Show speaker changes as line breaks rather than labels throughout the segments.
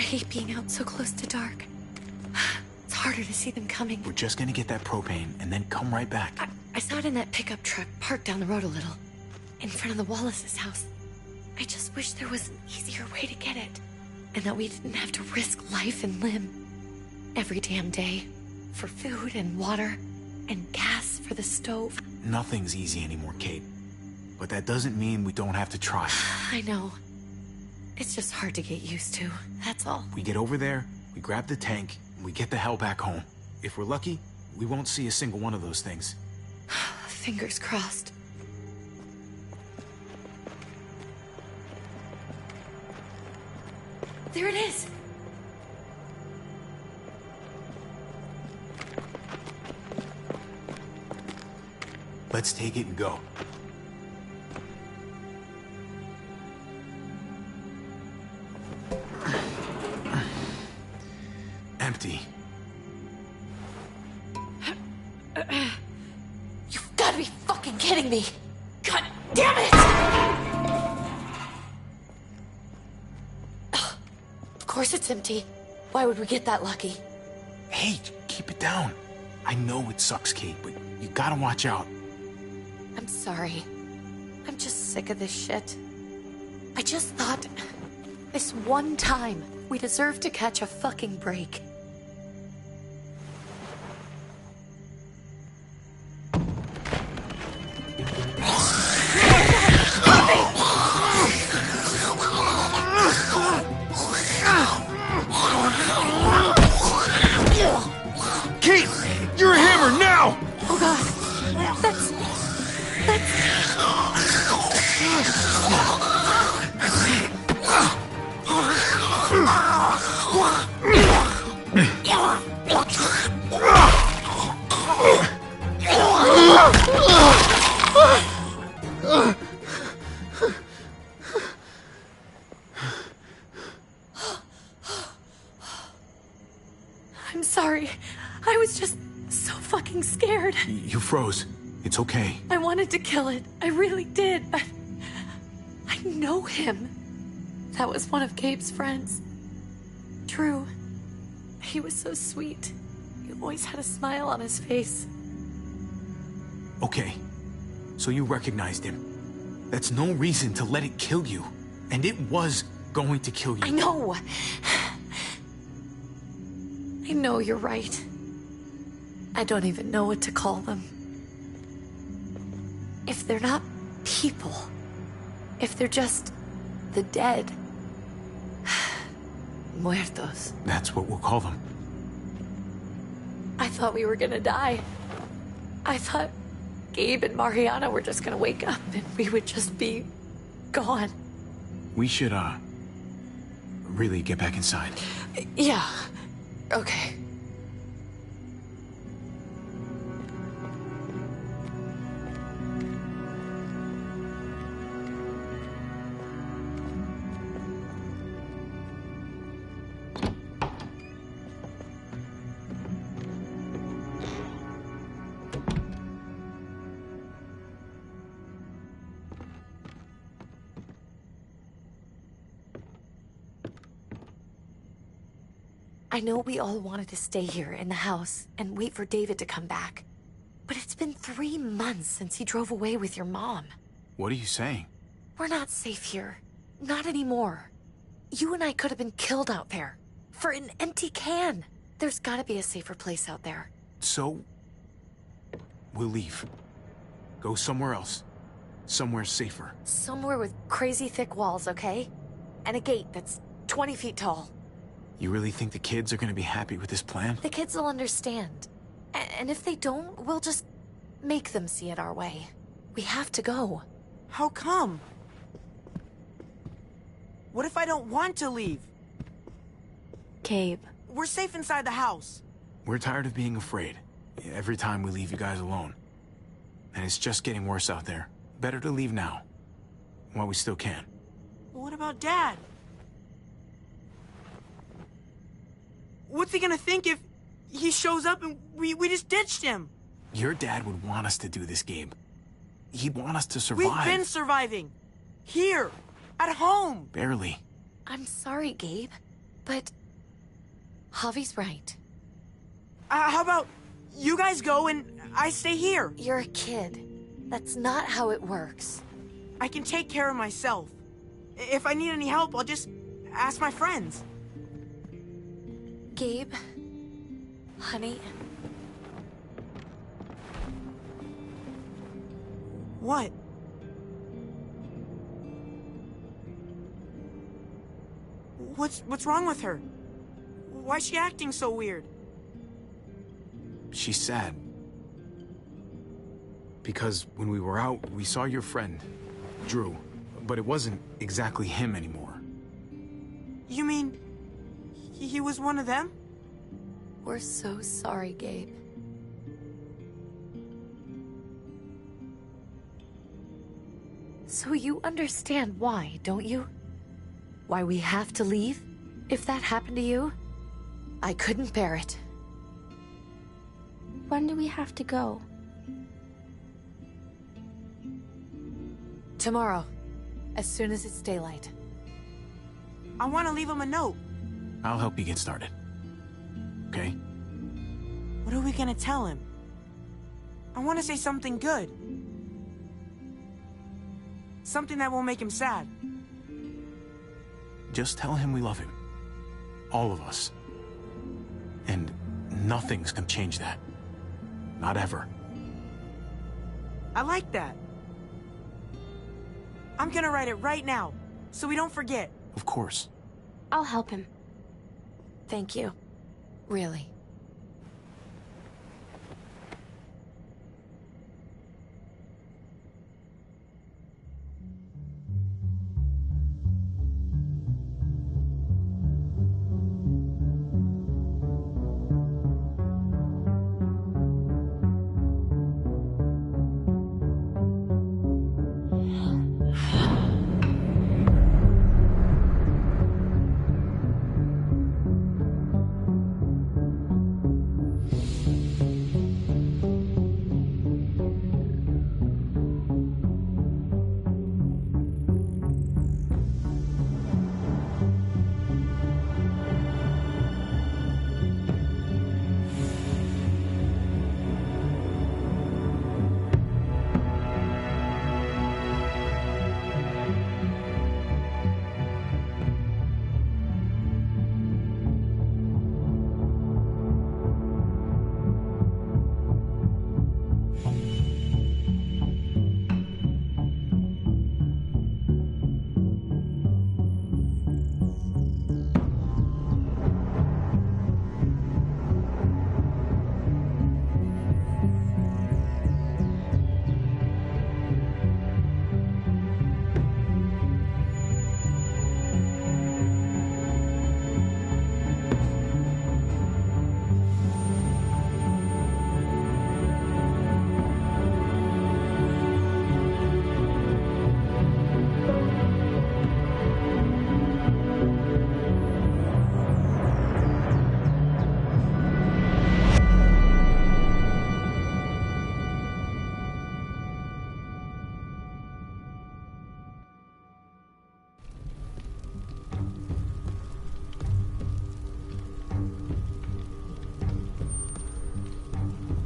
I hate being out so close to dark. It's harder to see them coming.
We're just gonna get that propane and then come right back.
I saw it in that pickup truck parked down the road a little, in front of the Wallace's house. I just wish there was an easier way to get it, and that we didn't have to risk life and limb every damn day for food and water and gas for the stove.
Nothing's easy anymore, Kate. But that doesn't mean we don't have to try.
I know. It's just hard to get used to, that's all.
We get over there, we grab the tank, and we get the hell back home. If we're lucky, we won't see a single one of those things.
Fingers crossed. There it is!
Let's take it and go. Empty.
You've got to be fucking kidding me! God damn it! Of course it's empty. Why would we get that lucky?
Hey, keep it down. I know it sucks, Kate, but you gotta watch out.
I'm sorry. I'm just sick of this shit. I just thought, this one time, we deserve to catch a fucking break.
Kate! You're a hammer now!
Oh god. That's... I'm sorry. I was just so fucking scared.
You froze. It's okay.
I wanted to kill it. I really did, but... I know him. That was one of Gabe's friends. Drew. He was so sweet. He always had a smile on his face.
Okay. So you recognized him. That's no reason to let it kill you. And it was going to kill you.
I know. I know you're right. I don't even know what to call them. If they're not people, if they're just the dead, muertos.
That's what we'll call them.
I thought we were gonna die. I thought Gabe and Mariana were just gonna wake up and we would just be gone.
We should, really get back inside.
Yeah. Okay. I know we all wanted to stay here in the house and wait for David to come back. But it's been 3 months since he drove away with your mom.
What are you saying?
We're not safe here. Not anymore. You and I could have been killed out there. For an empty can. There's gotta be a safer place out there.
So, we'll leave. Go somewhere else. Somewhere safer.
Somewhere with crazy thick walls, okay? And a gate that's 20 feet tall.
You really think the kids are gonna be happy with this plan?
The kids will understand. And if they don't, we'll just make them see it our way. We have to go.
How come? What if I don't want to leave?
Gabe.
We're safe inside the house.
We're tired of being afraid. Every time we leave you guys alone. And it's just getting worse out there. Better to leave now. While we still can.
What about Dad? What's he gonna think if he shows up and we just ditched him?
Your dad would want us to do this, Gabe. He'd want us to survive.
We've been surviving. Here. At home.
Barely.
I'm sorry, Gabe. But Javi's right.
How about you guys go and I stay here?
You're a kid. That's not how it works.
I can take care of myself. If I need any help, I'll just ask my friends.
Gabe, honey.
What? What's wrong with her? Why is she acting so weird?
She's sad. Because when we were out, we saw your friend, Drew. But it wasn't exactly him anymore.
You mean he was one of them?
We're so sorry, Gabe. So you understand why, don't you? Why we have to leave? If that happened to you, I couldn't bear it.
When do we have to go?
Tomorrow, as soon as it's daylight.
I want to leave him a note.
I'll help you get started. Okay?
What are we gonna tell him? I want to say something good. Something that won't make him sad.
Just tell him we love him. All of us. And nothing's gonna change that. Not ever.
I like that. I'm gonna write it right now, so we don't forget.
Of course.
I'll help him.
Thank you. Really.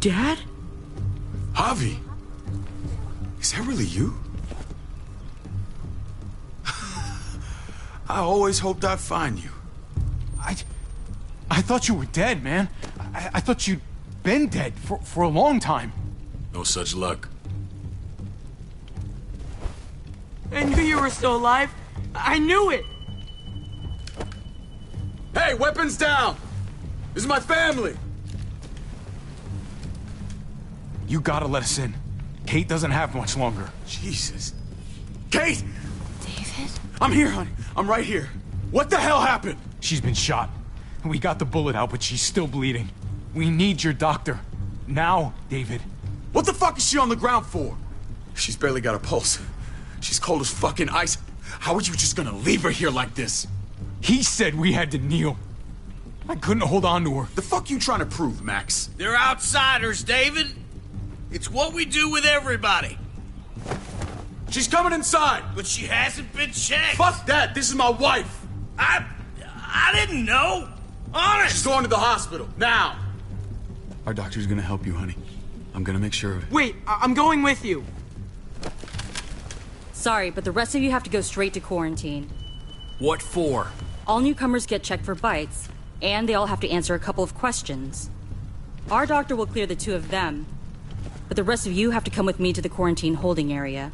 Dad?
Javi! Is that really you? I always hoped I'd find you.
I thought you were dead, man. I thought you'd been dead for a long time.
No such luck.
I knew you were still alive. I knew it!
Hey, weapons down! This is my family!
You gotta let us in. Kate doesn't have much longer.
Jesus. Kate!
David?
I'm here, honey. I'm right here. What the hell happened?
She's been shot. We got the bullet out, but she's still bleeding. We need your doctor. Now, David.
What the fuck is she on the ground for? She's barely got a pulse. She's cold as fucking ice. How are you just gonna leave her here like this?
He said we had to kneel. I couldn't hold on to her.
The fuck you trying to prove, Max?
They're outsiders, David. It's what we do with everybody.
She's coming inside!
But she hasn't been checked.
Fuck that! This is my wife!
I I didn't know. Honest.
She's going to the hospital, now! Our doctor's gonna help you, honey. I'm gonna make sure of it.
Wait, I'm going with you.
Sorry, but the rest of you have to go straight to quarantine.
What for?
All newcomers get checked for bites, and they all have to answer a couple of questions. Our doctor will clear the two of them, but the rest of you have to come with me to the quarantine holding area.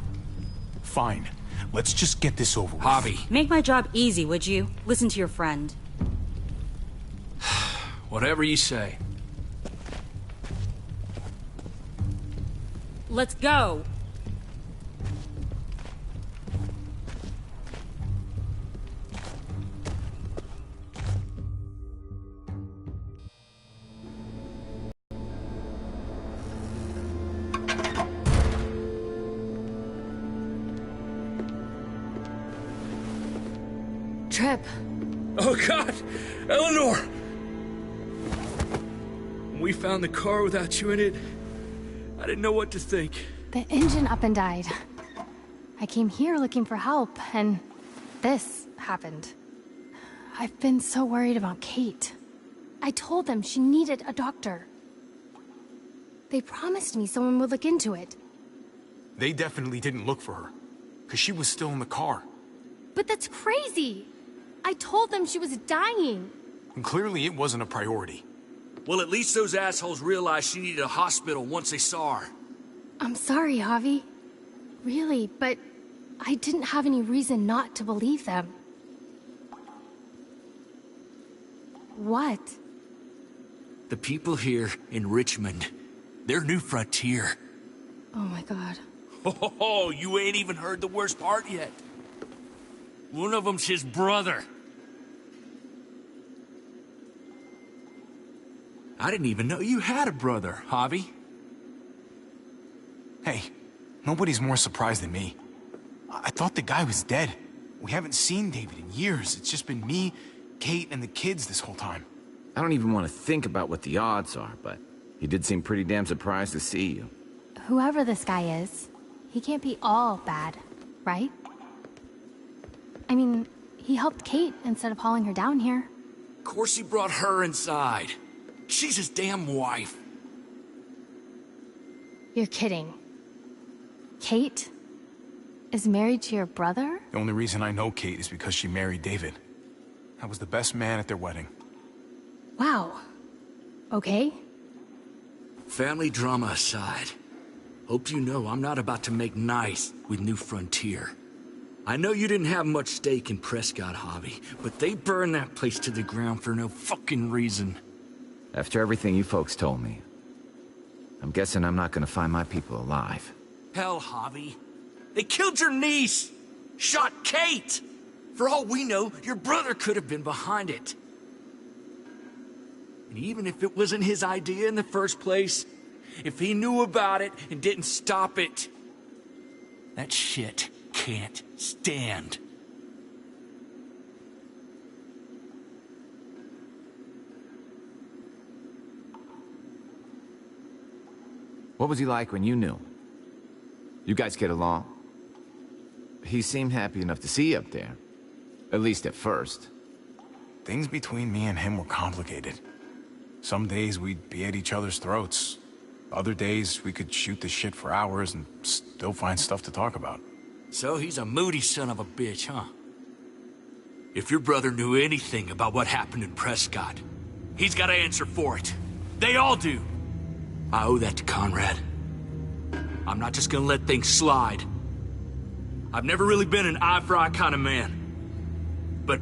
Fine. Let's just get this over with.
Javi.
Make my job easy, would you? Listen to your friend.
Whatever you say.
Let's go!
Trip.
Oh, God! Eleanor! When we found the car without you in it, I didn't know what to think.
The engine up and died. I came here looking for help, and this happened. I've been so worried about Kate. I told them she needed a doctor. They promised me someone would look into it.
They definitely didn't look for her, because she was still in the car.
But that's crazy! I told them she was dying.
And clearly it wasn't a priority.
Well, at least those assholes realized she needed a hospital once they saw her.
I'm sorry, Javi. Really, but I didn't have any reason not to believe them. What?
The people here in Richmond, their new frontier.
Oh my god.
Oh, you ain't even heard the worst part yet. One of them's his brother. I didn't even know you had a brother, Javi.
Hey, nobody's more surprised than me. I thought the guy was dead. We haven't seen David in years. It's just been me, Kate, and the kids this whole time.
I don't even want to think about what the odds are, but he did seem pretty damn surprised to see you.
Whoever this guy is, he can't be all bad, right? I mean, he helped Kate instead of hauling her down here.
Of course he brought her inside. She's his damn wife.
You're kidding. Kate is married to your brother?
The only reason I know Kate is because she married David. I was the best man at their wedding.
Wow. Okay.
Family drama aside, hope you know I'm not about to make nice with New Frontier. I know you didn't have much stake in Prescott, Javi, but they burned that place to the ground for no fucking reason.
After everything you folks told me, I'm guessing I'm not gonna find my people alive.
Hell, Javi. They killed your niece! Shot Kate! For all we know, your brother could have been behind it. And even if it wasn't his idea in the first place, if he knew about it and didn't stop it, that shit can't stand.
What was he like when you knew? You guys get along? He seemed happy enough to see you up there. At least at first.
Things between me and him were complicated. Some days we'd be at each other's throats. Other days we could shoot the shit for hours and still find stuff to talk about.
So he's a moody son of a bitch, huh? If your brother knew anything about what happened in Prescott, he's got to answer for it. They all do. I owe that to Conrad. I'm not just gonna let things slide. I've never really been an eye-for-eye kind of man. But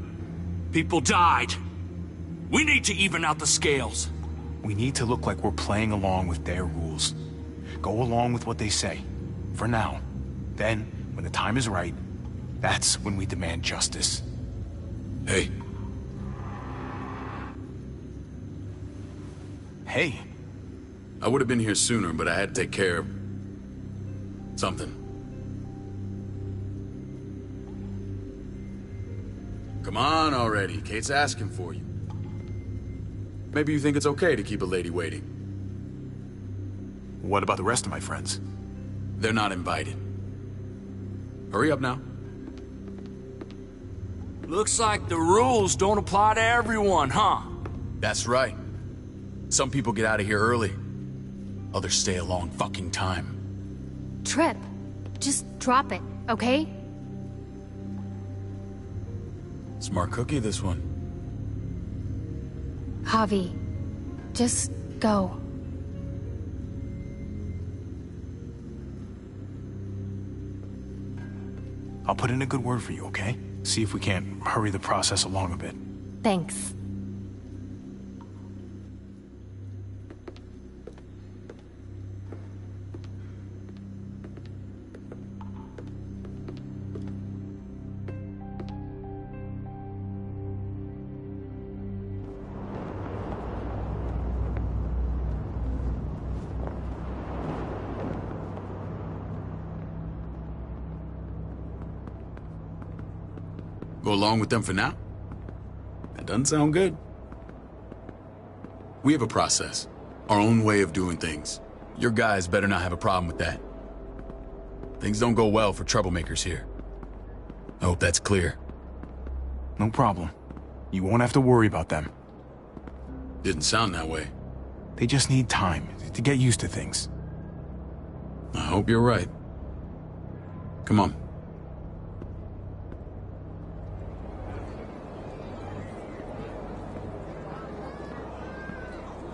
people died. We need to even out the scales.
We need to look like we're playing along with their rules. Go along with what they say. For now. Then, when the time is right, that's when we demand justice.
Hey.
Hey.
I would have been here sooner, but I had to take care of... something. Come on already. Kate's asking for you. Maybe you think it's okay to keep a lady waiting.
What about the rest of my friends?
They're not invited. Hurry up now.
Looks like the rules don't apply to everyone, huh?
That's right. Some people get out of here early. Others stay a long fucking time.
Trip, just drop it, okay?
Smart cookie, this one.
Javi, just go.
I'll put in a good word for you, okay? See if we can't hurry the process along a bit.
Thanks.
Go along with them for now? That doesn't sound good. We have a process, our own way of doing things. Your guys better not have a problem with that. Things don't go well for troublemakers here. I hope that's clear.
No problem. You won't have to worry about them.
Didn't sound that way.
They just need time to get used to things.
I hope you're right. Come on.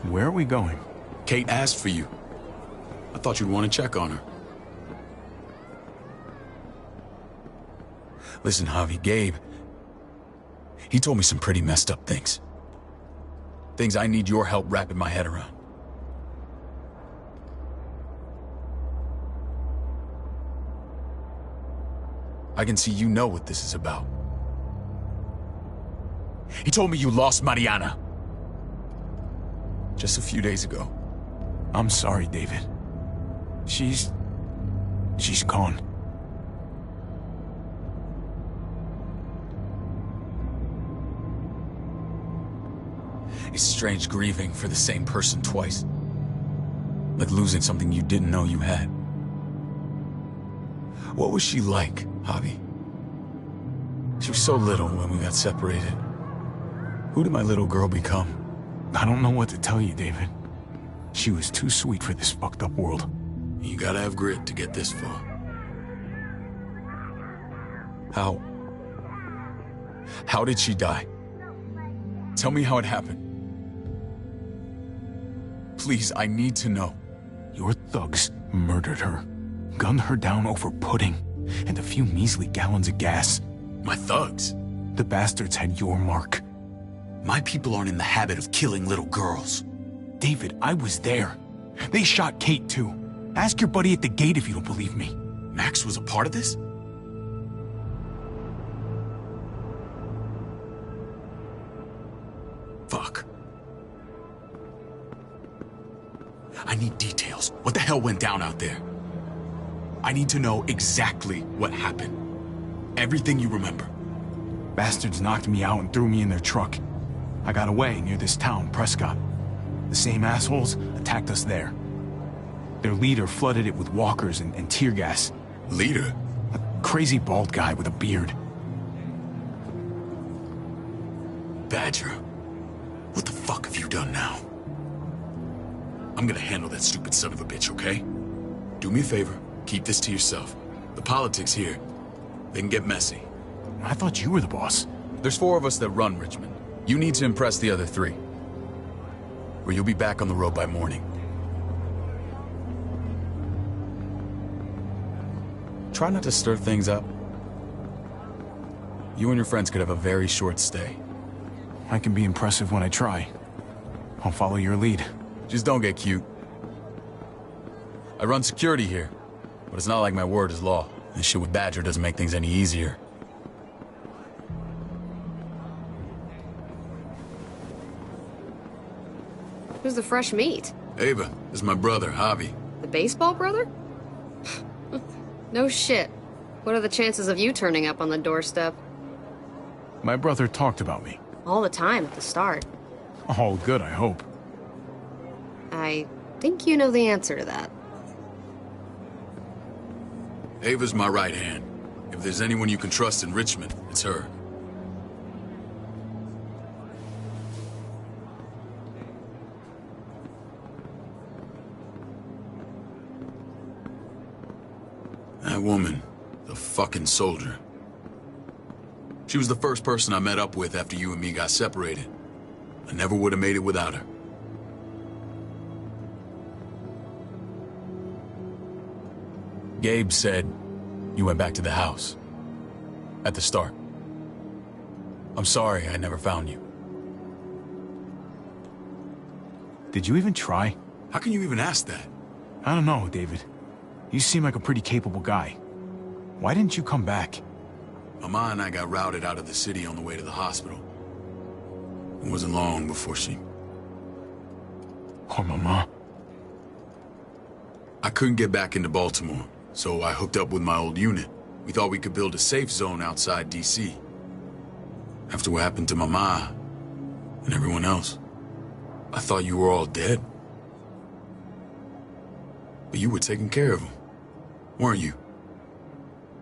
Where are we going?
Kate asked for you. I thought you'd want to check on her. Listen, Javi, Gabe, he told me some pretty messed up things. Things I need your help wrapping my head around. I can see you know what this is about. He told me you lost Mariana. Just a few days ago.
I'm sorry, David. She's gone.
It's strange grieving for the same person twice. Like losing something you didn't know you had. What was she like, Javi? She was so little when we got separated. Who did my little girl become?
I don't know what to tell you, David. She was too sweet for this fucked up world.
You gotta have grit to get this far. How did she die? Tell me how it happened. Please, I need to know.
Your thugs murdered her. Gunned her down over pudding and a few measly gallons of gas.
My thugs?
The bastards had your mark.
My people aren't in the habit of killing little girls.
David, I was there. They shot Kate too. Ask your buddy at the gate if you don't believe me.
Max was a part of this? Fuck. I need details. What the hell went down out there? I need to know exactly what happened. Everything you remember.
Bastards knocked me out and threw me in their truck. I got away near this town, Prescott. The same assholes attacked us there. Their leader flooded it with walkers and tear gas.
Leader?
A crazy bald guy with a beard.
Badger, what the fuck have you done now? I'm gonna handle that stupid son of a bitch, okay? Do me a favor, keep this to yourself. The politics here, they can get messy.
I thought you were the boss.
There's 4 of us that run Richmond. You need to impress the other 3. Or you'll be back on the road by morning. Try not to stir things up. You and your friends could have a very short stay.
I can be impressive when I try. I'll follow your lead.
Just don't get cute. I run security here, but it's not like my word is law. This shit with Badger doesn't make things any easier.
Who's the fresh meat?
Ava, this is my brother, Javi.
The baseball brother? No shit. What are the chances of you turning up on the doorstep?
My brother talked about me.
All the time at the start.
All good, I hope.
I think you know the answer to that.
Ava's my right hand. If there's anyone you can trust in Richmond, it's her. woman, the fucking soldier. She was the first person I met up with after you and me got separated. I never would have made it without her.
Gabe said you went back to the house. At the start. I'm sorry I never found you. Did you even try?
How can you even ask that?
I don't know, David. You seem like a pretty capable guy. Why didn't you come back?
Mama and I got routed out of the city on the way to the hospital. It wasn't long before she...
Oh, Mama.
I couldn't get back into Baltimore, so I hooked up with my old unit. We thought we could build a safe zone outside D.C. After what happened to Mama and everyone else, I thought you were all dead. But you were taking care of them, weren't you?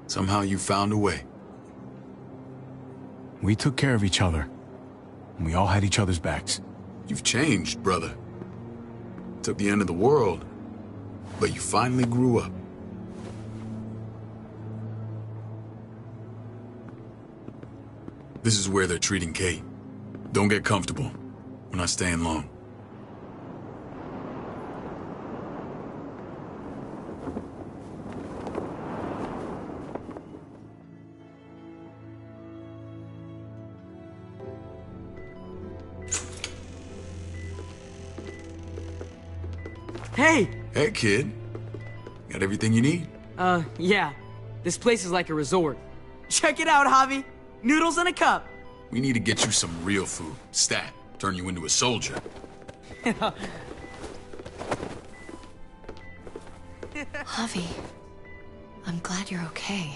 Somehow you found a way.
We took care of each other. And we all had each other's backs.
You've changed, brother. Took the end of the world, but you finally grew up. This is where they're treating Kate. Don't get comfortable. We're not staying long.
Hey!
Hey, kid. Got everything you need?
Yeah. This place is like a resort. Check it out, Javi. Noodles in a cup.
We need to get you some real food. Stat. Turn you into a soldier.
Javi, I'm glad you're okay.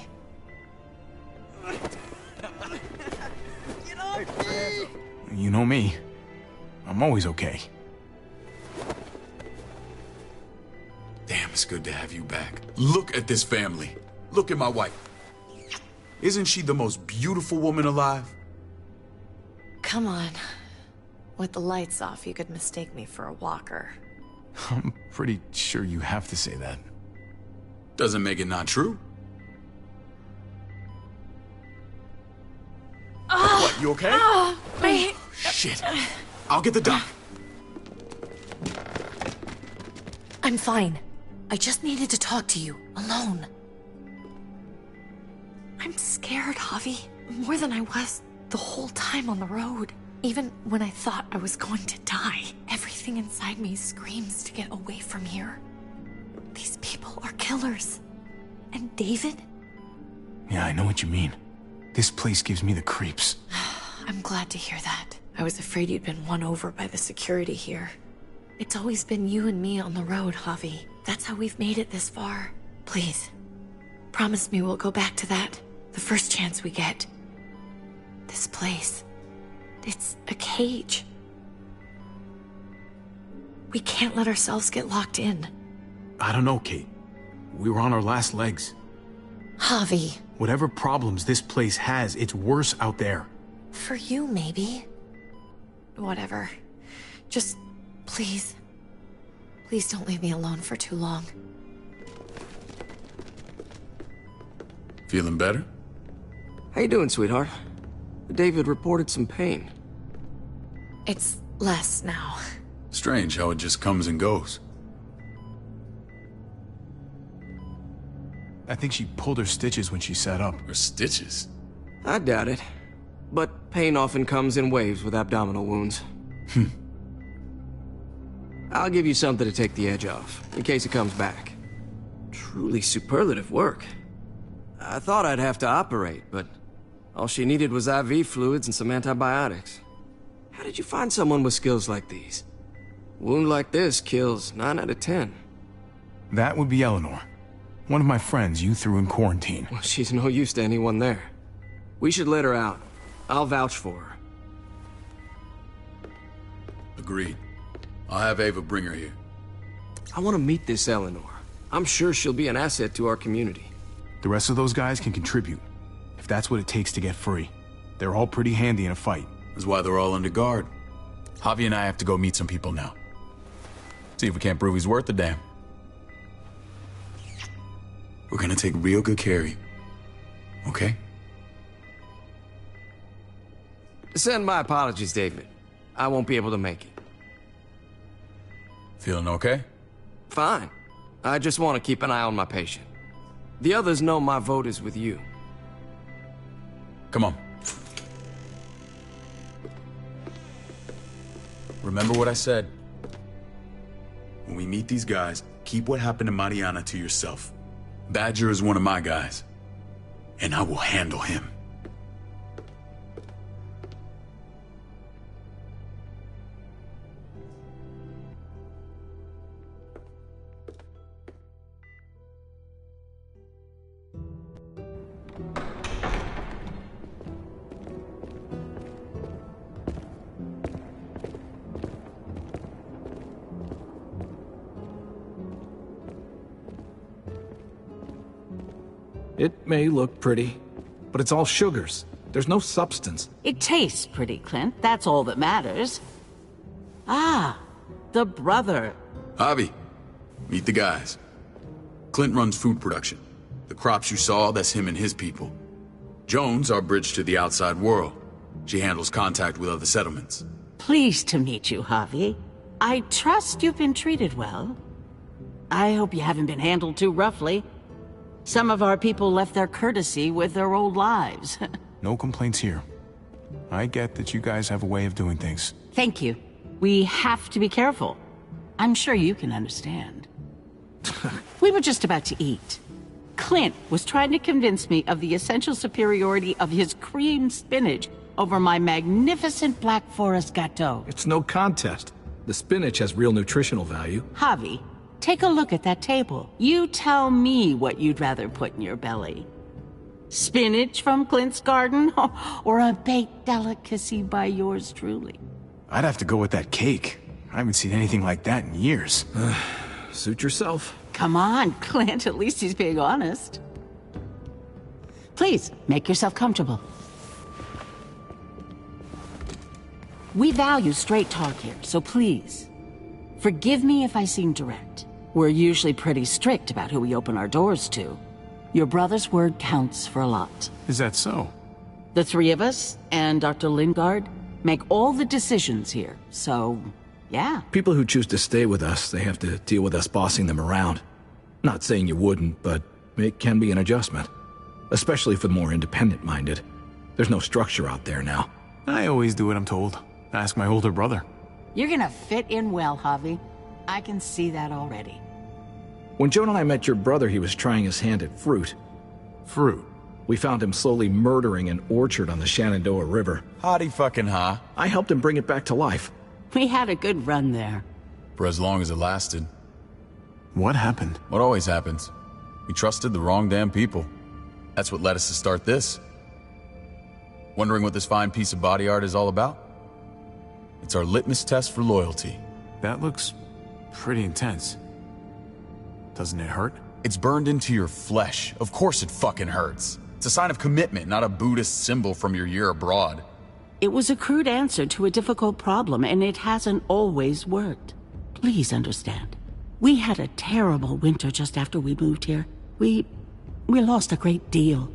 You know me. I'm always okay.
Damn, it's good to have you back. Look at this family. Look at my wife. Isn't she the most beautiful woman alive?
Come on. With the lights off, you could mistake me for a walker.
I'm pretty sure you have to say that.
Doesn't make it not true. What, you okay?
Wait.
Shit. I'll get the doc.
I'm fine. I just needed to talk to you, alone. I'm scared, Javi. More than I was the whole time on the road. Even when I thought I was going to die, everything inside me screams to get away from here. These people are killers. And David?
Yeah, I know what you mean. This place gives me the creeps.
I'm glad to hear that. I was afraid you'd been won over by the security here. It's always been you and me on the road, Javi. That's how we've made it this far. Please, promise me we'll go back to that the first chance we get. This place, it's a cage. We can't let ourselves get locked in.
I don't know, Kate. We were on our last legs.
Javi.
Whatever problems this place has, it's worse out there.
For you, maybe. Whatever. Just, please. Please don't leave me alone for too long.
Feeling better?
How you doing, sweetheart? David reported some pain.
It's less now.
Strange how it just comes and goes.
I think she pulled her stitches when she sat up.
Her stitches?
I doubt it. But pain often comes in waves with abdominal wounds. I'll give you something to take the edge off, in case it comes back. Truly superlative work. I thought I'd have to operate, but all she needed was IV fluids and some antibiotics. How did you find someone with skills like these? A wound like this kills 9 out of 10.
That would be Eleanor. One of my friends you threw in quarantine.
Well, she's no use to anyone there. We should let her out. I'll vouch for her.
Agreed. I'll have Ava bring her here.
I want to meet this Eleanor. I'm sure she'll be an asset to our community.
The rest of those guys can contribute, if that's what it takes to get free. They're all pretty handy in a fight.
That's why they're all under guard.
Javi and I have to go meet some people now. See if we can't prove he's worth the damn.
We're gonna take real good care of you. Okay?
Send my apologies, David. I won't be able to make it.
Feeling okay?
Fine. I just want to keep an eye on my patient. The others know my vote is with you.
Come on. Remember what I said. When we meet these guys, keep what happened to Mariana to yourself. Badger is one of my guys, and I will handle him.
It may look pretty, but it's all sugars. There's no substance.
It tastes pretty, Clint. That's all that matters. Ah, the brother.
Javi, meet the guys. Clint runs food production. The crops you saw, that's him and his people. Jones, our bridge to the outside world. She handles contact with other settlements.
Pleased to meet you, Javi. I trust you've been treated well. I hope you haven't been handled too roughly. Some of our people left their courtesy with their old lives.
No complaints here. I get that you guys have a way of doing things.
Thank you. We have to be careful. I'm sure you can understand. We were just about to eat. Clint was trying to convince me of the essential superiority of his creamed spinach over my magnificent Black Forest gâteau.
It's no contest. The spinach has real nutritional value.
Javi, take a look at that table. You tell me what you'd rather put in your belly. Spinach from Clint's garden, or a baked delicacy by yours truly?
I'd have to go with that cake. I haven't seen anything like that in years.
Suit yourself.
Come on, Clint, at least he's being honest. Please, make yourself comfortable. We value straight talk here, so please, forgive me if I seem direct. We're usually pretty strict about who we open our doors to. Your brother's word counts for a lot.
Is that so?
The three of us, and Dr. Lingard, make all the decisions here, so, yeah.
People who choose to stay with us, they have to deal with us bossing them around. Not saying you wouldn't, but it can be an adjustment. Especially for the more independent-minded. There's no structure out there now.
I always do what I'm told. Ask my older brother.
You're gonna fit in well, Javi. I can see that already.
When Joan and I met your brother, he was trying his hand at fruit.
Fruit?
We found him slowly murdering an orchard on the Shenandoah River.
Howdy fucking ha.
I helped him bring it back to life.
We had a good run there.
For as long as it lasted.
What happened?
What always happens. We trusted the wrong damn people. That's what led us to start this. Wondering what this fine piece of body art is all about? It's our litmus test for loyalty.
That looks pretty intense. Doesn't it hurt?
It's burned into your flesh. Of course it fucking hurts. It's a sign of commitment, not a Buddhist symbol from your year abroad.
It was a crude answer to a difficult problem, and it hasn't always worked. Please understand. We had a terrible winter just after we moved here. We lost a great deal.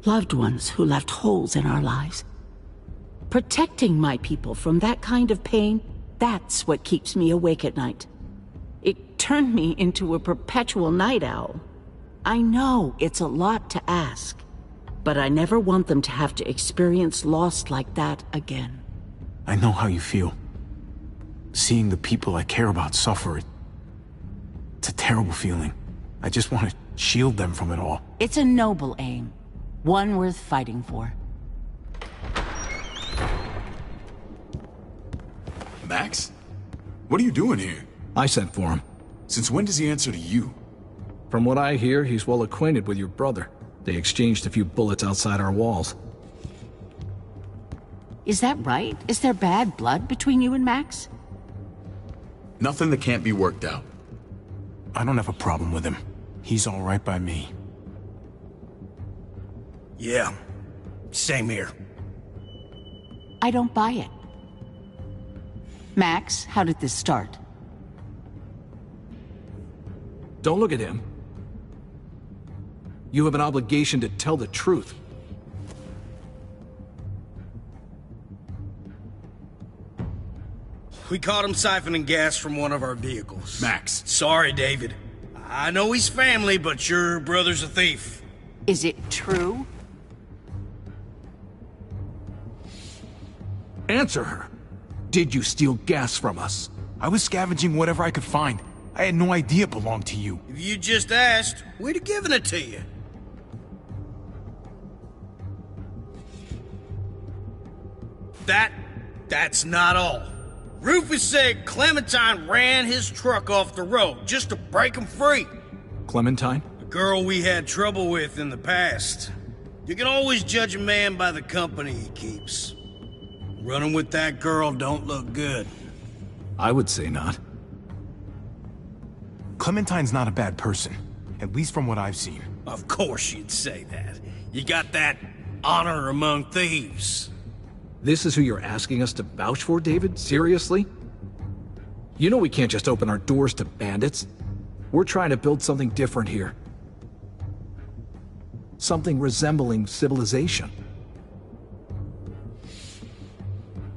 Loved ones who left holes in our lives. Protecting my people from that kind of pain, that's what keeps me awake at night. It turned me into a perpetual night owl. I know it's a lot to ask, but I never want them to have to experience loss like that again.
I know how you feel. Seeing the people I care about suffer, it's a terrible feeling. I just want to shield them from it all.
It's a noble aim, one worth fighting for.
Max? What are you doing here?
I sent for him.
Since when does he answer to you?
From what I hear, he's well acquainted with your brother. They exchanged a few bullets outside our walls.
Is that right? Is there bad blood between you and Max?
Nothing that can't be worked out.
I don't have a problem with him. He's all right by me.
Yeah, same here.
I don't buy it. Max, how did this start?
Don't look at him. You have an obligation to tell the truth.
We caught him siphoning gas from one of our vehicles.
Max.
Sorry, David. I know he's family, but your brother's a thief.
Is it true?
Answer her. Did you steal gas from us?
I was scavenging whatever I could find. I had no idea it belonged to you.
If you just asked, we'd have given it to you. That's not all. Rufus said Clementine ran his truck off the road just to break him free.
Clementine?
The girl we had trouble with in the past. You can always judge a man by the company he keeps. Running with that girl don't look good.
I would say not.
Clementine's not a bad person, at least from what I've seen.
Of course you'd say that. You got that honor among thieves.
This is who you're asking us to vouch for, David? Seriously? You know we can't just open our doors to bandits. We're trying to build something different here. Something resembling civilization.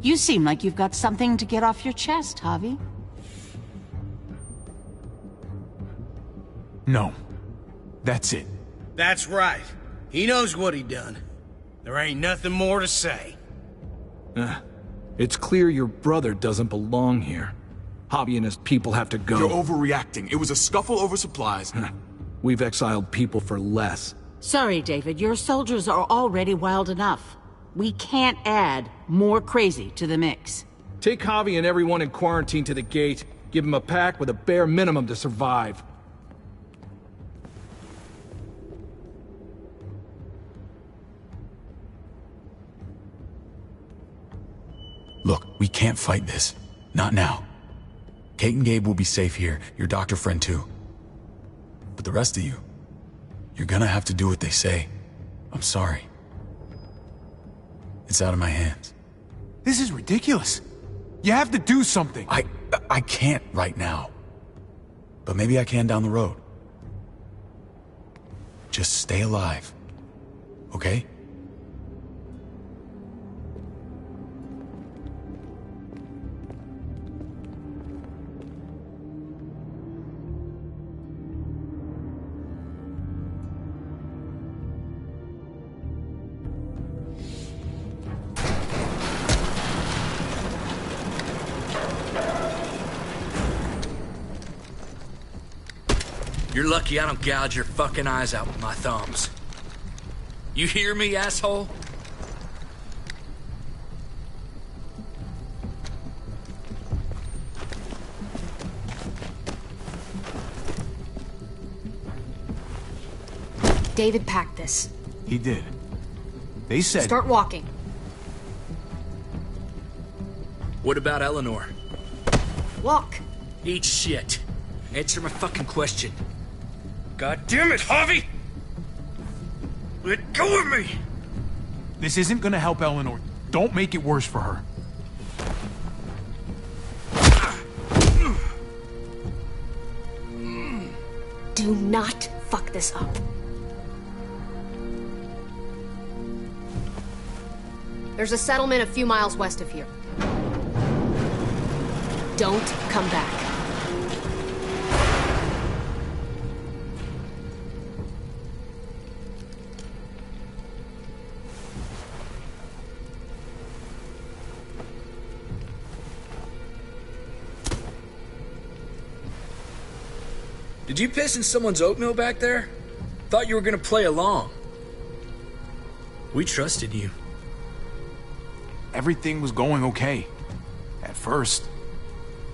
You seem like you've got something to get off your chest, Javi.
No. That's it.
That's right. He knows what he done. There ain't nothing more to say.
It's clear your brother doesn't belong here. Javi and his people have to go.
You're overreacting. It was a scuffle over supplies.
We've exiled people for less.
Sorry, David. Your soldiers are already wild enough. We can't add more crazy to the mix.
Take Javi and everyone in quarantine to the gate. Give them a pack with a bare minimum to survive.
Look, we can't fight this. Not now. Kate and Gabe will be safe here, your doctor friend too. But the rest of you, you're gonna have to do what they say. I'm sorry. It's out of my hands.
This is ridiculous. You have to do something.
I can't right now. But maybe I can down the road. Just stay alive. Okay?
You're lucky I don't gouge your fucking eyes out with my thumbs. You hear me, asshole?
David packed this.
He did. They said...
Start walking.
What about Eleanor?
Walk.
Eat shit. Answer my fucking question. God damn it, Javi! Let go of me!
This isn't gonna help Eleanor. Don't make it worse for her.
Do not fuck this up. There's a settlement a few miles west of here. Don't come back.
Did you piss in someone's oatmeal back there? Thought you were gonna play along. We trusted you.
Everything was going okay. At first.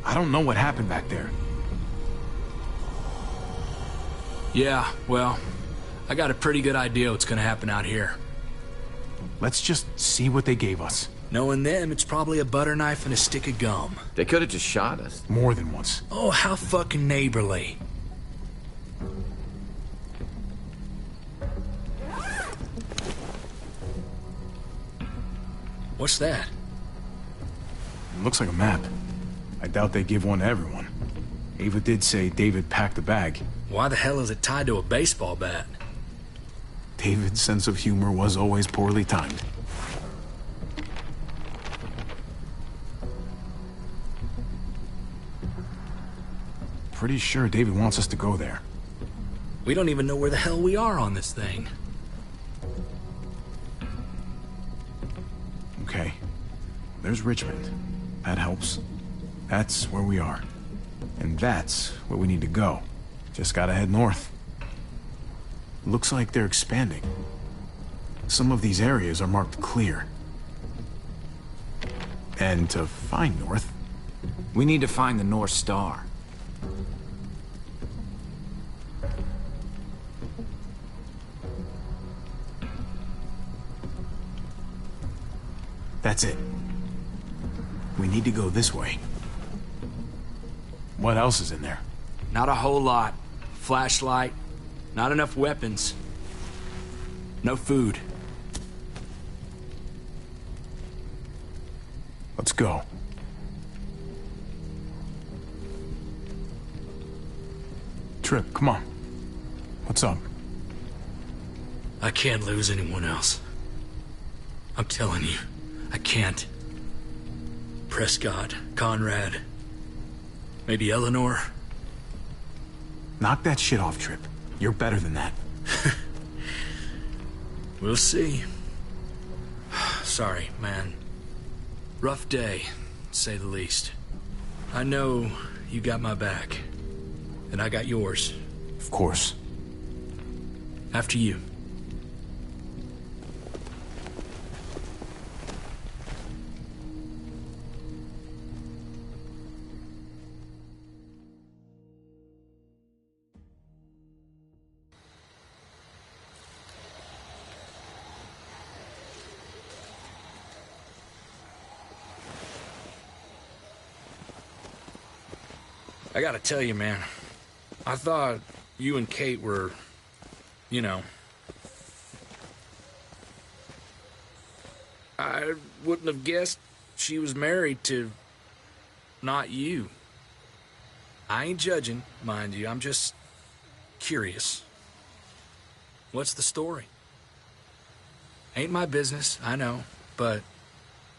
I don't know what happened back there.
Yeah, well, I got a pretty good idea what's gonna happen out here.
Let's just see what they gave us.
Knowing them, it's probably a butter knife and a stick of gum.
They could have just shot us.
More than once.
Oh, how fucking neighborly. What's that?
It looks like a map. I doubt they give one to everyone. Ava did say David packed the bag.
Why the hell is it tied to a baseball bat?
David's sense of humor was always poorly timed. Pretty sure David wants us to go there.
We don't even know where the hell we are on this thing.
Okay. There's Richmond. That helps. That's where we are. And that's where we need to go. Just gotta head north. Looks like they're expanding. Some of these areas are marked clear. And to find north...
We need to find the North Star.
That's it. We need to go this way. What else is in there?
Not a whole lot. Flashlight, not enough weapons. No food.
Let's go. Trip, come on. What's up?
I can't lose anyone else. I'm telling you, I can't. Prescott, Conrad, maybe Eleanor.
Knock that shit off, Trip. You're better than that.
We'll see. Sorry, man. Rough day, to say the least. I know you got my back, and I got yours.
Of course.
After you. I gotta tell you, man, I thought you and Kate were, you know... I wouldn't have guessed she was married to... not you. I ain't judging, mind you, I'm just curious. What's the story? Ain't my business, I know, but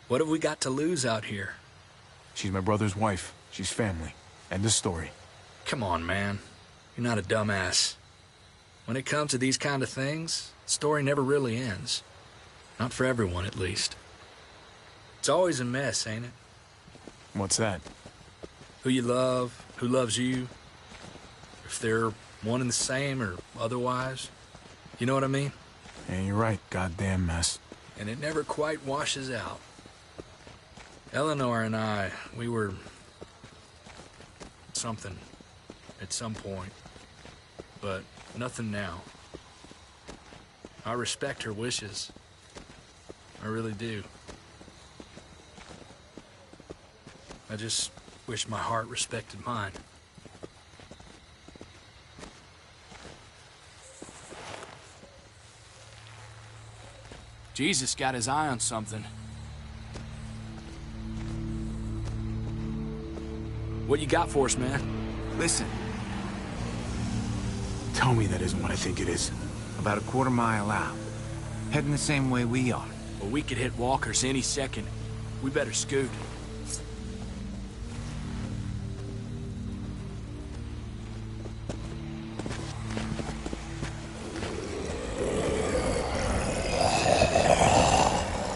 what have we got to lose out here?
She's my brother's wife. She's family. End of story.
Come on, man. You're not a dumbass. When it comes to these kind of things, the story never really ends. Not for everyone, at least. It's always a mess, ain't it?
What's that?
Who you love, who loves you, if they're one and the same or otherwise. You know what I mean?
Yeah, you're right. Goddamn mess.
And it never quite washes out. Eleanor and I, we were... something at some point, but nothing now. I respect her wishes. I really do. I just wish my heart respected mine. Jesus got his eye on something. What you got for us, man?
Listen.
Tell me that isn't what I think it is.
About a quarter mile out. Heading the same way we are.
Well, we could hit walkers any second. We better scoot.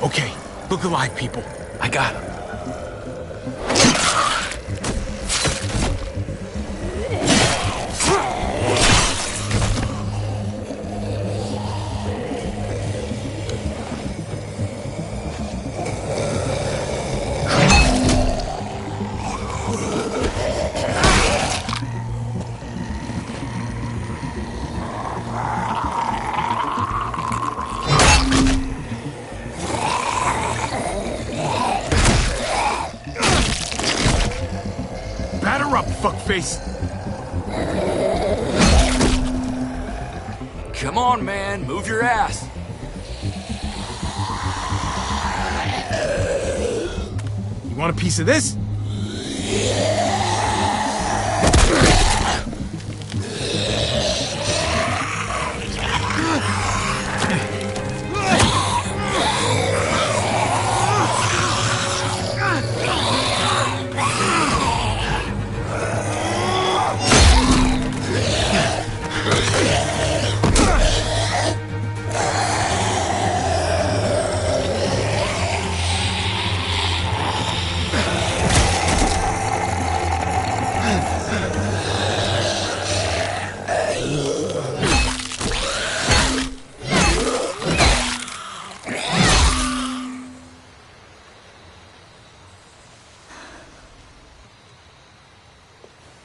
Okay, look alive, people. I got him. Fuckface.
Come on, man. Move your ass.
You want a piece of this?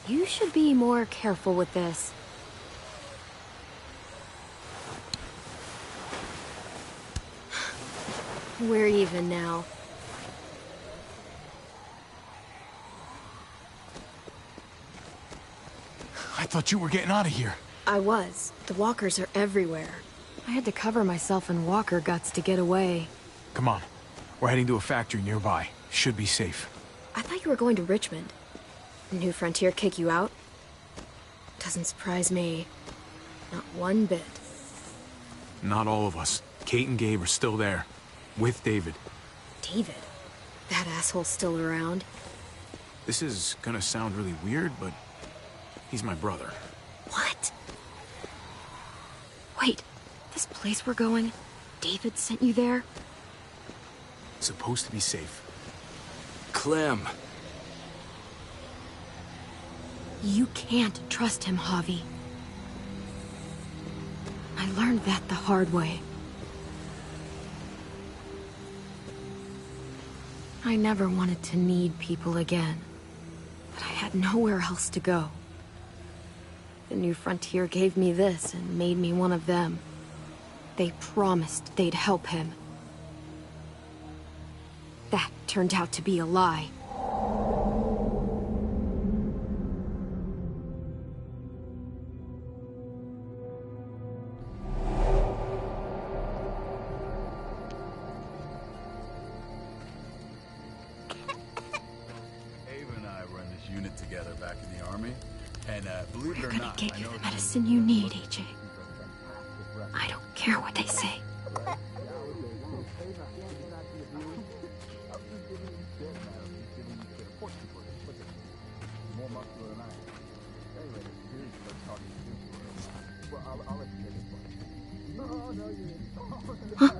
You should be more careful with this. We're even now.
I thought you were getting out of here.
I was. The walkers are everywhere. I had to cover myself in walker guts to get away.
Come on. We're heading to a factory nearby. Should be safe.
I thought you were going to Richmond. New Frontier kick you out? Doesn't surprise me. Not one bit.
Not all of us. Kate and Gabe are still there. With David.
David? That asshole's still around?
This is gonna sound really weird, but he's my brother.
What? Wait, this place we're going, David sent you there?
Supposed to be safe.
Clem.
You can't trust him, Javi. I learned that the hard way. I never wanted to need people again, but I had nowhere else to go. The New Frontier gave me this and made me one of them. They promised they'd help him. That turned out to be a lie.
Together back in the army, and believe it or not,
Get you the medicine you need, AJ. I don't care what they say. Huh?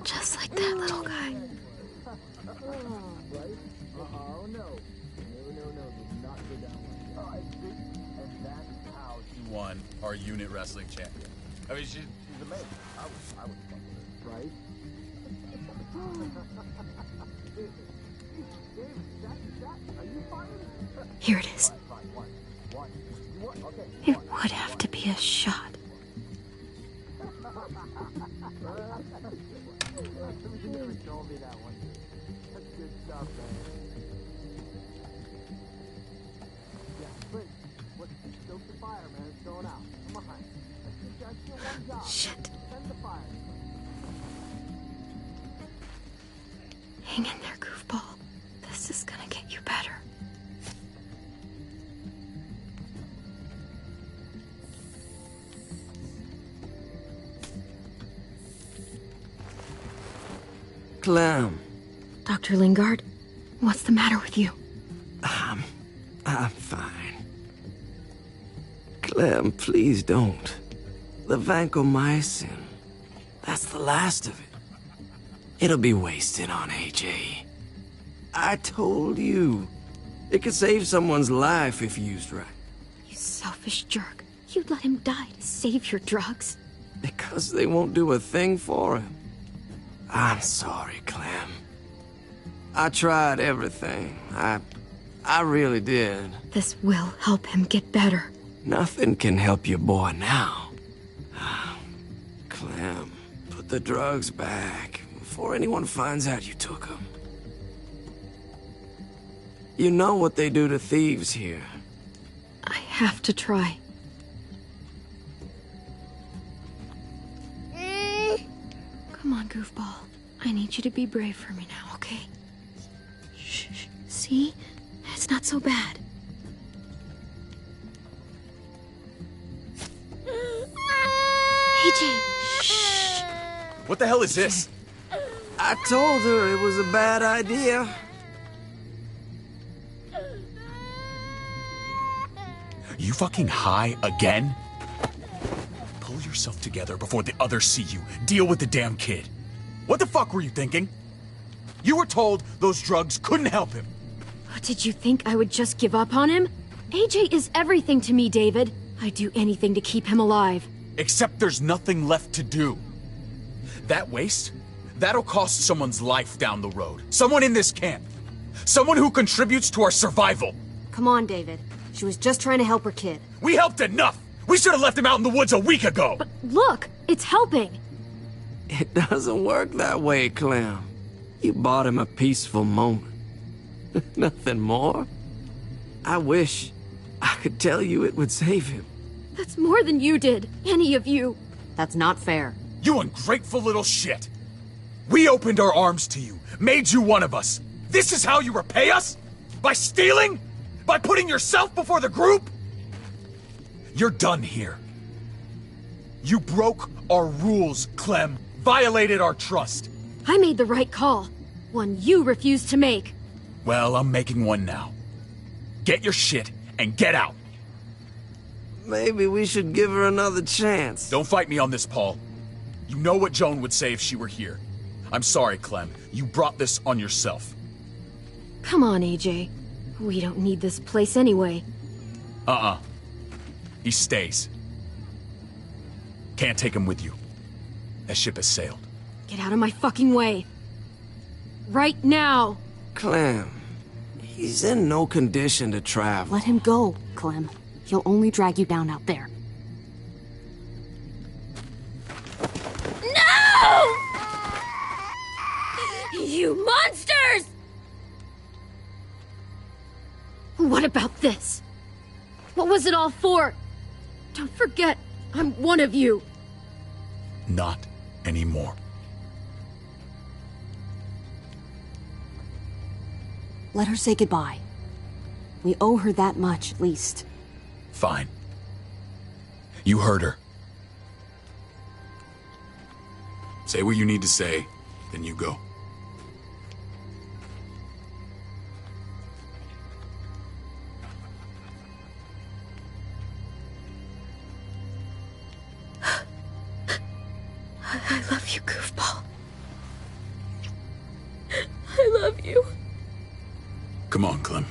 Just like that little guy.
She won our unit wrestling champion. I mean, she's amazing. I was right?
Here it is. It would have to be a shot. Shit. Hang in there, goofball. This is gonna get you better.
Clem.
Dr. Lingard, what's the matter with you?
I'm fine. Clem, please don't. The vancomycin. That's the last of it. It'll be wasted on AJ. I told you. It could save someone's life if used right.
You selfish jerk. You'd let him die to save your drugs?
Because they won't do a thing for him. I'm sorry, Clem. I tried everything. I really did.
This will help him get better.
Nothing can help your boy now. Clem, put the drugs back before anyone finds out you took them. You know what they do to thieves here.
I have to try. Come on, goofball. I need you to be brave for me now, okay? Shh. See? It's not so bad. AJ, shh.
What the hell is this?
I told her it was a bad idea.
You fucking high again? Pull yourself together before the others see you. Deal with the damn kid. What the fuck were you thinking?
You were told those drugs couldn't help him.
Did you think I would just give up on him? AJ is everything to me, David. I'd do anything to keep him alive.
Except there's nothing left to do. That waste, that'll cost someone's life down the road. Someone in this camp. Someone who contributes to our survival.
Come on, David. She was just trying to help her kid.
We helped enough! We should have left him out in the woods a week ago!
But look, it's helping.
It doesn't work that way, Clem. You bought him a peaceful moment. Nothing more. I wish I could tell you it would save him.
That's more than you did, any of you. That's not fair.
You ungrateful little shit! We opened our arms to you, made you one of us. This is how you repay us? By stealing? By putting yourself before the group? You're done here. You broke our rules, Clem. Violated our trust.
I made the right call. One you refused to make.
Well, I'm making one now. Get your shit and get out.
Maybe we should give her another chance.
Don't fight me on this, Paul. You know what Joan would say if she were here. I'm sorry, Clem. You brought this on yourself.
Come on, AJ. We don't need this place anyway.
He stays. Can't take him with you. That ship has sailed.
Get out of my fucking way. Right now.
Clem, he's in no condition to travel.
Let him go, Clem. He'll only drag you down out there. No! You monsters! What about this? What was it all for? Don't forget, I'm one of you.
Not anymore.
Let her say goodbye. We owe her that much, at least.
Fine. You heard her.
Say what you need to say, then you go.
I love you, goofball. I love you.
Come on, Clem.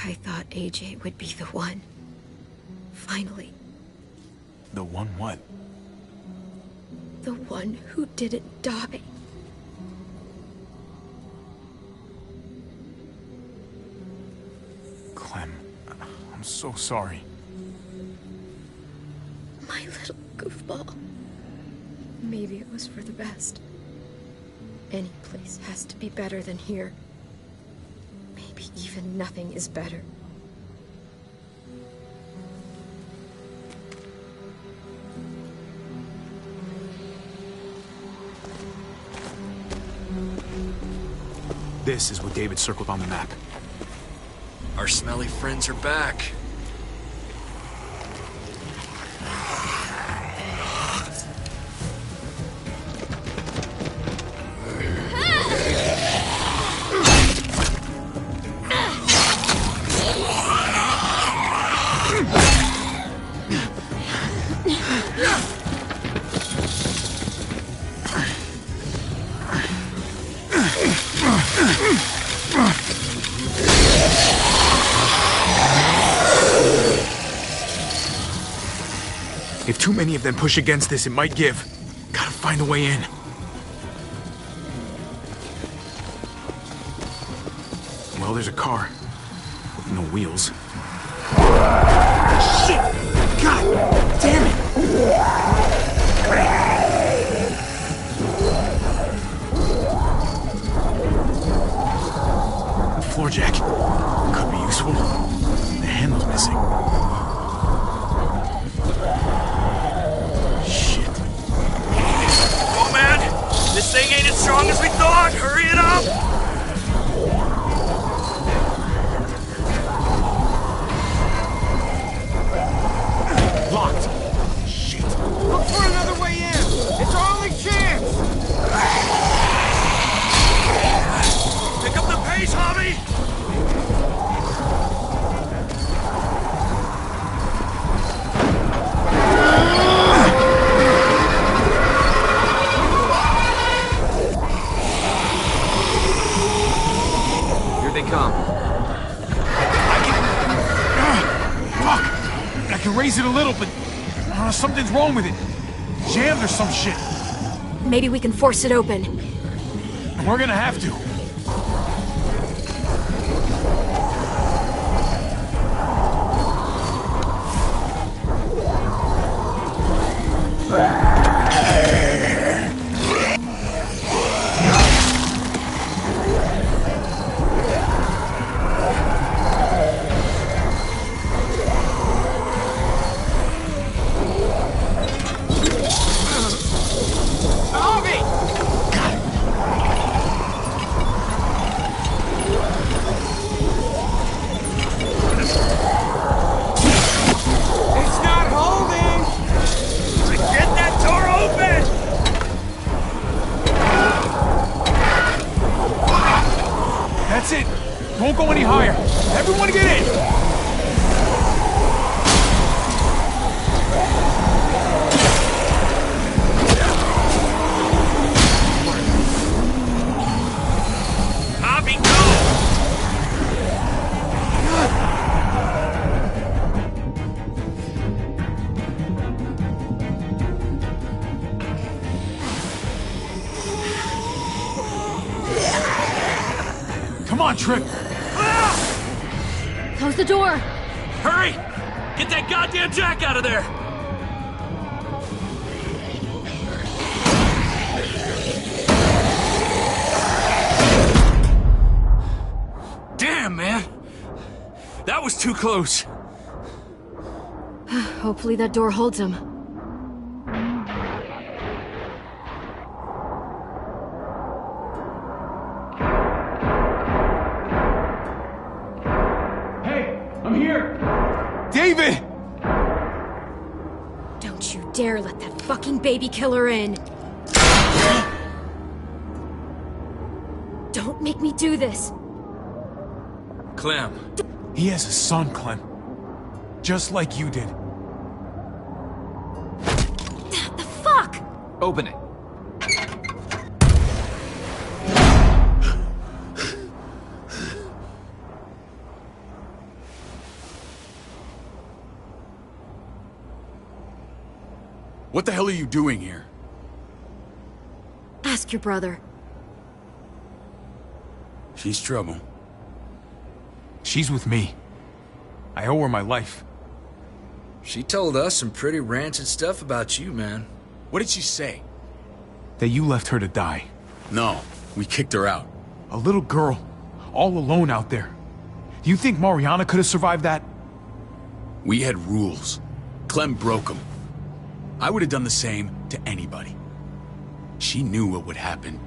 I thought AJ would be the one. Finally.
The one what?
The one who didn't die.
Clem, I'm so sorry.
My little goofball. Maybe it was for the best. Any place has to be better than here. Maybe even nothing is better.
This is what David circled on the map.
Our smelly friends are back.
If too many of them push against this, it might give. Gotta find a way in. Well, there's a car. With no wheels. Shit! God damn it! The floor jack. Could be useful. The handle's missing.
This thing ain't as strong as we thought! Hurry it up!
they come.
Fuck! I can raise it a little, but something's wrong with it. Jammed or some shit.
Maybe we can force it open.
We're gonna have to. That's it. Won't go any higher. Everyone get in.
Copy, go!
Come on, Trip.
Close the door.
Hurry! Get that goddamn jack out of there! Damn, man! That was too close.
Hopefully that door holds him.
David!
Don't you dare let that fucking baby killer in. Don't make me do this.
Clem.
He has a son, Clem. Just like you did.
The fuck?
Open it.
What the hell are you doing here?
Ask your brother.
She's trouble.
She's with me. I owe her my life.
She told us some pretty rancid stuff about you, man.
What did she say?
That you left her to die.
No, we kicked her out.
A little girl, all alone out there. Do you think Mariana could have survived that?
We had rules. Clem broke them. I would have done the same to anybody. She knew what would happen.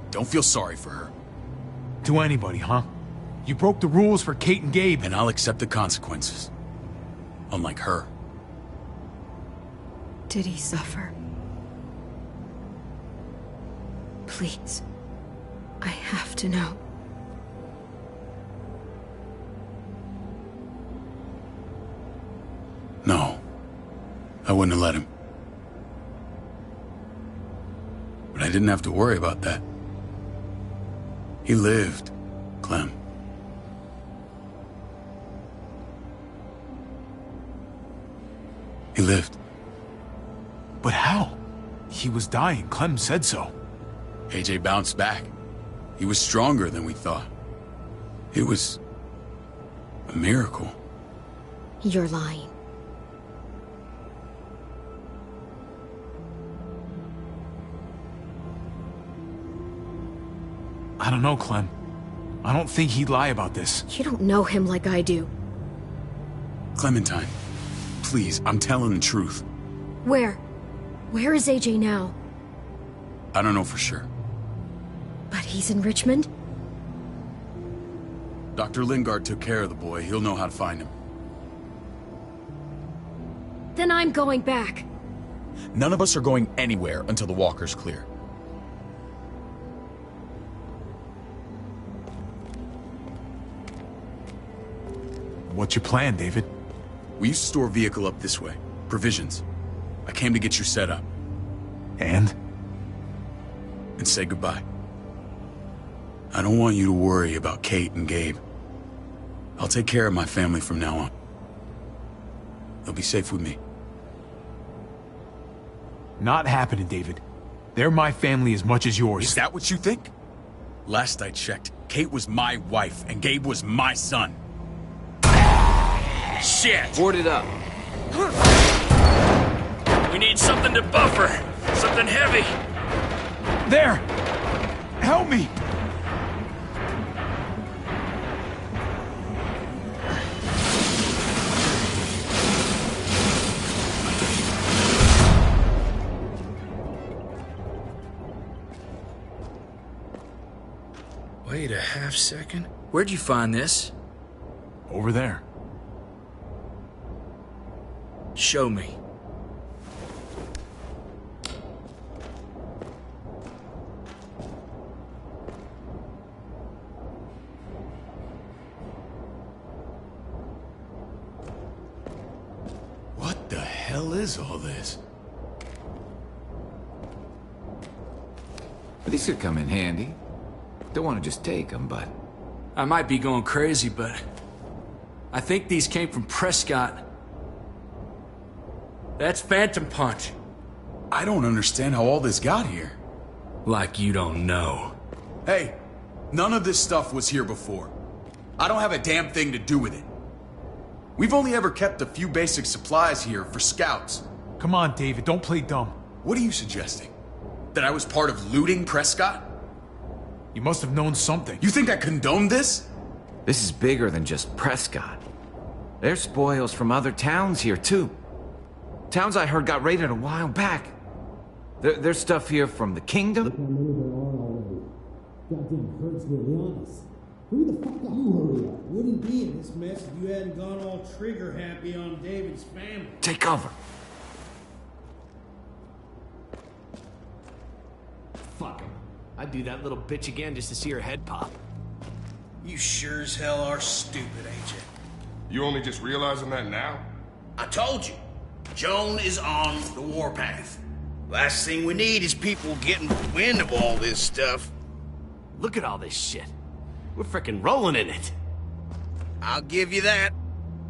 Don't feel sorry for her.
To anybody, huh? You broke the rules for Kate and Gabe.
And I'll accept the consequences. Unlike her.
Did he suffer? Please. I have to know.
No. I wouldn't have let him. But I didn't have to worry about that. He lived, Clem. He lived.
But how? He was dying. Clem said so.
AJ bounced back. He was stronger than we thought. It was a miracle.
You're lying.
I don't know, Clem. I don't think he'd lie about this.
You don't know him like I do.
Clementine, please, I'm telling the truth.
Where? Where is AJ now?
I don't know for sure.
But he's in Richmond?
Dr. Lingard took care of the boy. He'll know how to find him.
Then I'm going back.
None of us are going anywhere until the walker's clear.
What's your plan, David?
We used to store a vehicle up this way. Provisions. I came to get you set up.
And?
And say goodbye. I don't want you to worry about Kate and Gabe. I'll take care of my family from now on. They'll be safe with me.
Not happening, David. They're my family as much as yours.
Is that what you think? Last I checked, Kate was my wife and Gabe was my son.
Shit!
Board it up.
We need something to buffer. Something heavy.
There! Help me!
Wait a half second.
Where'd you find this?
Over there.
Show me.
What the hell is all this?
These could come in handy. Don't want to just take them, but...
I might be going crazy, but I think these came from Prescott. That's Phantom Punch.
I don't understand how all this got here.
Like you don't know.
Hey, none of this stuff was here before. I don't have a damn thing to do with it. We've only ever kept a few basic supplies here for scouts.
Come on, David, don't play dumb.
What are you suggesting? That I was part of looting Prescott?
You must have known something.
You think I condoned this?
This is bigger than just Prescott. There's spoils from other towns here, too. Towns I heard got raided a while back. There's stuff here from the kingdom.
Goddamn hurts really honest. Who the fuck are you? Hurry up. Wouldn't be in this mess if you hadn't gone all trigger happy on David's family.
Take cover.
Fuck him. I'd do that little bitch again just to see her head pop.
You sure as hell are stupid, ain't you?
You only just realizing that now?
I told you. Joan is on the warpath. Last thing we need is people getting wind of all this stuff.
Look at all this shit. We're frickin' rolling in it.
I'll give you that.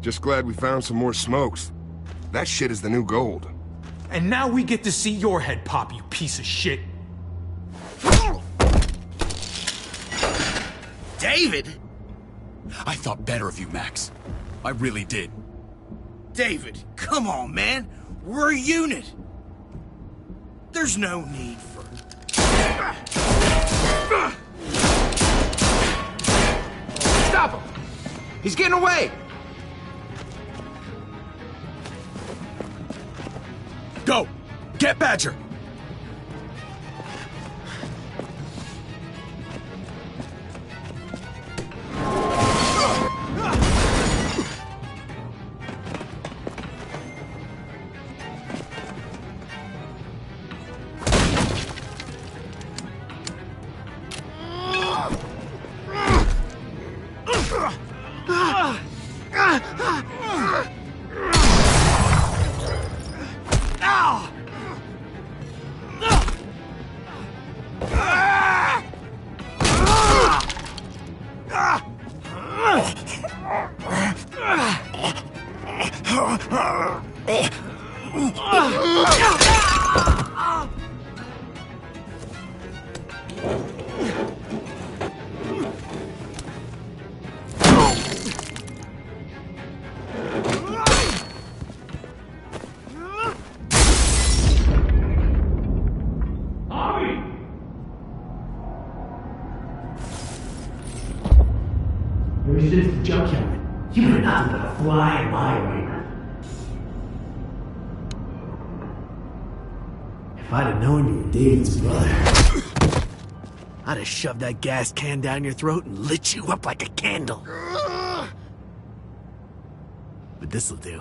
Just glad we found some more smokes. That shit is the new gold.
And now we get to see your head pop, you piece of shit.
David?
I thought better of you, Max. I really did.
David, come on, man. We're a unit. There's no need for...
Stop him! He's getting away!
Go! Get Badger!
There's just a junkyard. You were nothing but a fly in my ointment. If I'd have known you were David's brother, I'd have shoved that gas can down your throat and lit you up like a candle. But this'll do.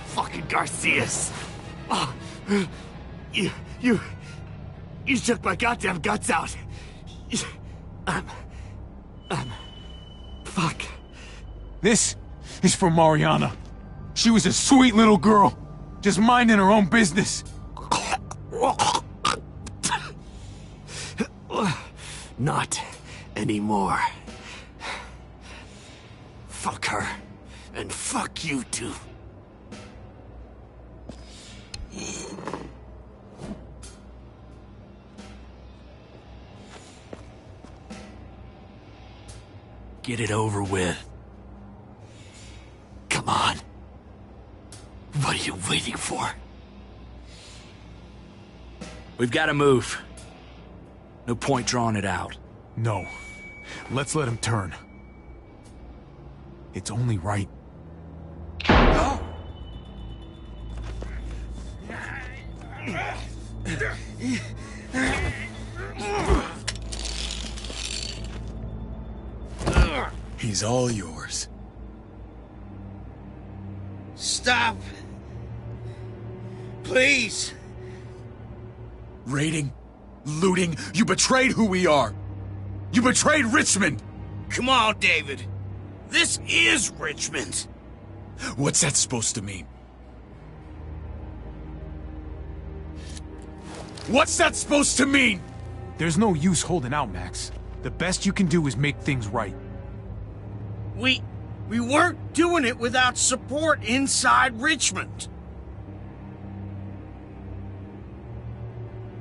Fucking Garcias! Oh, You took my goddamn guts out. Fuck.
This is for Mariana. She was a sweet little girl, just minding her own business.
Not anymore. Fuck her. And fuck you too.
Get it over with.
Come on. What are you waiting for?
We've got to move. No point drawing it out.
No. Let's let him turn. It's only right.
He's all yours.
Stop. Please.
Raiding, looting, you betrayed who we are. You betrayed Richmond.
Come on, David. This is Richmond.
What's that supposed to mean? What's that supposed to mean?
There's no use holding out, Max. The best you can do is make things right.
We weren't doing it without support inside Richmond.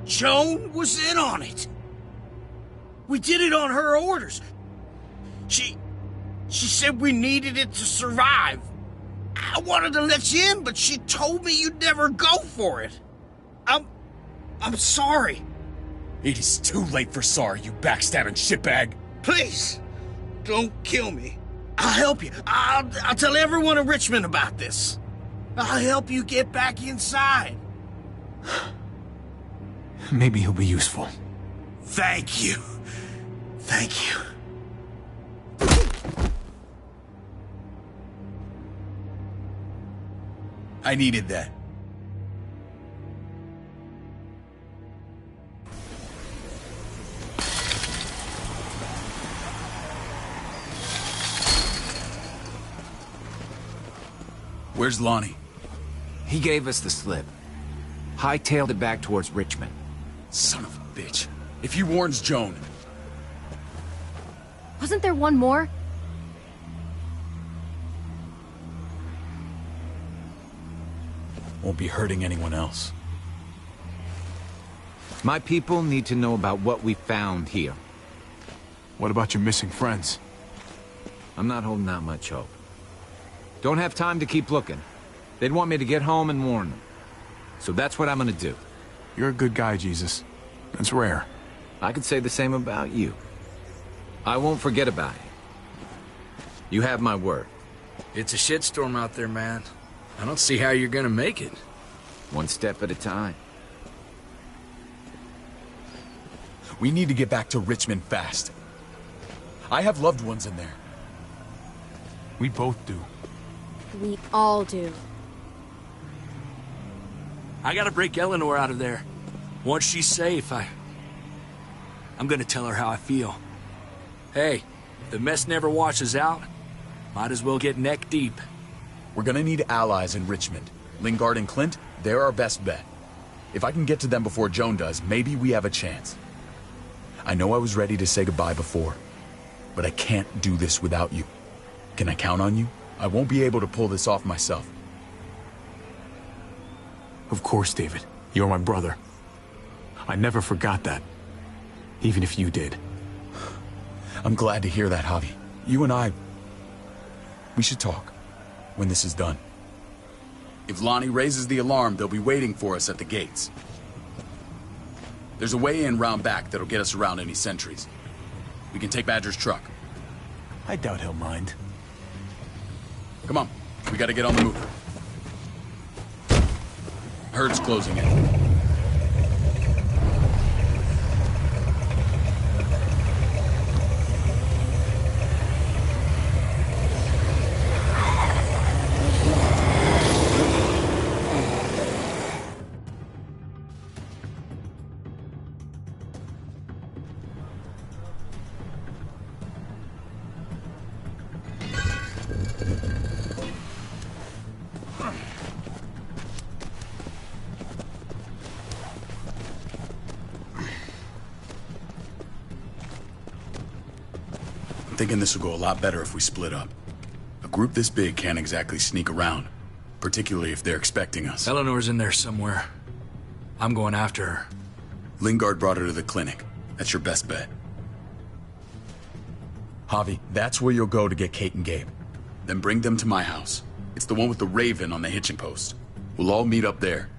Joan was in on it. We did it on her orders. She said we needed it to survive. I wanted to let you in, but she told me you'd never go for it. I'm sorry.
It is too late for sorry, you backstabbing shitbag.
Please, don't kill me. I'll help you. I'll tell everyone in Richmond about this. I'll help you get back inside.
Maybe he'll be useful.
Thank you. Thank you.
I needed that. Where's Lonnie?
He gave us the slip. Hightailed it back towards Richmond.
Son of a bitch. If he warns Joan...
Wasn't there one more?
Won't be hurting anyone else.
My people need to know about what we found here.
What about your missing friends?
I'm not holding out much hope. Don't have time to keep looking. They'd want me to get home and warn them. So that's what I'm gonna do.
You're a good guy, Jesus. That's rare.
I could say the same about you. I won't forget about it. You have my word.
It's a shitstorm out there, man. I don't see how you're gonna make it.
One step at a time.
We need to get back to Richmond fast. I have loved ones in there.
We both do.
We all do.
I gotta break Eleanor out of there. Once she's safe, I'm gonna tell her how I feel. Hey, if the mess never washes out, might as well get neck deep.
We're gonna need allies in Richmond. Lingard and Clint, they're our best bet. If I can get to them before Joan does, maybe we have a chance. I know I was ready to say goodbye before, but I can't do this without you. Can I count on you? I won't be able to pull this off myself.
Of course, David. You're my brother. I never forgot that. Even if you did.
I'm glad to hear that, Javi. You and I... we should talk. When this is done. If Lonnie raises the alarm, they'll be waiting for us at the gates. There's a way in round back that'll get us around any sentries. We can take Badger's truck.
I doubt he'll mind.
Come on, we gotta get on the move. Herd's closing in. I'm thinking this will go a lot better if we split up. A group this big can't exactly sneak around, particularly if they're expecting us.
Eleanor's in there somewhere. I'm going after her.
Lingard brought her to the clinic. That's your best bet. Javi, that's where you'll go to get Kate and Gabe. Then bring them to my house. It's the one with the Raven on the hitching post. We'll all meet up there.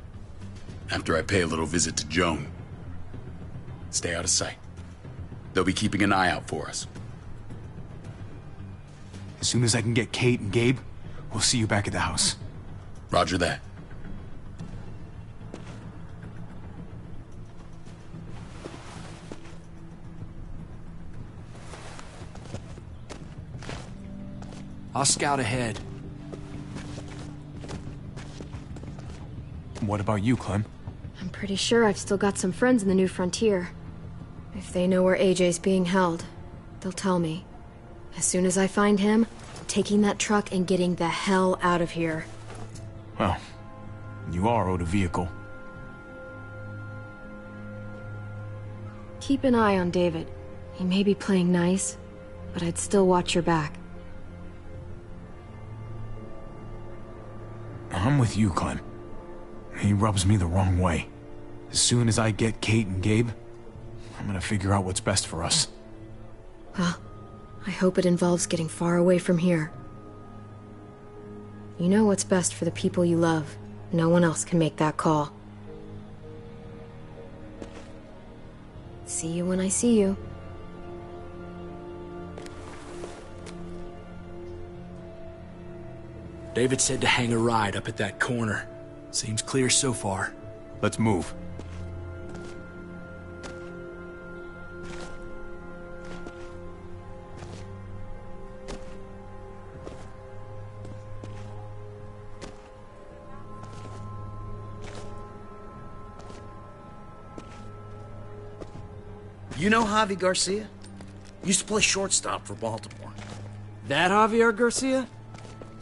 After I pay a little visit to Joan. Stay out of sight. They'll be keeping an eye out for us.
As soon as I can get Kate and Gabe, we'll see you back at the house.
Roger that.
I'll scout ahead.
What about you, Clem?
I'm pretty sure I've still got some friends in the New Frontier. If they know where AJ's being held, they'll tell me. As soon as I find him, I'm taking that truck and getting the hell out of here.
Well, you are owed a vehicle.
Keep an eye on David. He may be playing nice, but I'd still watch your back.
I'm with you, Clem. He rubs me the wrong way. As soon as I get Kate and Gabe, I'm gonna figure out what's best for us.
Well, I hope it involves getting far away from here. You know what's best for the people you love. No one else can make that call. See you when I see you.
David said to hang a ride up at that corner. Seems clear so far.
Let's move.
You know Javi Garcia? Used to play shortstop for Baltimore.
That Javier Garcia?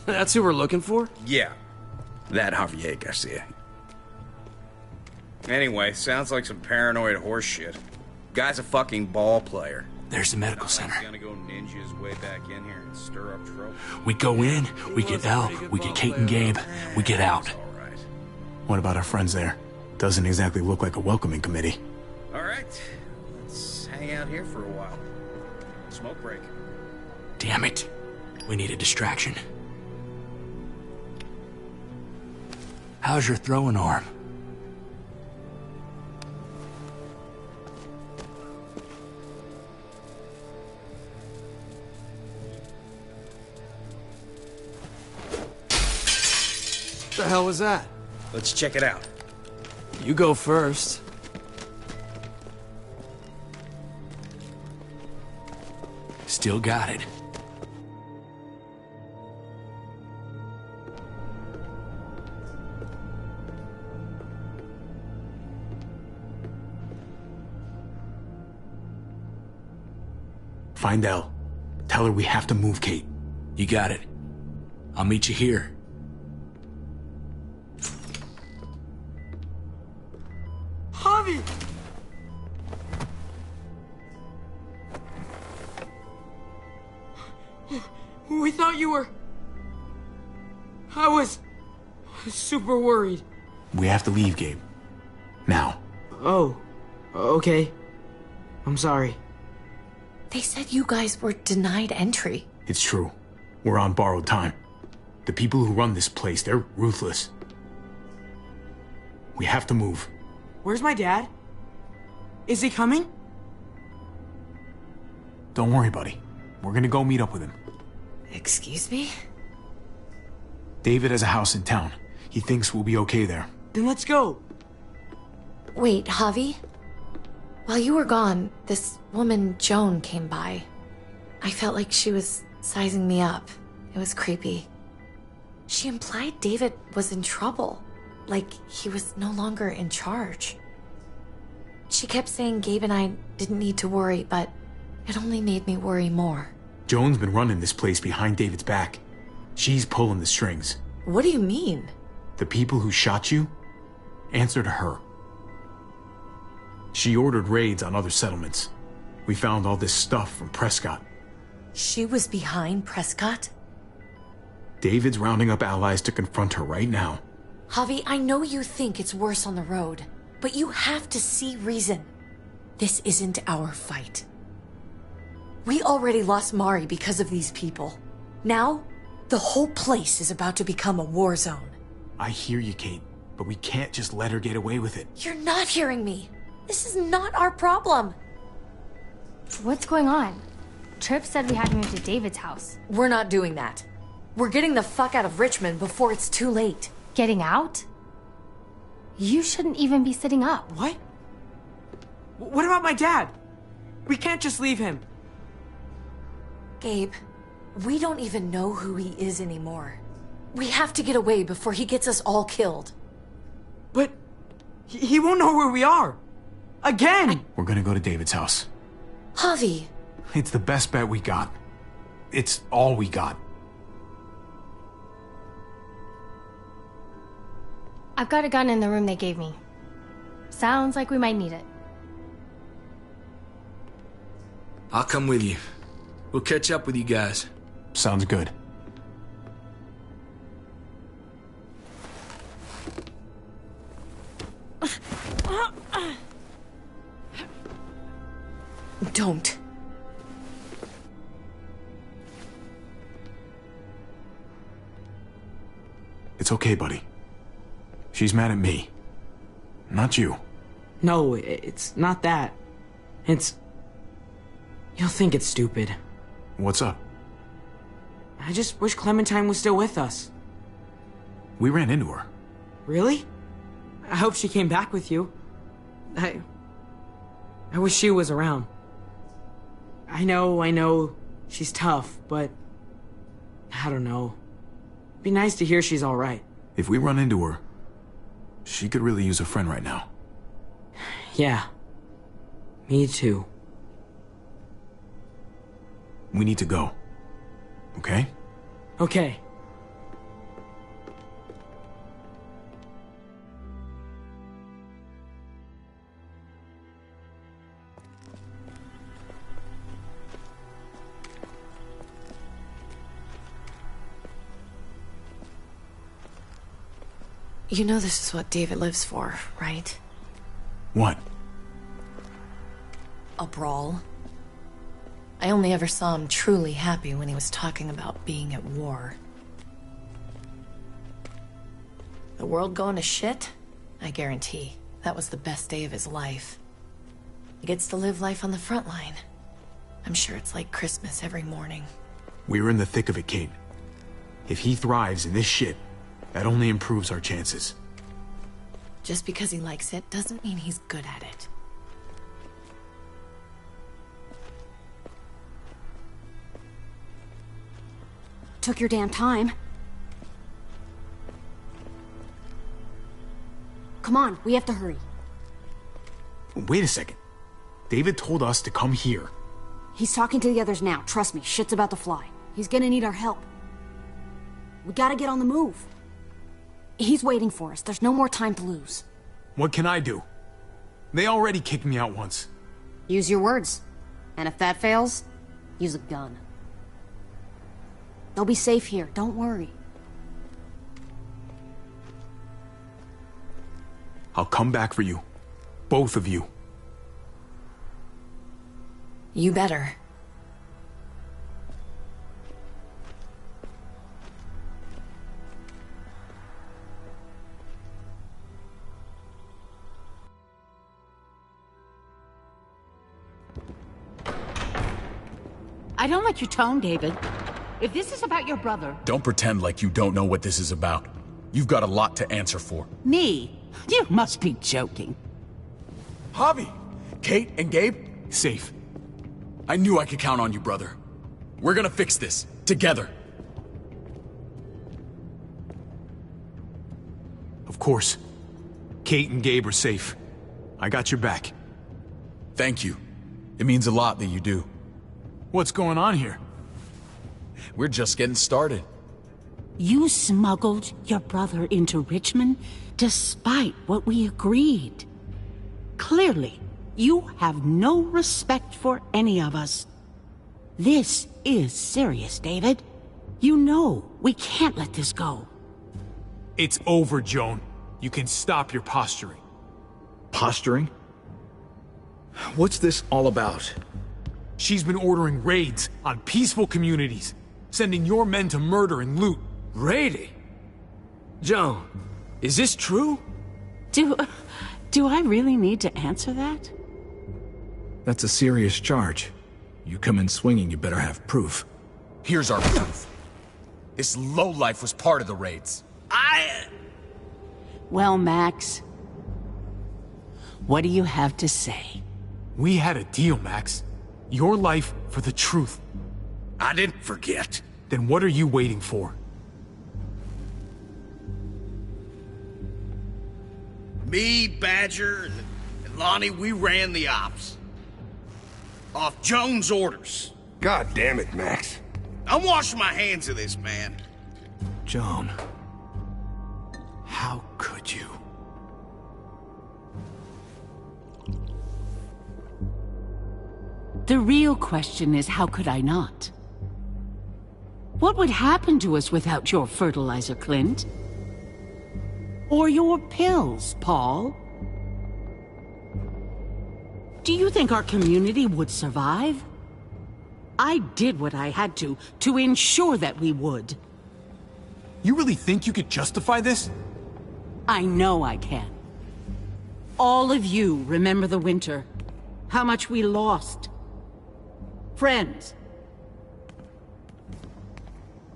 That's who we're looking for?
Yeah, that Javier Garcia. Anyway, sounds like some paranoid horse shit. Guy's a fucking ball player.
There's the medical center.
He's gonna go ninja his way back in here and stir up trouble.
We go in, we get Elle, we get Kate and Gabe, we get out.
What about our friends there? Doesn't exactly look like a welcoming committee.
All right, let's hang out here for a while. Smoke break.
Damn it. We need a distraction. How's your throwing arm?
What the hell was that?
Let's check it out.
You go first.
Still got it.
Find Elle. Tell her we have to move Kate.
You got it. I'll meet you here.
Javi! We thought you were... I was super worried.
We have to leave, Gabe. Now.
Oh, okay. I'm sorry.
They said you guys were denied entry.
It's true. We're on borrowed time. The people who run this place, they're ruthless. We have to move.
Where's my dad? Is he coming?
Don't worry, buddy. We're gonna go meet up with him.
Excuse me?
David has a house in town. He thinks we'll be okay there.
Then let's go.
Wait, Javi? While you were gone, this woman, Joan, came by. I felt like she was sizing me up. It was creepy. She implied David was in trouble. Like he was no longer in charge. She kept saying Gabe and I didn't need to worry, but it only made me worry more.
Joan's been running this place behind David's back. She's pulling the strings.
What do you mean?
The people who shot you answer to her. She ordered raids on other settlements. We found all this stuff from Prescott.
She was behind Prescott?
David's rounding up allies to confront her right now.
Javi, I know you think it's worse on the road, but you have to see reason. This isn't our fight. We already lost Mari because of these people. Now, the whole place is about to become a war zone.
I hear you, Kate, but we can't just let her get away with it.
You're not hearing me. This is not our problem.
What's going on? Tripp said we had to move to David's house.
We're not doing that. We're getting the fuck out of Richmond before it's too late.
Getting out? You shouldn't even be sitting up.
What? What about my dad? We can't just leave him.
Gabe, we don't even know who he is anymore. We have to get away before he gets us all killed.
But he won't know where we are. Again!
We're gonna go to David's house.
Javi.
It's the best bet we got. It's all we got.
I've got a gun in the room they gave me. Sounds like we might need it.
I'll come with you. We'll catch up with you guys.
Sounds good.
Don't.
It's okay, buddy. She's mad at me. Not you.
No, it's not that. It's... You'll think it's stupid.
What's up?
I just wish Clementine was still with us.
We ran into her.
Really? I hope she came back with you. I wish she was around. I know, she's tough, but... I don't know. It'd be nice to hear she's alright.
If we run into her, she could really use a friend right now.
Yeah. Me too.
We need to go. Okay?
Okay.
You know this is what David lives for, right?
What?
A brawl. I only ever saw him truly happy when he was talking about being at war. The world going to shit? I guarantee that was the best day of his life. He gets to live life on the front line. I'm sure it's like Christmas every morning.
We're in the thick of it, Kate. If he thrives in this shit, that only improves our chances.
Just because he likes it doesn't mean he's good at it.
Took your damn time. Come on, we have to hurry.
Wait a second. David told us to come here.
He's talking to the others now. Trust me, shit's about to fly. He's gonna need our help. We gotta get on the move. He's waiting for us. There's no more time to lose.
What can I do? They already kicked me out once.
Use your words. And if that fails, use a gun. They'll be safe here. Don't worry.
I'll come back for you. Both of you.
You better.
I don't like your tone, David. If this is about your brother...
Don't pretend like you don't know what this is about. You've got a lot to answer for.
Me? You must be joking.
Javi! Kate and Gabe? Safe. I knew I could count on you, brother. We're gonna fix this. Together.
Of course. Kate and Gabe are safe. I got your back.
Thank you. It means a lot that you do.
What's going on here?
We're just getting started.
You smuggled your brother into Richmond despite what we agreed. Clearly, you have no respect for any of us. This is serious, David. You know we can't let this go.
It's over, Joan. You can stop your posturing.
Posturing? What's this all about?
She's been ordering raids on peaceful communities, sending your men to murder and loot.
Raiding? Joan, is this true?
Do I really need to answer that?
That's a serious charge. You come in swinging, you better have proof.
Here's our proof. This lowlife was part of the raids.
Well, Max, what do you have to say?
We had a deal, Max. Your life for the truth.
I didn't forget.
Then what are you waiting for?
Me, Badger, and Lonnie, we ran the ops. Off Joan's orders.
God damn it, Max.
I'm washing my hands of this, man.
Joan, how could you?
The real question is, how could I not? What would happen to us without your fertilizer, Clint? Or your pills, Paul? Do you think our community would survive? I did what I had to ensure that we would.
You really think you could justify this?
I know I can. All of you remember the winter. How much we lost. Friends.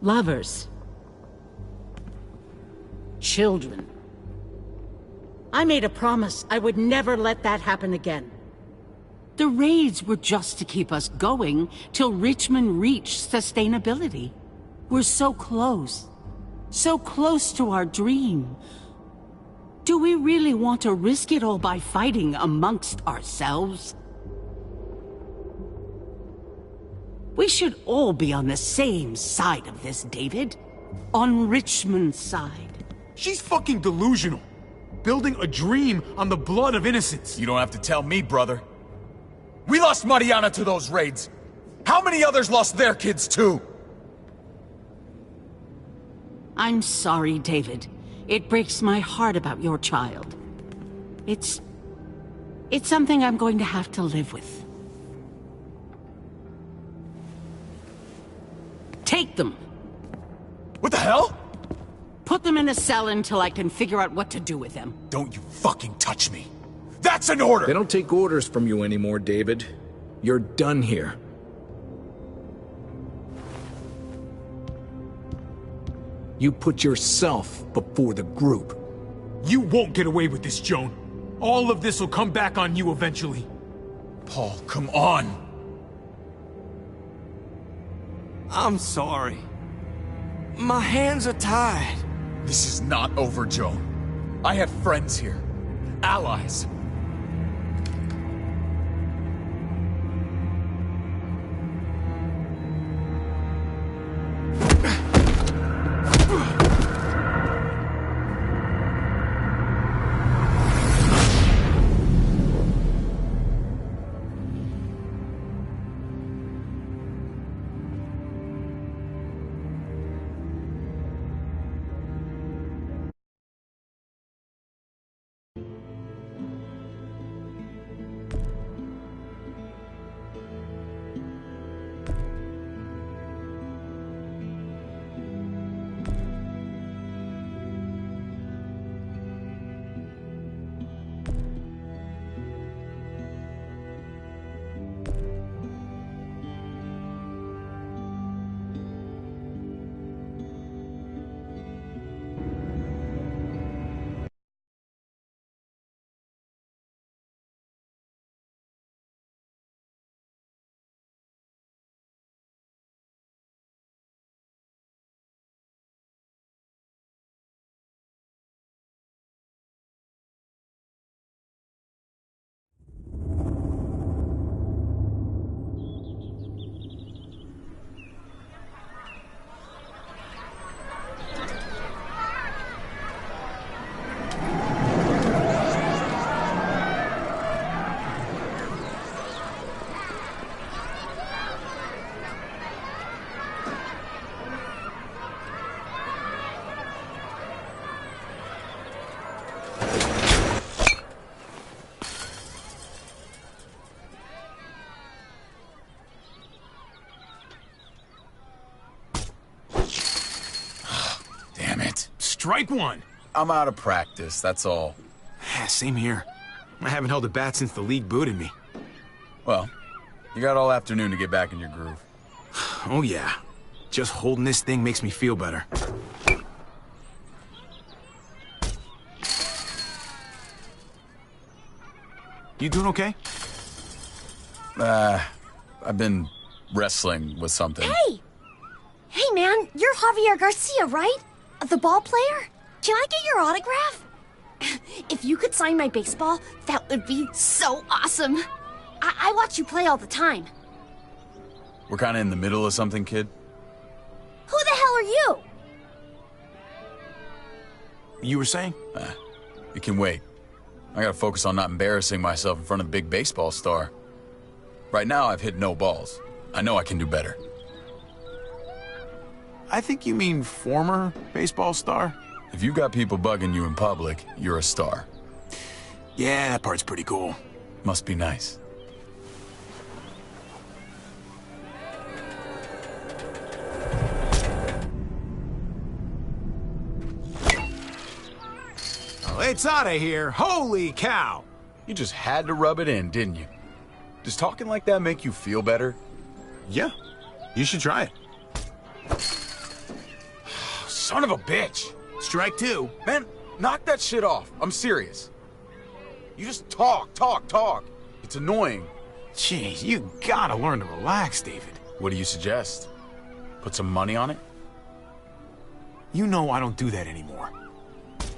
Lovers. Children. I made a promise I would never let that happen again. The raids were just to keep us going till Richmond reached sustainability. We're so close. So close to our dream. Do we really want to risk it all by fighting amongst ourselves? We should all be on the same side of this, David. On Richmond's side.
She's fucking delusional. Building a dream on the blood of innocents.
You don't have to tell me, brother. We lost Mariana to those raids. How many others lost their kids too?
I'm sorry, David. It breaks my heart about your child. It's something I'm going to have to live with. Take them.
What the hell?
Put them in a cell until I can figure out what to do with them.
Don't you fucking touch me. That's an order!
They don't take orders from you anymore, David. You're done here. You put yourself before the group.
You won't get away with this, Joan. All of this will come back on you eventually.
Paul, come on!
I'm sorry. My hands are tied.
This is not over, Joan. I have friends here. Allies.
strike one.
I'm out of practice, that's all.
Same here. I haven't held a bat since the league booted me.
Well, you got all afternoon to get back in your groove.
Oh yeah. Just holding this thing makes me feel better. You doing okay?
I've been wrestling with something.
Hey! Hey, man, you're Javier Garcia, right? The ball player? Can I get your autograph? If you could sign my baseball, that would be so awesome. I watch you play all the time.
We're kind of in the middle of something, kid.
Who the hell are you?
You were saying?
It can wait. I gotta focus on not embarrassing myself in front of the big baseball star. Right now, I've hit no balls. I know I can do better.
I think you mean former baseball star?
If you got people bugging you in public, you're a star.
Yeah, that part's pretty cool.
Must be nice.
It's out of here. Holy cow.
You just had to rub it in, didn't you? Does talking like that make you feel better?
Yeah. You should try it.
Son of a bitch.
Strike two.
Man, knock that shit off. I'm serious. You just talk. It's annoying.
Jeez, you gotta learn to relax, David.
What do you suggest? Put some money on it?
You know I don't do that anymore.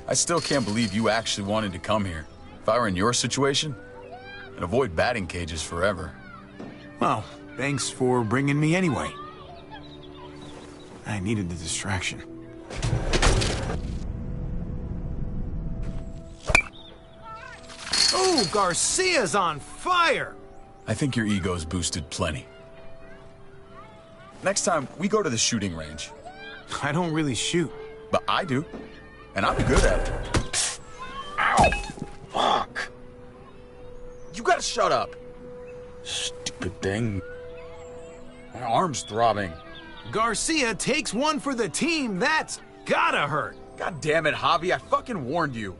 I still can't believe you actually wanted to come here. If I were in your situation, I'd avoid batting cages forever.
Well, thanks for bringing me anyway. I needed the distraction. Oh, Garcia's on fire!
I think your ego's boosted plenty. Next time, we go to the shooting range.
I don't really shoot.
But I do. And I'm good at it. Ow! Fuck! You gotta shut up. Stupid thing. My arm's throbbing.
Garcia takes one for the team. That's gotta hurt.
God damn it, Javi. I fucking warned you.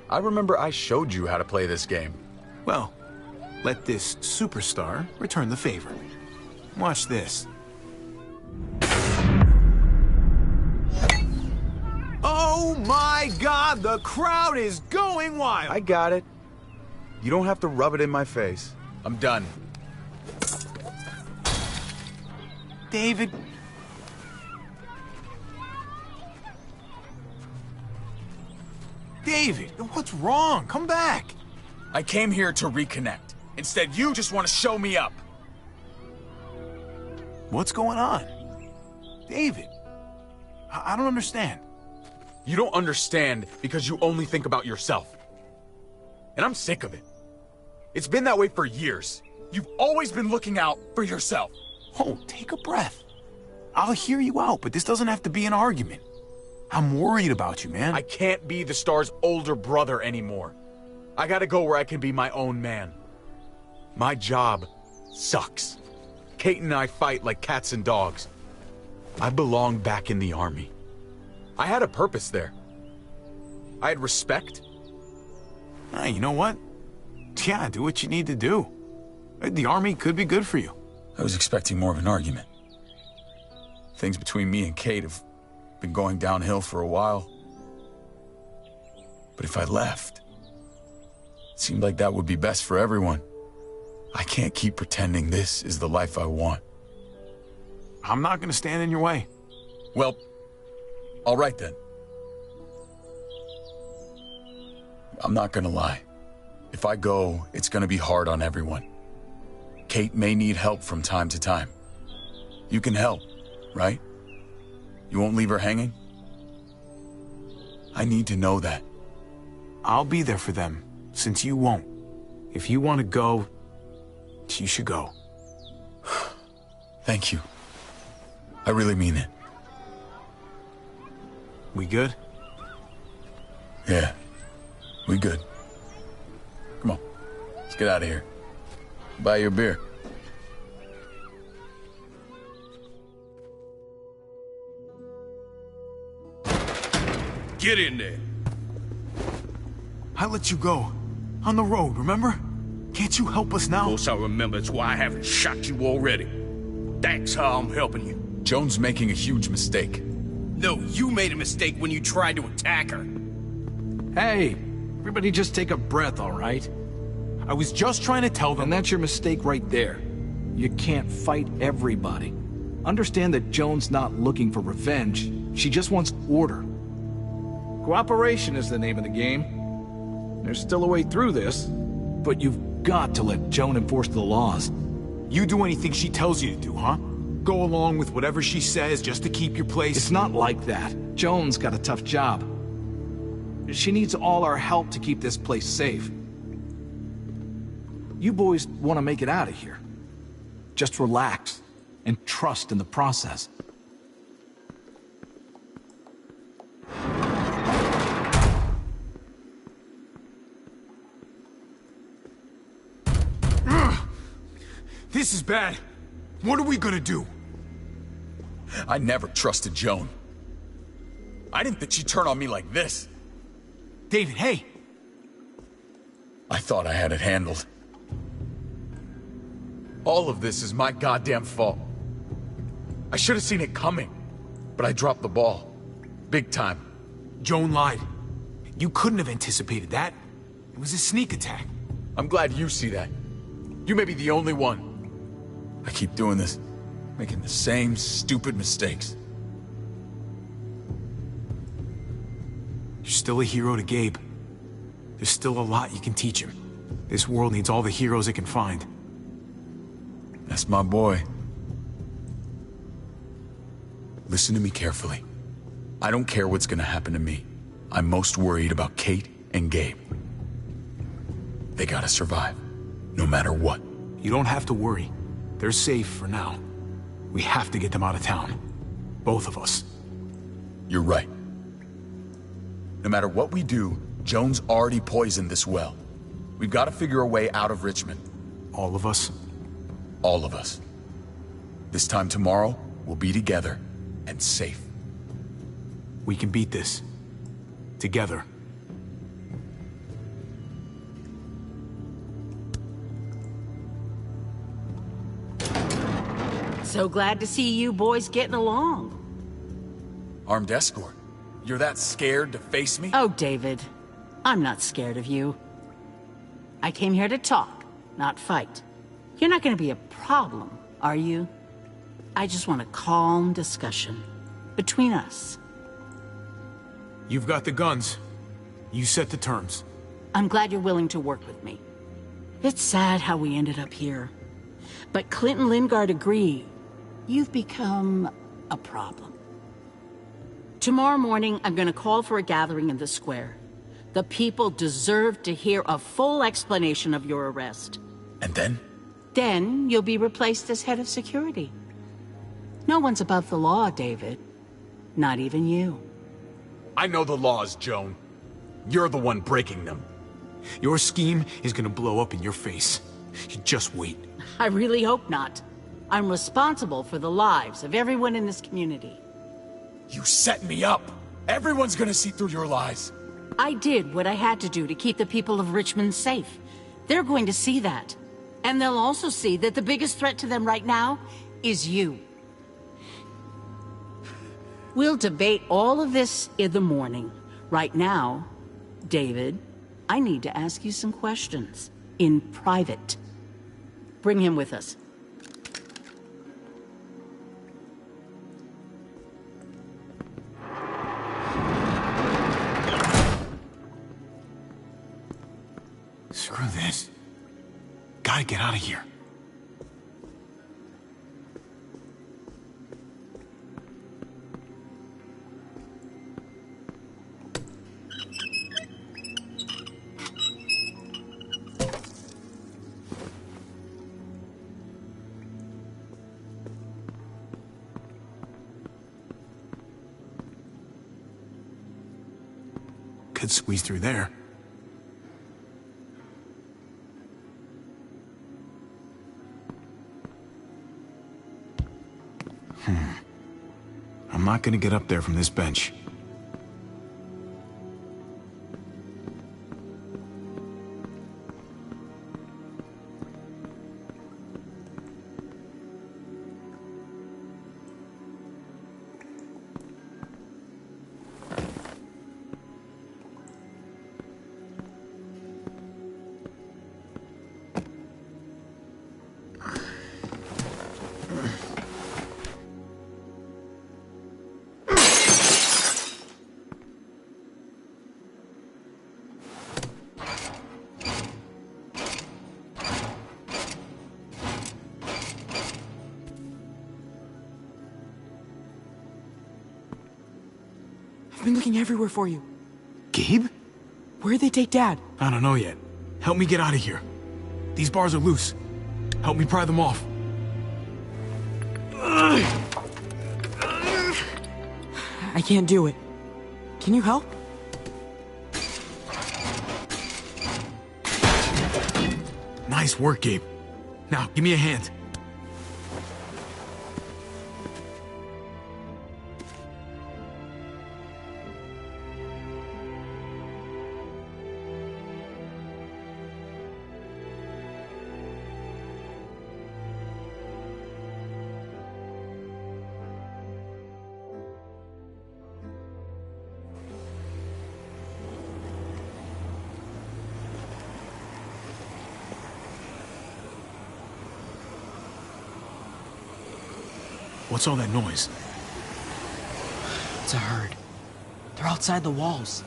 I remember I showed you how to play this game.
Well, let this superstar return the favor. Watch this. Oh my God, the crowd is going wild.
I got it. You don't have to rub it in my face. I'm done.
David. David, what's wrong? Come back.
I came here to reconnect. Instead, you just want to show me up.
What's going on? David, I don't understand.
You don't understand because you only think about yourself. And I'm sick of it. It's been that way for years. You've always been looking out for yourself.
Oh, take a breath. I'll hear you out, but this doesn't have to be an argument. I'm worried about you, man.
I can't be the star's older brother anymore. I gotta go where I can be my own man. My job sucks. Kate and I fight like cats and dogs. I belong back in the army. I had a purpose there. I had respect.
You know what? Yeah, do what you need to do. The army could be good for you.
I was expecting more of an argument. Things between me and Kate have been going downhill for a while. But if I left, it seemed like that would be best for everyone. I can't keep pretending this is the life I want.
I'm not gonna stand in your way.
Well, all right then. I'm not gonna lie. If I go, it's gonna be hard on everyone. Kate may need help from time to time. You can help, right? You won't leave her hanging? I need to know that.
I'll be there for them, since you won't. If you want to go, you should go.
Thank you. I really mean it.
We good?
Yeah, we good. Come on, let's get out of here. Buy you a beer.
Get in there.
I let you go. On the road, remember? Can't you help us now?
Of course I remember. It's why I haven't shot you already. That's how I'm helping you.
Joan's making a huge mistake.
No, you made a mistake when you tried to attack her.
Hey, everybody just take a breath, all right?
I was just trying to tell them.
And that's your mistake right there. You can't fight everybody. Understand that Joan's not looking for revenge. She just wants order. Cooperation is the name of the game. There's still a way through this, but you've got to let Joan enforce the laws.
You do anything she tells you to do, huh? Go along with whatever she says just to keep your place?
It's not like that. Joan's got a tough job. She needs all our help to keep this place safe. You boys want to make it out of here. Just relax and trust in the process.
This is bad. What are we gonna do?
I never trusted Joan. I didn't think she'd turn on me like this.
David, hey!
I thought I had it handled. All of this is my goddamn fault. I should have seen it coming, but I dropped the ball. Big time.
Joan lied. You couldn't have anticipated that. It was a sneak attack.
I'm glad you see that. You may be the only one. I keep doing this, making the same stupid mistakes.
You're still a hero to Gabe. There's still a lot you can teach him. This world needs all the heroes it can find.
That's my boy. Listen to me carefully. I don't care what's gonna happen to me. I'm most worried about Kate and Gabe. They gotta survive, no matter what.
You don't have to worry. They're safe for now. We have to get them out of town. Both of us.
You're right. No matter what we do, Joan's already poisoned this well. We've got to figure a way out of Richmond.
All of us?
All of us. This time tomorrow, we'll be together and safe.
We can beat this. Together.
So glad to see you boys getting along.
Armed escort? You're that scared to face me?
Oh, David. I'm not scared of you. I came here to talk, not fight. You're not going to be a problem, are you? I just want a calm discussion. Between us.
You've got the guns. You set the terms.
I'm glad you're willing to work with me. It's sad how we ended up here. But Clint and Lingard agree. You've become a problem. Tomorrow morning, I'm going to call for a gathering in the square. The people deserve to hear a full explanation of your arrest.
And then?
Then you'll be replaced as head of security. No one's above the law, David. Not even you.
I know the laws, Joan. You're the one breaking them. Your scheme is gonna blow up in your face. You just wait.
I really hope not. I'm responsible for the lives of everyone in this community.
You set me up! Everyone's gonna see through your lies.
I did what I had to do to keep the people of Richmond safe. They're going to see that. And they'll also see that the biggest threat to them right now is you. We'll debate all of this in the morning. Right now, David, I need to ask you some questions. In private. Bring him with us.
Screw this. Gotta get out of here. Could squeeze through there. I'm not gonna get up there from this bench.
I've been looking everywhere for you.
Gabe?
Where'd they take Dad?
I don't know yet. Help me get out of here. These bars are loose. Help me pry them off.
I can't do it. Can you help?
Nice work, Gabe. Now, give me a hand. What's all that noise?
It's a herd. They're outside the walls.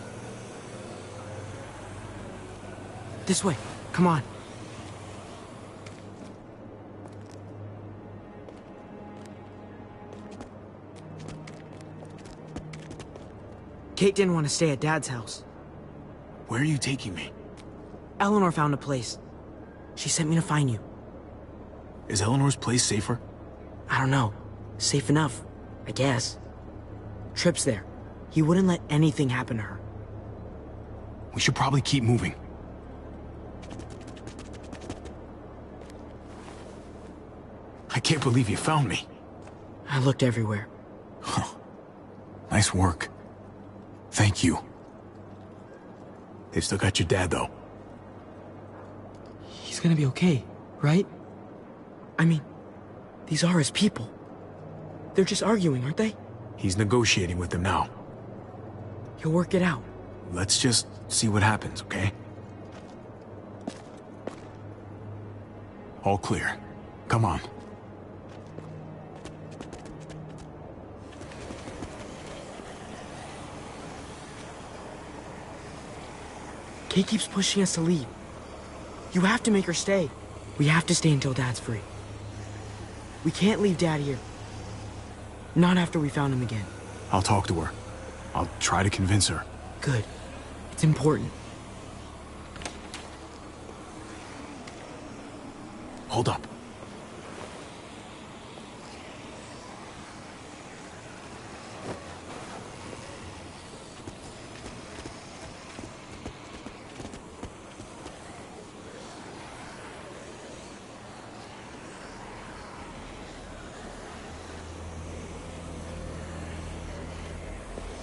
This way. Come on. Kate didn't want to stay at Dad's house.
Where are you taking me?
Eleanor found a place. She sent me to find you.
Is Eleanor's place safer?
I don't know. Safe enough, I guess. Tripp's there. He wouldn't let anything happen to her.
We should probably keep moving. I can't believe you found me.
I looked everywhere.
Nice work. Thank you. They've still got your dad, though.
He's gonna be okay, right? I mean, these are his people. They're just arguing, aren't they?
He's negotiating with them now.
He'll work it out.
Let's just see what happens, okay? All clear. Come on.
Kate keeps pushing us to leave. You have to make her stay. We have to stay until Dad's free. We can't leave Dad here. Not after we found him again.
I'll talk to her. I'll try to convince her.
Good. It's important.
Hold up.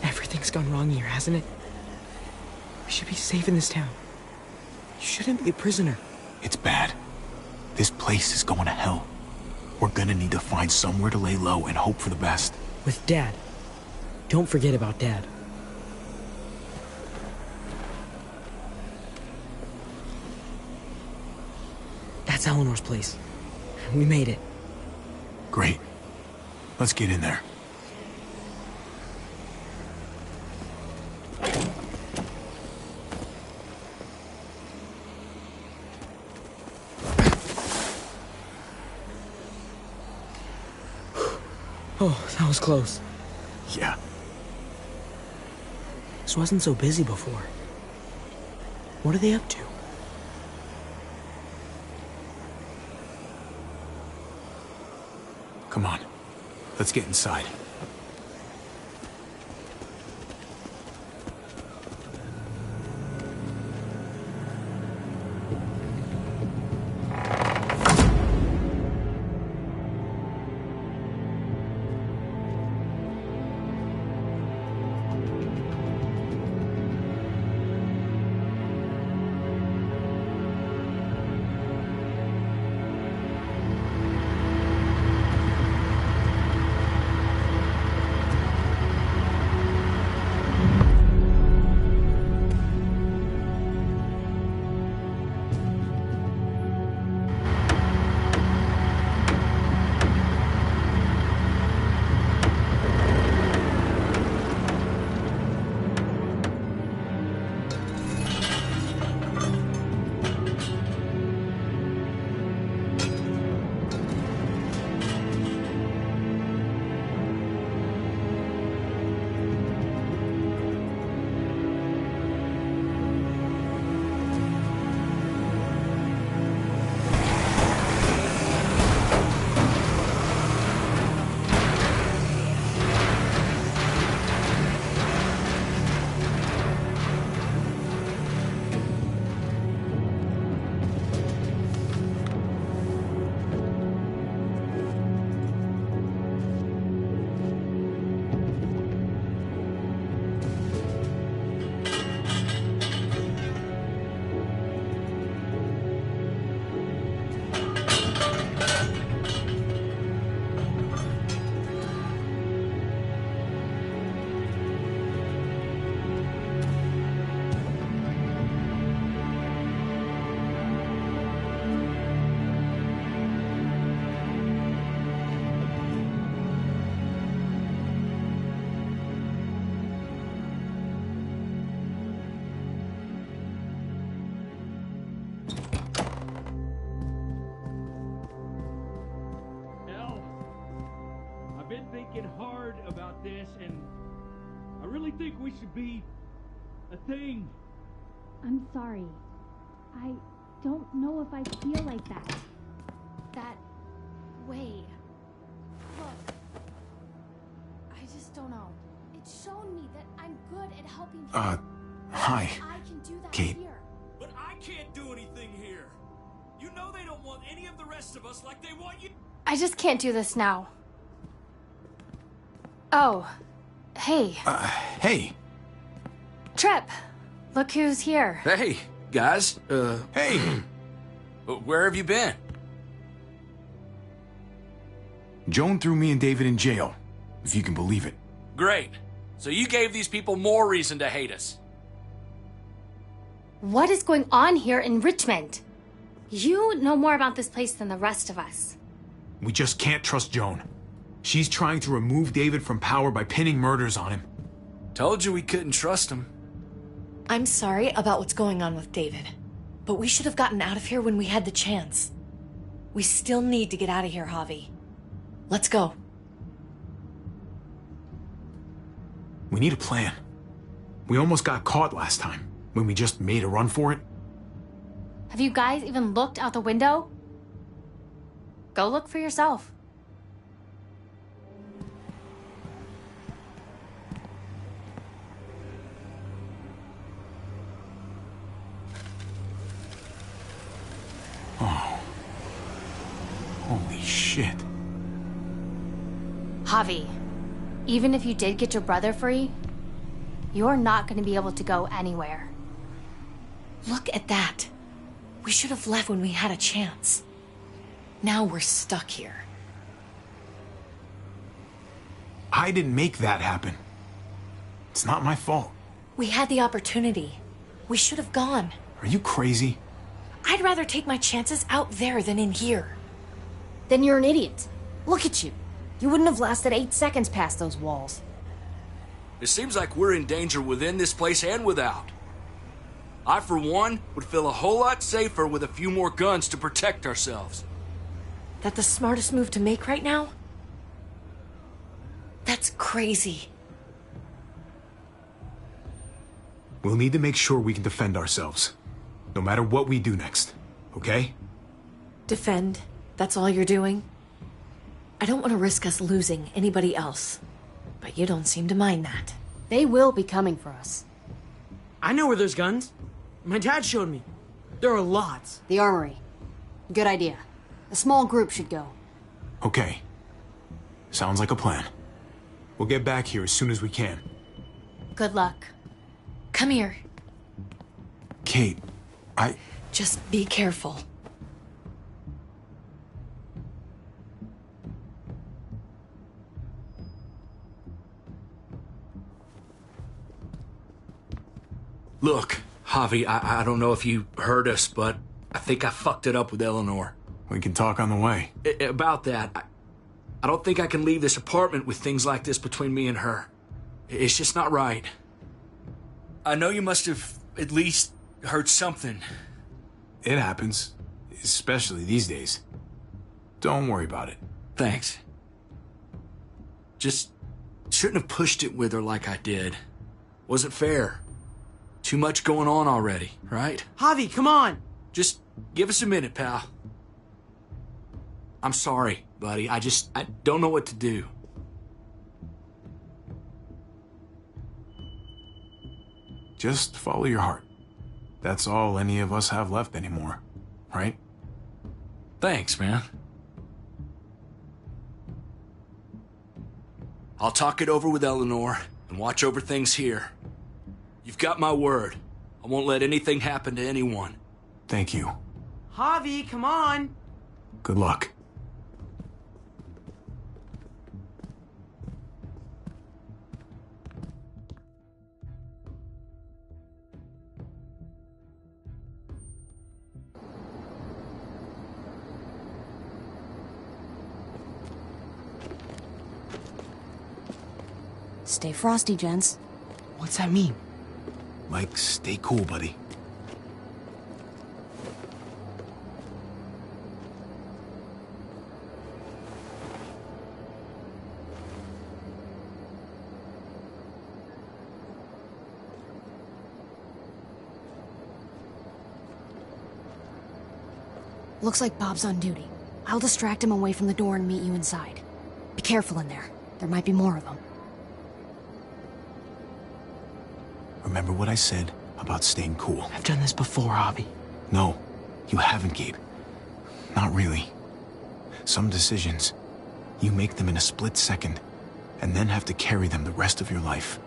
Everything's gone wrong here, hasn't it? We should be safe in this town. You shouldn't be a prisoner.
It's bad. This place is going to hell. We're gonna need to find somewhere to lay low and hope for the best.
With Dad. Don't forget about Dad. That's Eleanor's place. We made it.
Great. Let's get in there.
Oh, that was close.
Yeah.
This wasn't so busy before. What are they up to?
Come on. Let's get inside.
thinking hard about this, and I really think we should be a thing.
I'm sorry. I don't know if I feel like that. That way. Look, I just don't know. It's shown me that I'm good at helping people.
Hi,
I can do that
Kate.
here.
But I can't do anything here. You know they don't want any of the rest of us like they want you.
I just can't do this now. Oh, hey.
Hey.
Trip. Look who's here.
Hey, guys.
Hey.
Where have you been?
Joan threw me and David in jail, if you can believe it.
Great. So you gave these people more reason to hate us.
What is going on here in Richmond? You know more about this place than the rest of us.
We just can't trust Joan. She's trying to remove David from power by pinning murders on him.
Told you we couldn't trust him.
I'm sorry about what's going on with David, but we should have gotten out of here when we had the chance. We still need to get out of here, Javi. Let's go.
We need a plan. We almost got caught last time, when we just made a run for it.
Have you guys even looked out the window? Go look for yourself.
Oh. Holy shit.
Javi, even if you did get your brother free, you're not going to be able to go anywhere.
Look at that. We should have left when we had a chance. Now we're stuck here.
I didn't make that happen. It's not my fault.
We had the opportunity. We should have gone.
Are you crazy?
I'd rather take my chances out there than in here.
Then you're an idiot. Look at you. You wouldn't have lasted 8 seconds past those walls.
It seems like we're in danger within this place and without. I, for one, would feel a whole lot safer with a few more guns to protect ourselves.
That the smartest move to make right now? That's crazy.
We'll need to make sure we can defend ourselves. No matter what we do next, okay?
Defend? That's all you're doing? I don't want to risk us losing anybody else. But you don't seem to mind that.
They will be coming for us.
I know where there's guns. My dad showed me. There are lots.
The armory. Good idea. A small group should go.
Okay. Sounds like a plan. We'll get back here as soon as we can.
Good luck.
Come here.
Kate,
Just be careful.
Look, Javi, I don't know if you heard us, but I think I fucked it up with Eleanor.
We can talk on the way.
About that, I don't think I can leave this apartment with things like this between me and her. It's just not right. I know you must have at least heard something.
It happens, especially these days. Don't worry about it.
Thanks. Just shouldn't have pushed it with her like I did. Wasn't fair. Too much going on already, right?
Javi, come on!
Just give us a minute, pal. I'm sorry, buddy. I don't know what to do.
Just follow your heart. That's all any of us have left anymore, right?
Thanks, man. I'll talk it over with Eleanor and watch over things here. You've got my word. I won't let anything happen to anyone.
Thank you.
Javi, come on!
Good luck.
Stay frosty, gents.
What's that mean?
Like, stay cool, buddy.
Looks like Bob's on duty. I'll distract him away from the door and meet you inside. Be careful in there. There might be more of them.
Remember what I said about staying cool?
I've done this before, Hobby.
No, you haven't, Gabe. Not really. Some decisions, you make them in a split second, and then have to carry them the rest of your life.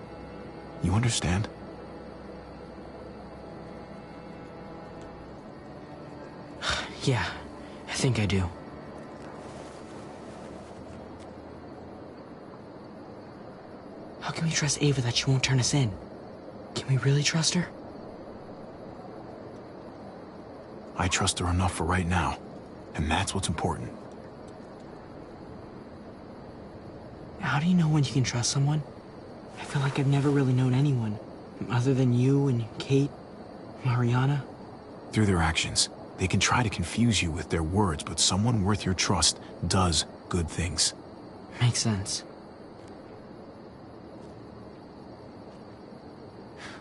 You understand?
Yeah, I think I do. How can we trust Ava that she won't turn us in? Can we really trust her?
I trust her enough for right now, and that's what's important.
How do you know when you can trust someone? I feel like I've never really known anyone, other than you and Kate, Mariana.
Through their actions, they can try to confuse you with their words, but someone worth your trust does good things.
Makes sense.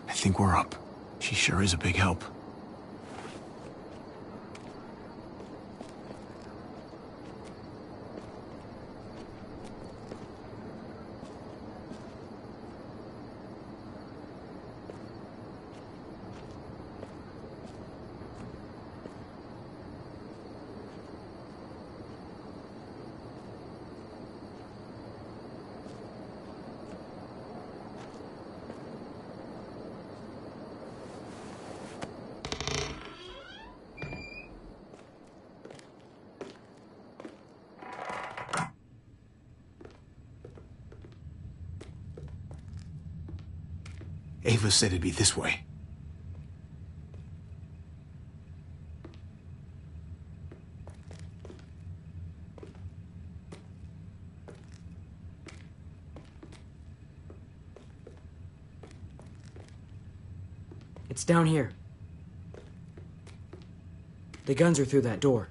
I think we're up. She sure is a big help. Ava said it'd be this way.
It's down here. The guns are through that door.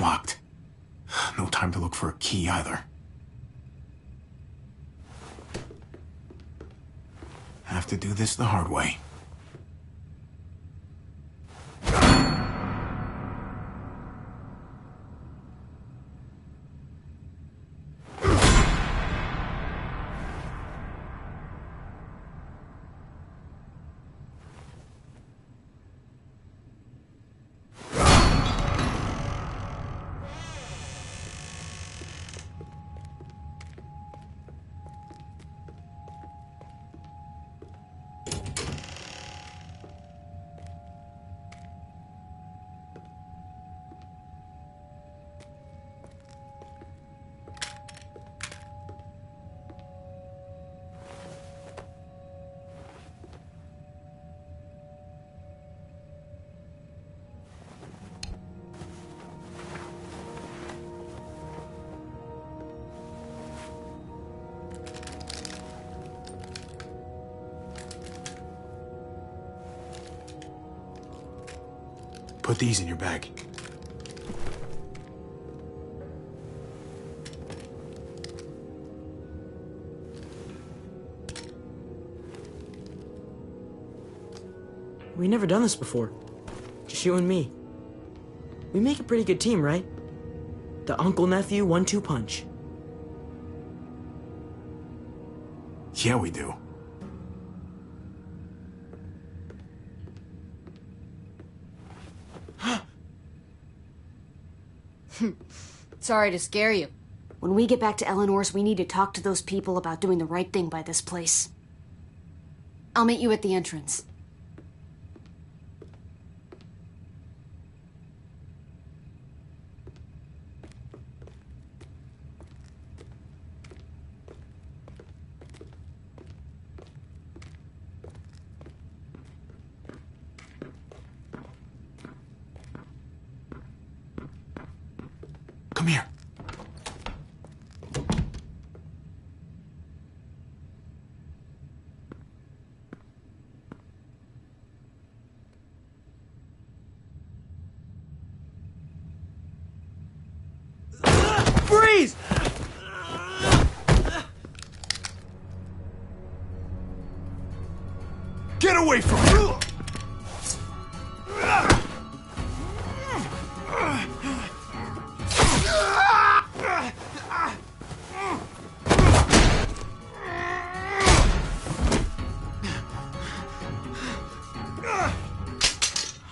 Locked. No time to look for a key either. Have to do this the hard way. Put these in your bag.
We've never done this before. Just you and me. We make a pretty good team, right? The uncle-nephew 1-2 punch.
Yeah, we do.
Sorry to scare you. When we get back to Eleanor's, we need to talk to those people about doing the right thing by this place. I'll meet you at the entrance.
Come here.
Freeze!
Get away from me!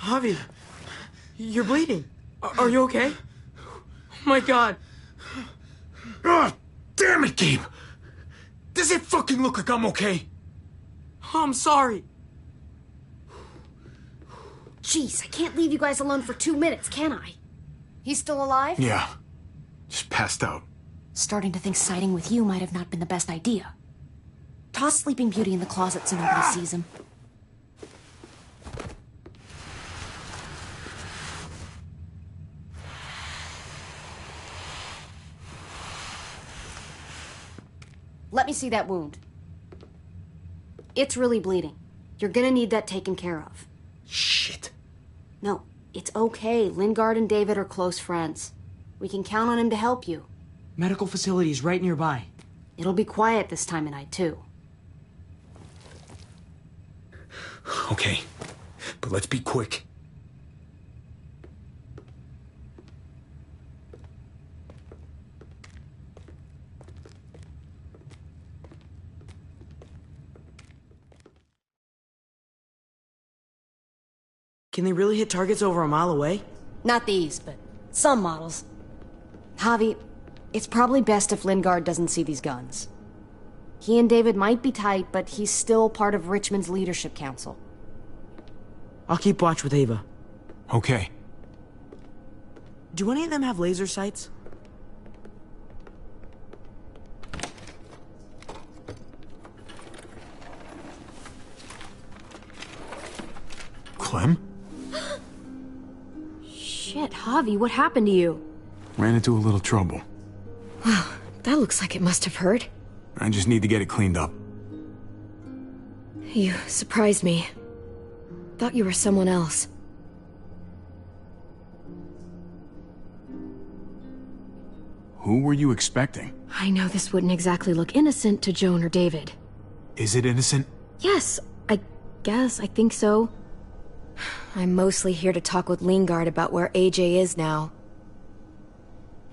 Javi, you're bleeding. Are you okay? Oh my God.
Oh, damn it, Gabe! Does it fucking look like I'm okay?
I'm sorry.
Jeez, I can't leave you guys alone for 2 minutes, can I? He's still alive?
Yeah. Just passed out.
Starting to think siding with you might have not been the best idea. Toss Sleeping Beauty in the closet so nobody sees him. Let me see that wound. It's really bleeding. You're gonna need that taken care of.
Shit.
No, it's okay. Lingard and David are close friends. We can count on him to help you.
Medical facility is right nearby.
It'll be quiet this time of night, too.
Okay, but let's be quick.
Can they really hit targets over a mile away?
Not these, but some models. Javi, it's probably best if Lingard doesn't see these guns. He and David might be tight, but he's still part of Richmond's leadership council.
I'll keep watch with Ava.
Okay.
Do any of them have laser sights?
Clem?
Shit, Javi, what happened to you?
Ran into a little trouble.
Wow, that looks like it must have hurt.
I just need to get it cleaned up.
You surprised me. Thought you were someone else.
Who were you expecting?
I know this wouldn't exactly look innocent to Joan or David.
Is it innocent?
Yes, I think so. I'm mostly here to talk with Lingard about where AJ is now.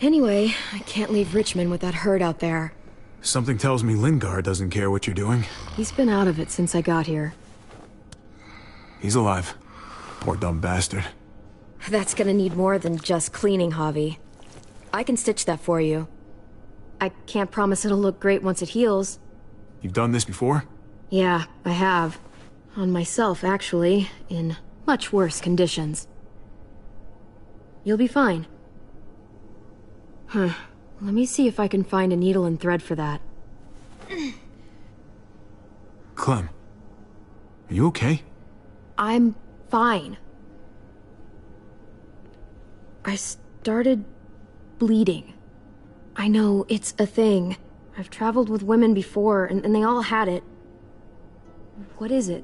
Anyway, I can't leave Richmond with that herd out there.
Something tells me Lingard doesn't care what you're doing.
He's been out of it since I got here.
He's alive. Poor dumb bastard.
That's gonna need more than just cleaning, Javi. I can stitch that for you. I can't promise it'll look great once it heals.
You've done this before?
Yeah, I have. On myself, actually, in much worse conditions. You'll be fine. Let me see if I can find a needle and thread for that.
Clem, are you okay?
I'm fine. I started bleeding. I know, it's a thing. I've traveled with women before, and they all had it. What is it?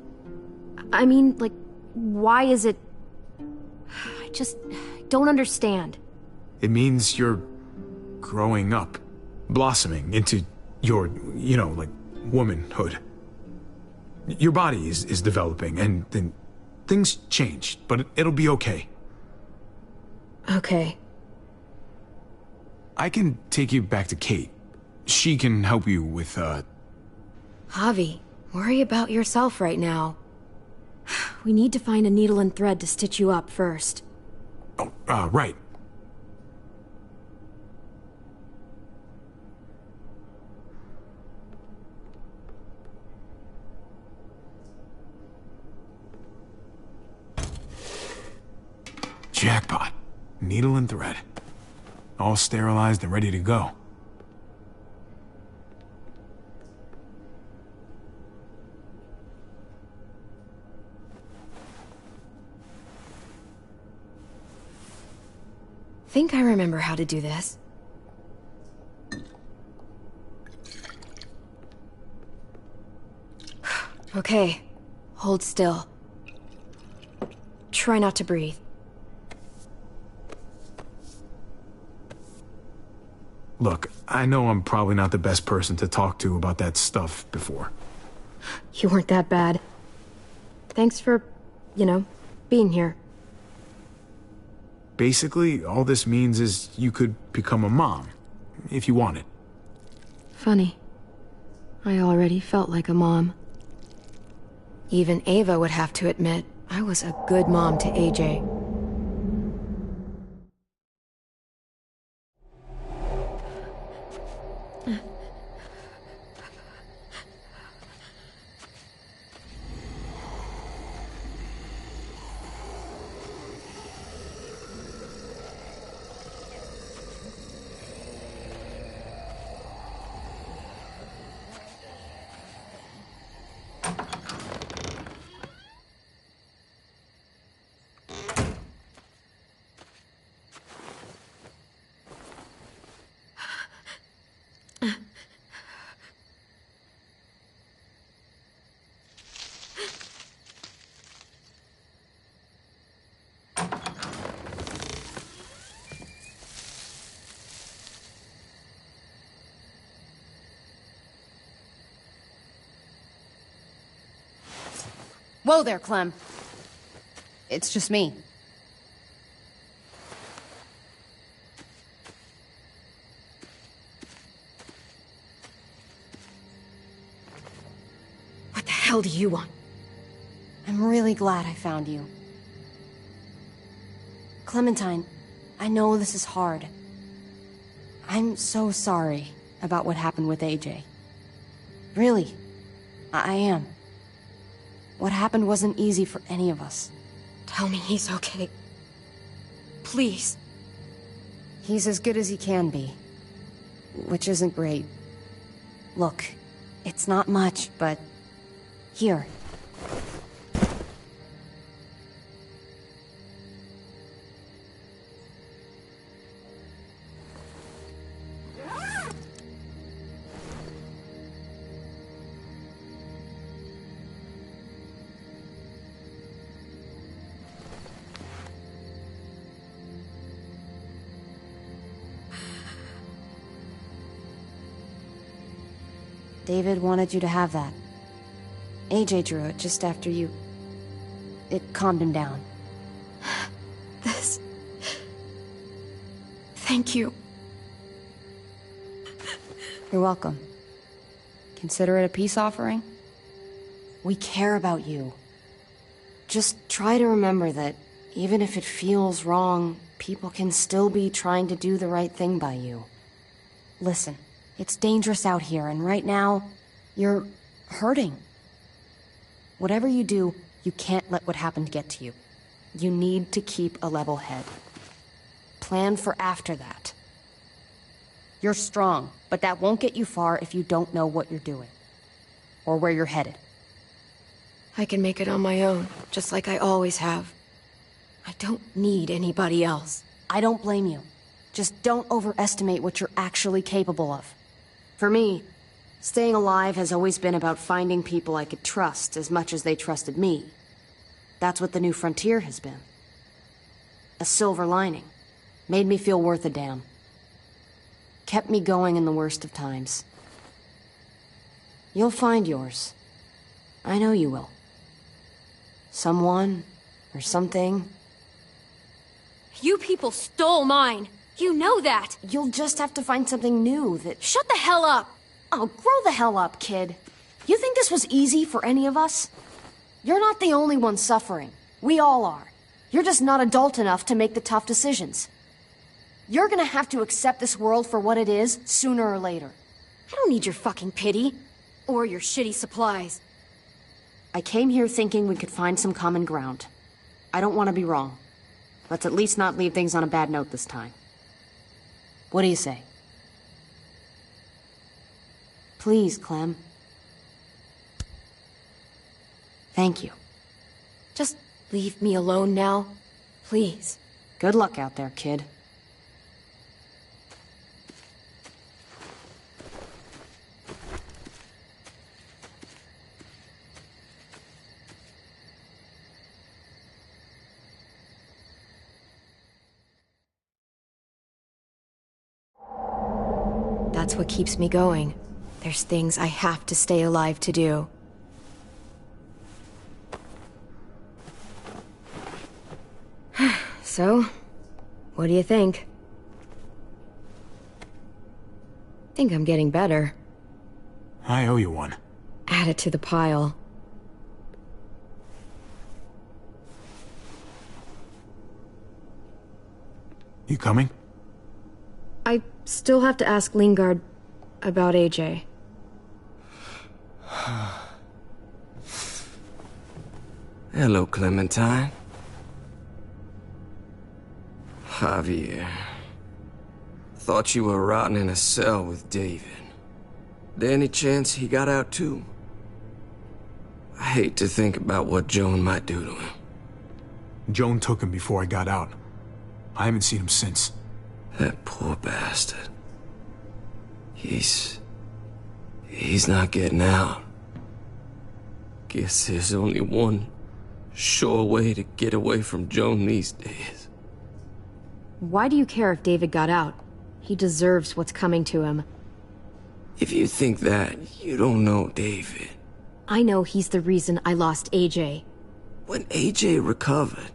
I mean, like, why is it... I just don't understand.
It means you're growing up, blossoming into your, like, womanhood. Your body is developing, and then things change, but it'll be okay.
Okay.
I can take you back to Kate. She can help you with,
Javi, worry about yourself right now. We need to find a needle and thread to stitch you up first.
Oh, right. Jackpot. Needle and thread. All sterilized and ready to go.
Think I remember how to do this. Okay, hold still. Try not to breathe.
Look, I know I'm probably not the best person to talk to about that stuff before.
You weren't that bad. Thanks for, being here.
Basically, all this means is you could become a mom, if you wanted.
Funny. I already felt like a mom. Even Ava would have to admit, I was a good mom to AJ.
Whoa there, Clem. It's just me.
What the hell do you want?
I'm really glad I found you. Clementine, I know this is hard. I'm so sorry about what happened with AJ. Really, I am. What happened wasn't easy for any of us.
Tell me he's okay. Please.
He's as good as he can be. Which isn't great. Look, it's not much, but... Here. David wanted you to have that. AJ drew it just after you... It calmed him down.
This... Thank you.
You're welcome. Consider it a peace offering? We care about you. Just try to remember that even if it feels wrong, people can still be trying to do the right thing by you. Listen. It's dangerous out here, and right now, you're hurting. Whatever you do, you can't let what happened get to you. You need to keep a level head. Plan for after that. You're strong, but that won't get you far if you don't know what you're doing. Or where you're headed.
I can make it on my own, just like I always have. I don't need anybody else.
I don't blame you. Just don't overestimate what you're actually capable of. For me, staying alive has always been about finding people I could trust as much as they trusted me. That's what the New Frontier has been. A silver lining. Made me feel worth a damn. Kept me going in the worst of times. You'll find yours. I know you will. Someone, or something.
You people stole mine! You know that!
You'll just have to find something new that...
Shut the hell up!
Oh, grow the hell up, kid. You think this was easy for any of us? You're not the only one suffering. We all are. You're just not adult enough to make the tough decisions. You're gonna have to accept this world for what it is, sooner or later.
I don't need your fucking pity. Or your shitty supplies.
I came here thinking we could find some common ground. I don't want to be wrong. Let's at least not leave things on a bad note this time. What do you say? Please, Clem. Thank you.
Just leave me alone now, please.
Good luck out there, kid.
That's what keeps me going. There's things I have to stay alive to do. So, what do you think? Think I'm getting better.
I owe you one.
Add it to the pile.
You coming?
I still have to ask Lingard about AJ.
Hello, Clementine. Javier. Thought you were rotting in a cell with David. Any chance he got out too? I hate to think about what Joan might do to him.
Joan took him before I got out. I haven't seen him since.
That poor bastard. He's not getting out. Guess there's only one sure way to get away from Joan these days.
Why do you care if David got out? He deserves what's coming to him.
If you think that, you don't know David.
I know he's the reason I lost AJ.
When AJ recovered,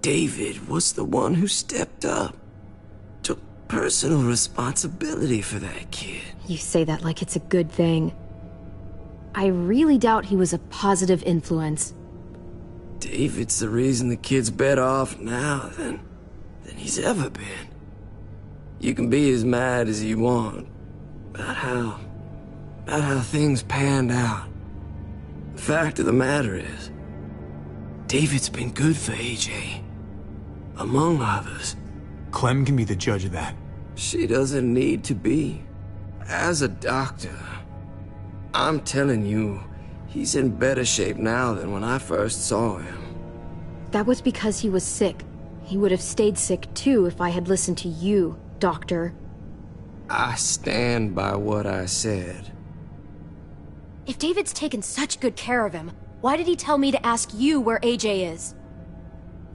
David was the one who stepped up. Took personal responsibility for that kid.
You say that like it's a good thing. I really doubt he was a positive influence.
David's the reason the kid's better off now than he's ever been. You can be as mad as you want about how things panned out. The fact of the matter is, David's been good for AJ, among others.
Clem can be the judge of that.
She doesn't need to be. As a doctor, I'm telling you, he's in better shape now than when I first saw him.
That was because he was sick. He would have stayed sick too if I had listened to you, Doctor.
I stand by what I said.
If David's taken such good care of him, why did he tell me to ask you where AJ is?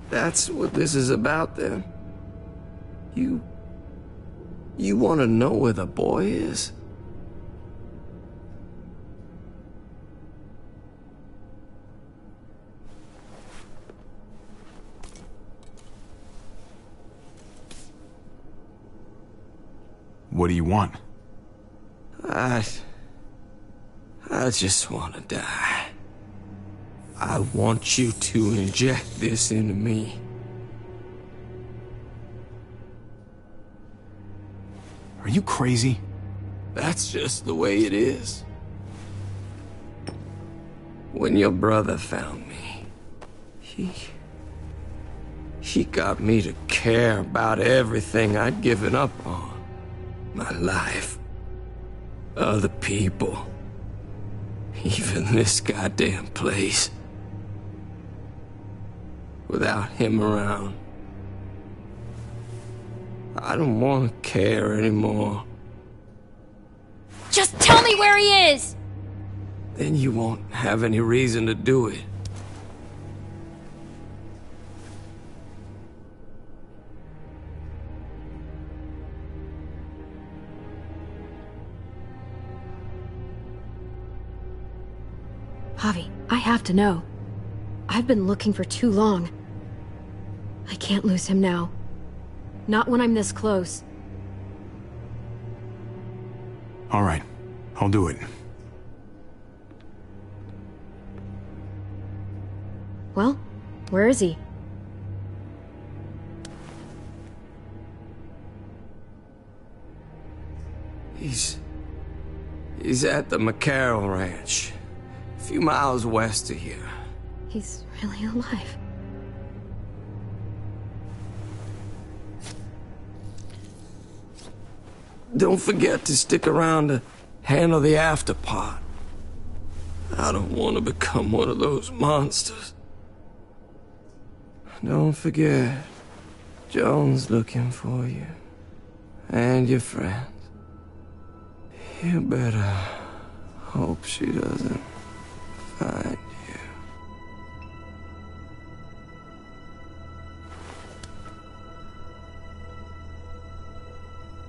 That's what this is about, then. You want to know where the boy is?
What do you want?
I just want to die. I want you to inject this into me.
Are you crazy?
That's just the way it is. When your brother found me, he got me to care about everything I'd given up on. My life. Other people. Even this goddamn place. Without him around, I don't want to care anymore.
Just tell me where he is!
Then you won't have any reason to do it.
Javi, I have to know. I've been looking for too long. I can't lose him now. Not when I'm this close.
All right, I'll do it.
Well, where is he?
He's at the McCarroll Ranch. A few miles west of here.
He's really alive.
Don't forget to stick around to handle the after part. I don't want to become one of those monsters. Don't forget, Joan's looking for you. And your friends. You better hope she doesn't find you.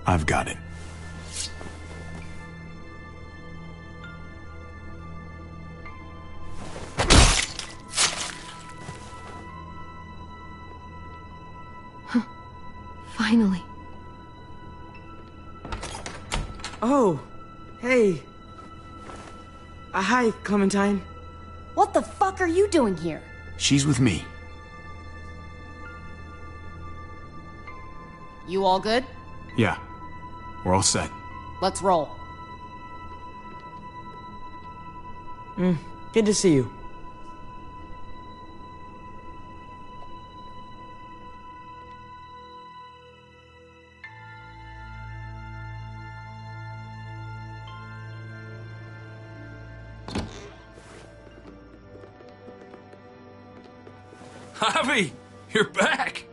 I've got it.
Finally.
Oh, hey. Hi, Clementine.
What the fuck are you doing here?
She's with me.
You all good?
Yeah, we're all set.
Let's roll.
Good to see you.
Javi, you're back.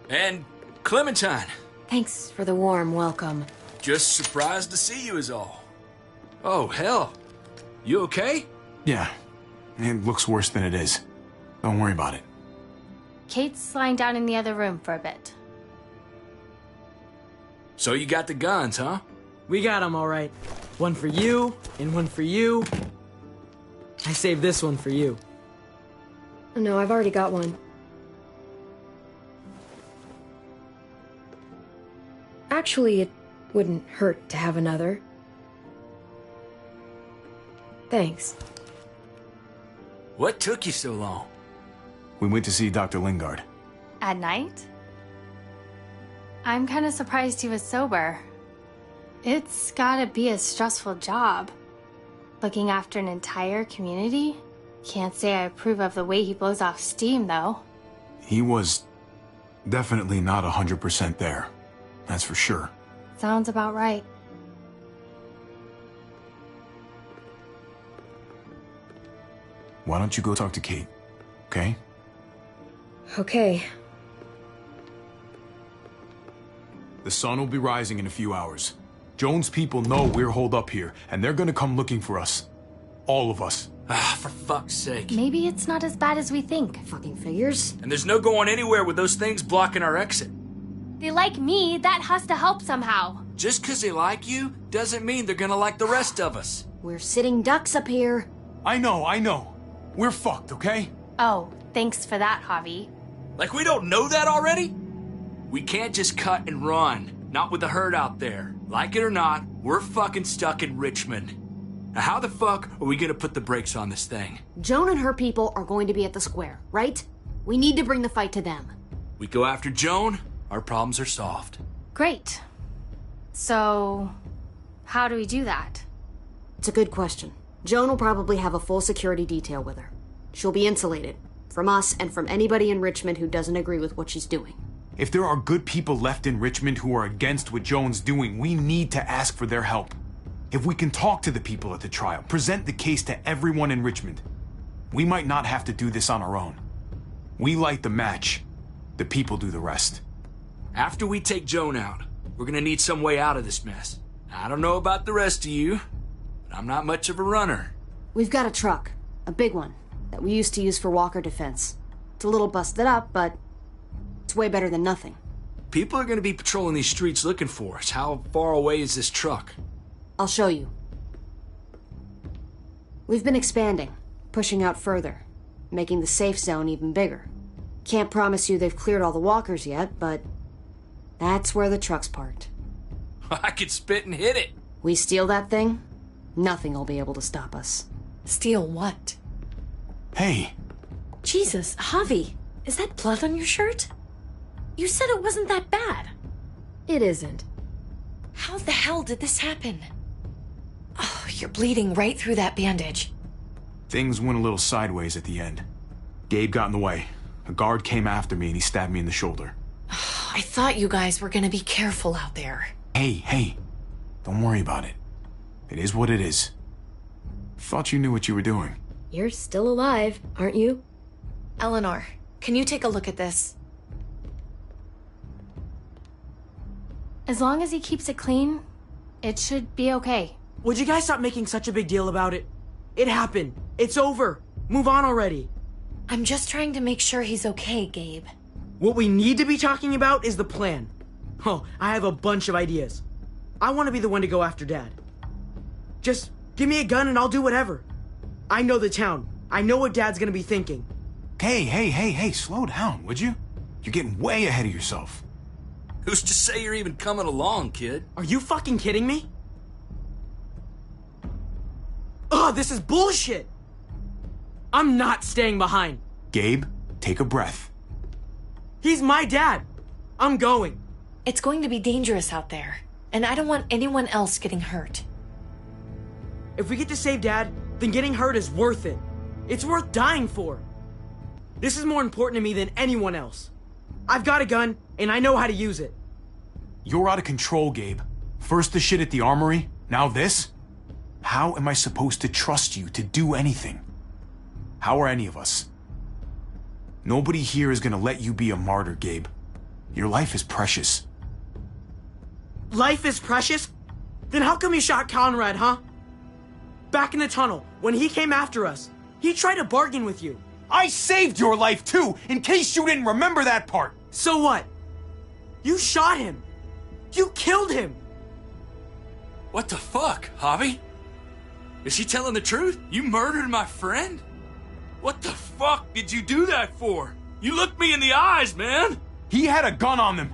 And Clementine.
Thanks for the warm welcome.
Just surprised to see you is all. Oh, hell. You okay?
Yeah, it looks worse than it is. Don't worry about it.
Kate's lying down in the other room for a bit.
So you got the guns, huh?
We got them all right. One for you, and one for you. I saved this one for you.
No, I've already got one. Actually, it wouldn't hurt to have another. Thanks.
What took you so long?
We went to see Dr. Lingard.
At night? I'm kind of surprised he was sober. It's gotta be a stressful job. Looking after an entire community? Can't say I approve of the way he blows off steam, though.
He was definitely not 100% there. That's for sure.
Sounds about right.
Why don't you go talk to Kate, okay?
Okay.
The sun will be rising in a few hours. Jones' people know we're holed up here, and they're gonna come looking for us. All of us.
Ah, for fuck's sake.
Maybe it's not as bad as we think.
Fucking figures.
And there's no going anywhere with those things blocking our exit.
They like me, that has to help somehow.
Just 'cause they like you doesn't mean they're gonna like the rest of us.
We're sitting ducks up here.
I know. We're fucked, okay?
Oh, thanks for that, Javi.
Like we don't know that already? We can't just cut and run. Not with the herd out there. Like it or not, we're fucking stuck in Richmond. Now how the fuck are we gonna put the brakes on this thing?
Joan and her people are going to be at the square, right? We need to bring the fight to them.
We go after Joan, our problems are solved.
Great. So, how do we do that?
It's a good question. Joan will probably have a full security detail with her. She'll be insulated. From us and from anybody in Richmond who doesn't agree with what she's doing.
If there are good people left in Richmond who are against what Joan's doing, we need to ask for their help. If we can talk to the people at the trial, present the case to everyone in Richmond, we might not have to do this on our own. We light the match, the people do the rest.
After we take Joan out, we're gonna need some way out of this mess. I don't know about the rest of you, but I'm not much of a runner.
We've got a truck. A big one. That we used to use for walker defense. It's a little busted up, but it's way better than nothing.
People are gonna be patrolling these streets looking for us. How far away is this truck?
I'll show you. We've been expanding, pushing out further, making the safe zone even bigger. Can't promise you they've cleared all the walkers yet, but that's where the truck's parked.
I could spit and hit it.
We steal that thing, nothing will be able to stop us.
Steal what?
Hey.
Jesus, Javi, is that blood on your shirt? You said it wasn't that bad.
It isn't.
How the hell did this happen? Oh, you're bleeding right through that bandage.
Things went a little sideways at the end. Gabe got in the way. A guard came after me and he stabbed me in the shoulder.
I thought you guys were gonna be careful out there.
Hey. Don't worry about it. It is what it is. Thought you knew what you were doing.
You're still alive, aren't you?
Eleanor, can you take a look at this?
As long as he keeps it clean, it should be okay.
Would you guys stop making such a big deal about it? It happened. It's over. Move on already.
I'm just trying to make sure he's okay, Gabe.
What we need to be talking about is the plan. Oh, I have a bunch of ideas. I want to be the one to go after Dad. Just give me a gun and I'll do whatever. I know the town. I know what Dad's gonna be thinking.
Hey, slow down, would you? You're getting way ahead of yourself.
Who's to say you're even coming along, kid?
Are you fucking kidding me? Ugh, this is bullshit! I'm not staying behind.
Gabe, take a breath.
He's my dad. I'm going.
It's going to be dangerous out there, and I don't want anyone else getting hurt.
If we get to save Dad, then getting hurt is worth it. It's worth dying for. This is more important to me than anyone else. I've got a gun, and I know how to use it.
You're out of control, Gabe. First the shit at the armory, now this? How am I supposed to trust you to do anything? How are any of us? Nobody here is gonna let you be a martyr, Gabe. Your life is precious.
Life is precious? Then how come you shot Conrad, huh? Back in the tunnel, when he came after us, he tried to bargain with you.
I saved your life too, in case you didn't remember that part.
So what? You shot him. You killed him.
What the fuck, Javi? Is she telling the truth? You murdered my friend? What the fuck did you do that for? You looked me in the eyes, man.
He had a gun on them.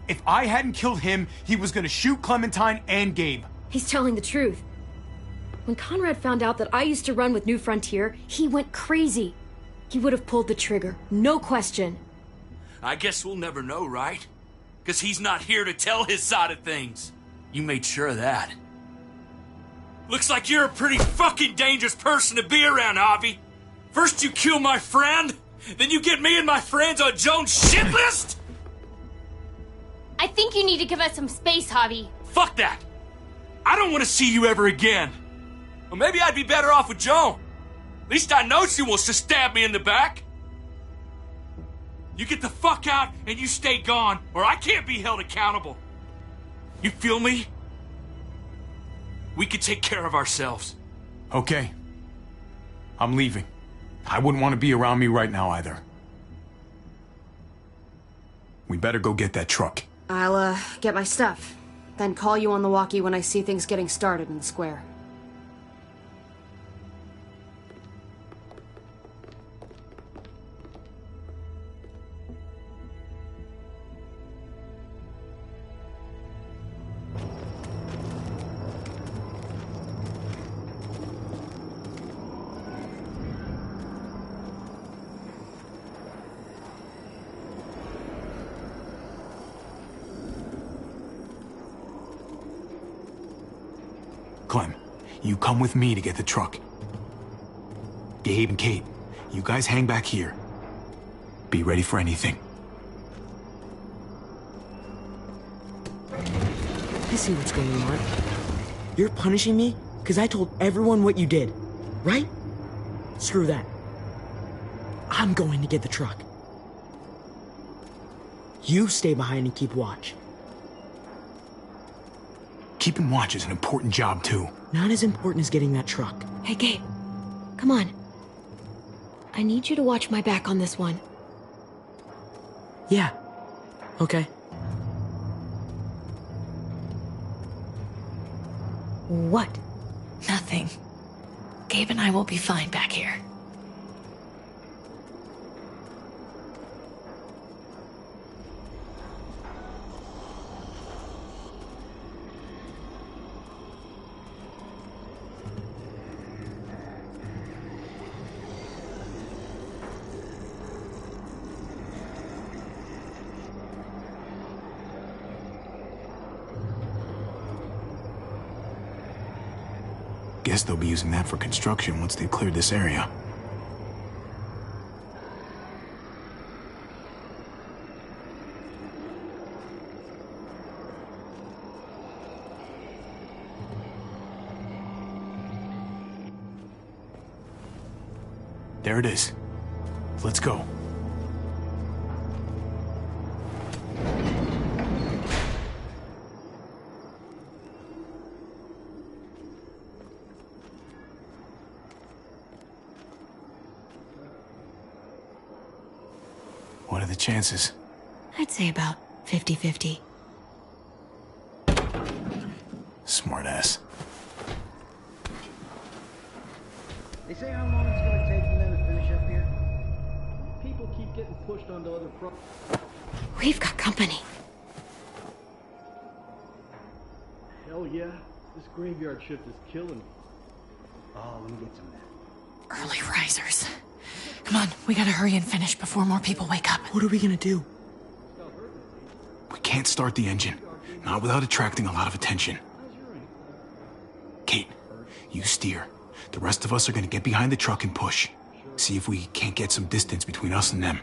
If I hadn't killed him, he was gonna shoot Clementine and Gabe.
He's telling the truth. When Conrad found out that I used to run with New Frontier, he went crazy. He would have pulled the trigger, no question.
I guess we'll never know, right? Because he's not here to tell his side of things. You made sure of that. Looks like you're a pretty fucking dangerous person to be around, Javi. First you kill my friend, then you get me and my friends on Jones' shit list?
I think you need to give us some space, Javi.
Fuck that! I don't want to see you ever again. Well, maybe I'd be better off with Joan. At least I know she wants to stab me in the back. You get the fuck out and you stay gone, or I can't be held accountable. You feel me? We can take care of ourselves.
Okay. I'm leaving. I wouldn't want to be around me right now either. We better go get that truck.
I'll, get my stuff. Then call you on the walkie when I see things getting started in the square.
Clem, you come with me to get the truck. Gabe and Kate, you guys hang back here. Be ready for anything.
I see what's going on. You're punishing me because I told everyone what you did, right? Screw that. I'm going to get the truck. You stay behind and keep watch.
Keeping watch is an important job, too.
Not as important as getting that truck.
Hey, Gabe. Come on. I need you to watch my back on this one.
Yeah. Okay.
What?
Nothing. Gabe and I will be fine back here.
Guess they'll be using that for construction once they've cleared this area. There it is. Let's go. What are the chances?
I'd say about 50-50.
Smartass.
They say how long it's gonna take for them to finish up here? People keep getting pushed onto other
We've got company.
Hell yeah. This graveyard shift is killing me. Oh, let me get some of that.
Early risers. Come on, we gotta hurry and finish before more people wake up.
What are we gonna do?
We can't start the engine. Not without attracting a lot of attention. Kate, you steer. The rest of us are gonna get behind the truck and push. See if we can't get some distance between us and them.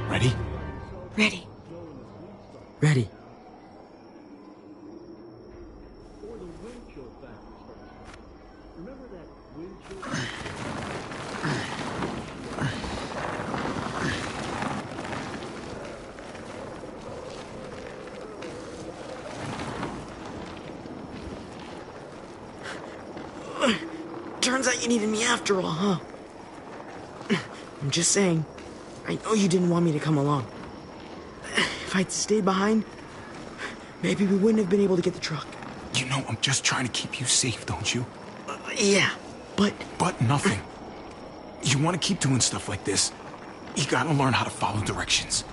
Ready?
Ready.
Ready. Turns out you needed me after all, huh? I'm just saying, I know you didn't want me to come along. If I'd stayed behind, maybe we wouldn't have been able to get the truck.
You know, I'm just trying to keep you safe, don't you?
Yeah, but...
But nothing. You want to keep doing stuff like this, you gotta learn how to follow directions.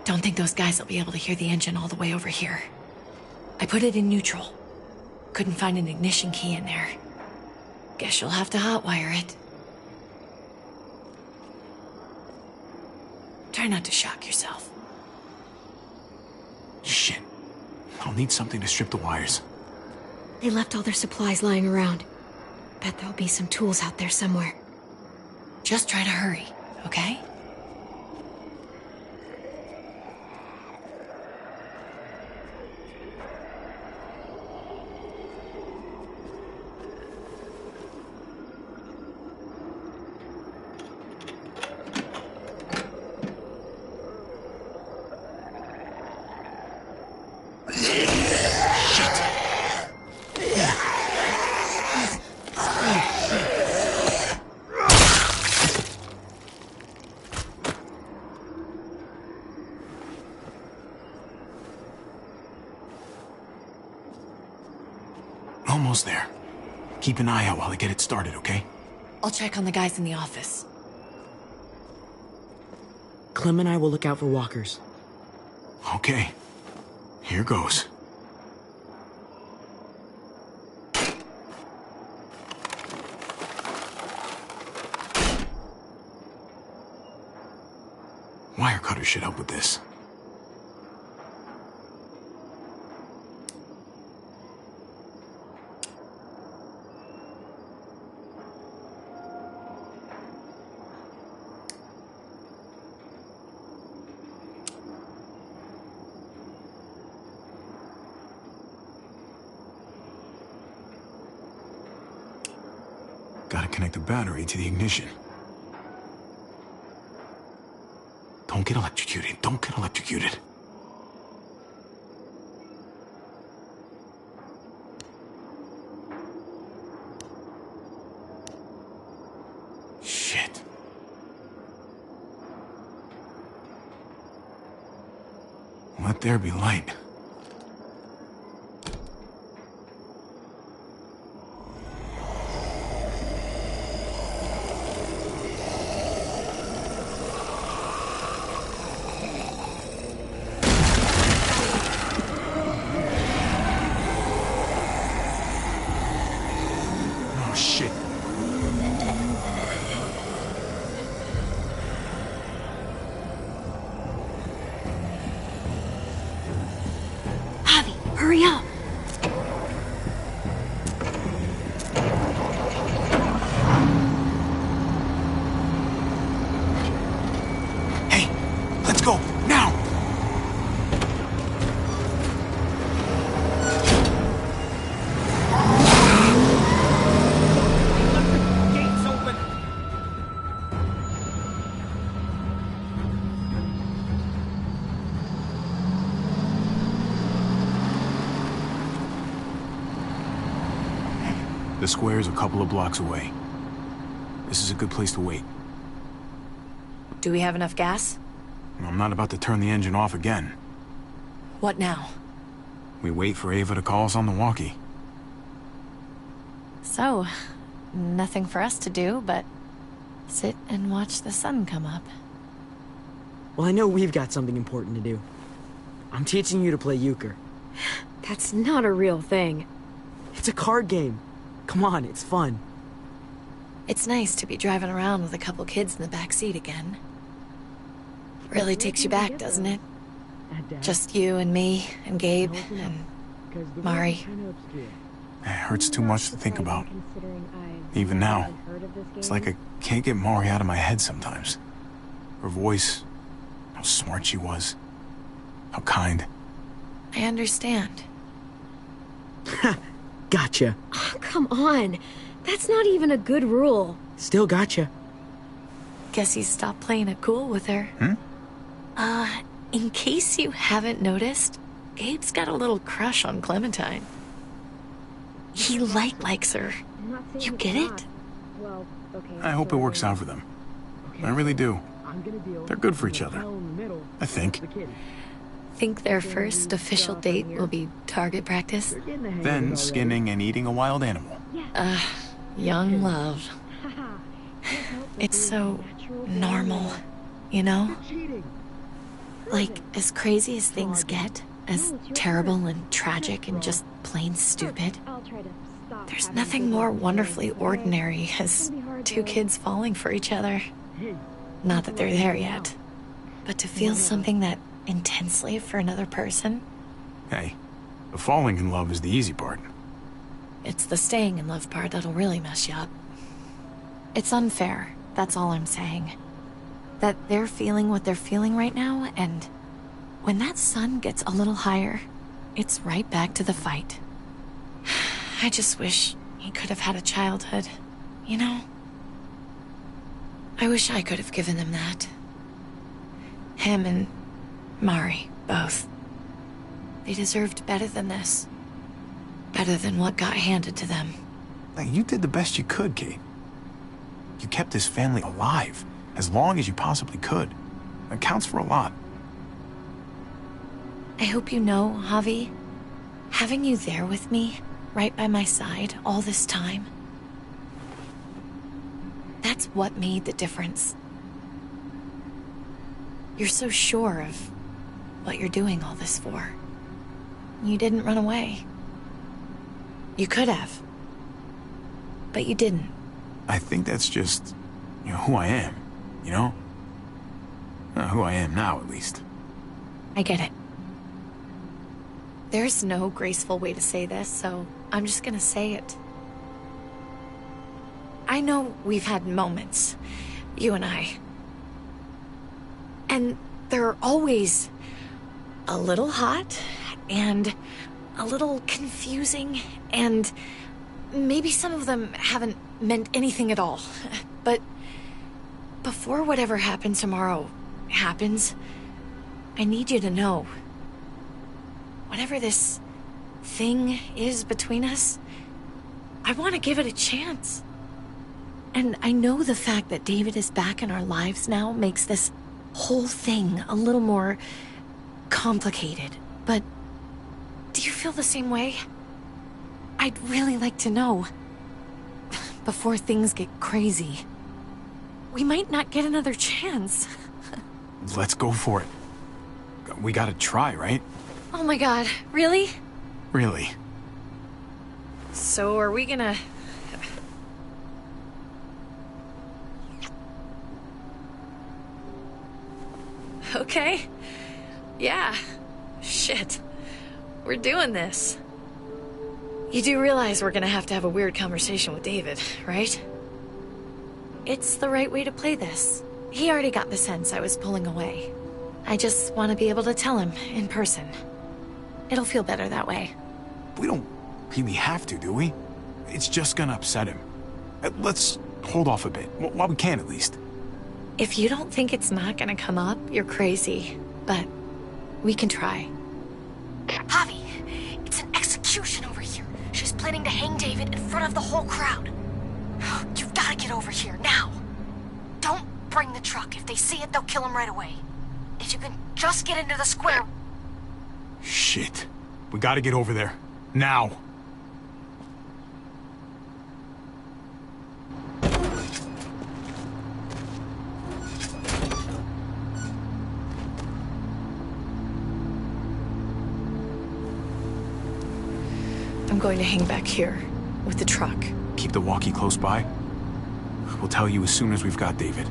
Don't think those guys will be able to hear the engine all the way over here. I put it in neutral. Couldn't find an ignition key in there. Guess you'll have to hotwire it. Try not to shock yourself.
Shit. I'll need something to strip the wires.
They left all their supplies lying around. Bet there'll be some tools out there somewhere.
Just try to hurry, okay?
Almost there. Keep an eye out while I get it started, okay?
I'll check on the guys in the office.
Clem and I will look out for walkers.
Okay. Here goes. Wire cutter should help with this. Gotta connect the battery to the ignition. Don't get electrocuted. Don't get electrocuted. Shit. Let there be light.
Hurry up!
Hey, let's go, now!
Gates open!
The square is a couple of blocks away. This is a good place to wait.
Do we have enough gas?
I'm not about to turn the engine off again.
What now?
We wait for Ava to call us on the walkie.
So, nothing for us to do but sit and watch the sun come up.
Well, I know we've got something important to do. I'm teaching you to play euchre.
That's not a real thing.
It's a card game. Come on, it's fun.
It's nice to be driving around with a couple kids in the back seat again. Really takes you back, doesn't it? Just you and me and Gabe and Mari.
It hurts too much to think about. Even now, it's like I can't get Mari out of my head sometimes. Her voice, how smart she was, how kind.
I understand.
Gotcha.
Oh, come on. That's not even a good rule.
Still gotcha.
Guess he stopped playing it cool with her. In case you haven't noticed, Gabe's got a little crush on Clementine. He likes her. You get it?
I hope it works out for them. I really do. They're good for each other. I think.
Think their first official date will be target practice?
Then skinning and eating a wild animal.
Young love. It's so normal, you know? Like, as crazy as things get, as terrible and tragic and just plain stupid, there's nothing more wonderfully ordinary as two kids falling for each other. Not that they're there yet, but to feel something that intensely for another person.
Hey, the falling in love is the easy part.
It's the staying in love part that'll really mess you up. It's unfair, that's all I'm saying. That they're feeling what they're feeling right now, and when that sun gets a little higher, it's right back to the fight. I just wish he could have had a childhood, you know? I wish I could have given them that. Him and Mari, both. They deserved better than this. Better than what got handed to them.
You did the best you could, Kate. You kept this family alive as long as you possibly could. That counts for a lot.
I hope you know, Javi, having you there with me, right by my side, all this time, that's what made the difference. You're so sure of what you're doing all this for. You didn't run away. You could have. But you didn't.
I think that's just, who I am, you know? Who I am now, at least.
I get it. There's no graceful way to say this, so I'm just gonna say it. I know we've had moments, you and I. And they're always a little hot, and a little confusing, and maybe some of them haven't meant anything at all. But before whatever happens tomorrow happens, I need you to know. Whatever this thing is between us, I want to give it a chance. And I know the fact that David is back in our lives now makes this whole thing a little more complicated. But do you feel the same way? I'd really like to know. Before things get crazy. We might not get another chance.
Let's go for it. We gotta try, right?
Oh my god, really?
Really.
So are we gonna... Okay. Yeah. Shit. We're doing this. You do realize we're gonna have to have a weird conversation with David, right? It's the right way to play this. He already got the sense I was pulling away. I just want to be able to tell him in person. It'll feel better that way.
We don't really have to, do we? It's just gonna upset him. Let's hold off a bit, while we can at least.
If you don't think it's not gonna come up, you're crazy. But we can try.
Javi, it's an execution over here. She's planning to hang David in front of the whole crowd. You've got to get over here, now. Don't bring the truck. If they see it, they'll kill him right away. If you can just get into the square...
Shit. We gotta get over there. Now.
I'm going to hang back here with the truck.
Keep the walkie close by. We'll tell you as soon as we've got David.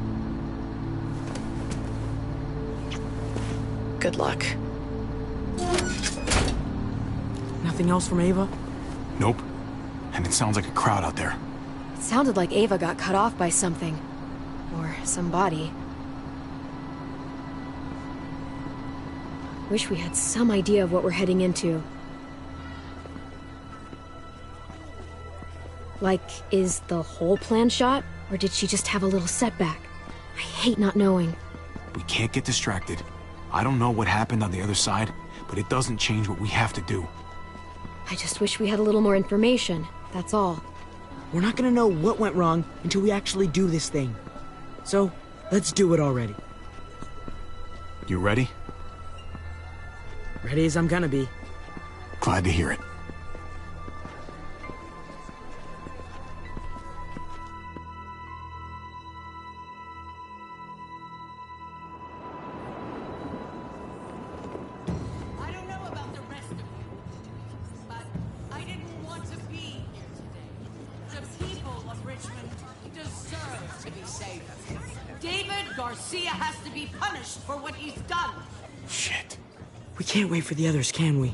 Good luck.
Nothing else from Ava?
Nope. And it sounds like a crowd out there.
It sounded like Ava got cut off by something. Or somebody. Wish we had some idea of what we're heading into. Like, is the whole plan shot? Or did she just have a little setback? I hate not knowing.
We can't get distracted. I don't know what happened on the other side, but it doesn't change what we have to do.
I just wish we had a little more information, that's all.
We're not gonna know what went wrong until we actually do this thing. So, let's do it already.
You ready?
Ready as I'm gonna be.
Glad to hear it.
Garcia has to be punished for what he's done.
Shit.
We can't wait for the others, can we?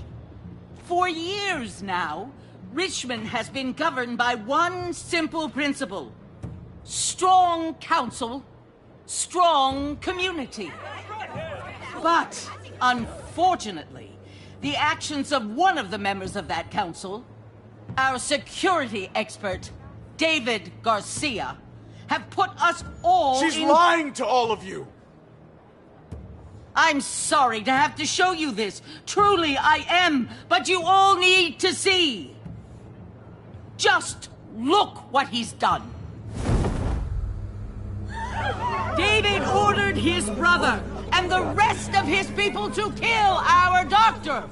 For years now, Richmond has been governed by one simple principle. Strong council, strong community. But, unfortunately, the actions of one of the members of that council, our security expert, David Garcia, have put us all
She's lying to all of you!
I'm sorry to have to show you this. Truly, I am. But you all need to see. Just look what he's done. David ordered his brother and the rest of his people to kill our doctor.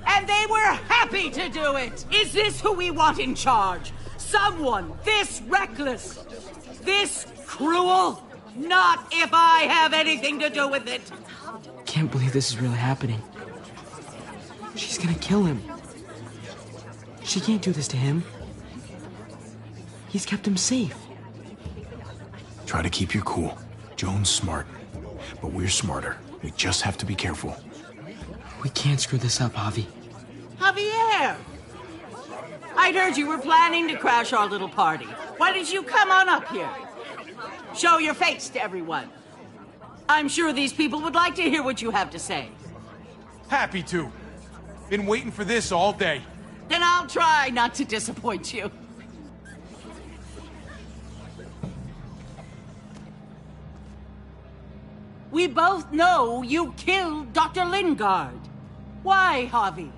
And they were happy to do it. Is this who we want in charge? Someone this reckless? This cruel? Not if I have anything to do with it.
Can't believe this is really happening. She's gonna kill him. She can't do this to him. He's kept him safe.
Try to keep your cool. Joan's smart, but we're smarter. We just have to be careful.
We can't screw this up, Javi.
Javier! I'd heard you were planning to crash our little party. Why did you come on up here? Show your face to everyone. I'm sure these people would like to hear what you have to say.
Happy to. Been waiting for this all day.
Then I'll try not to disappoint you. We both know you killed Dr. Lingard. Why, Javi?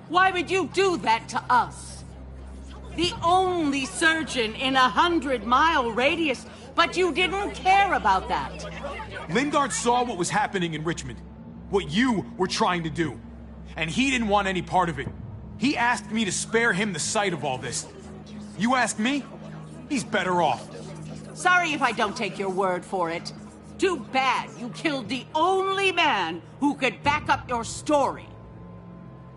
Why would you do that to us? The only surgeon in a 100-mile radius, but you didn't care about that.
Lingard saw what was happening in Richmond. What you were trying to do. And he didn't want any part of it. He asked me to spare him the sight of all this. You ask me? He's better off.
Sorry if I don't take your word for it. Too bad you killed the only man who could back up your story.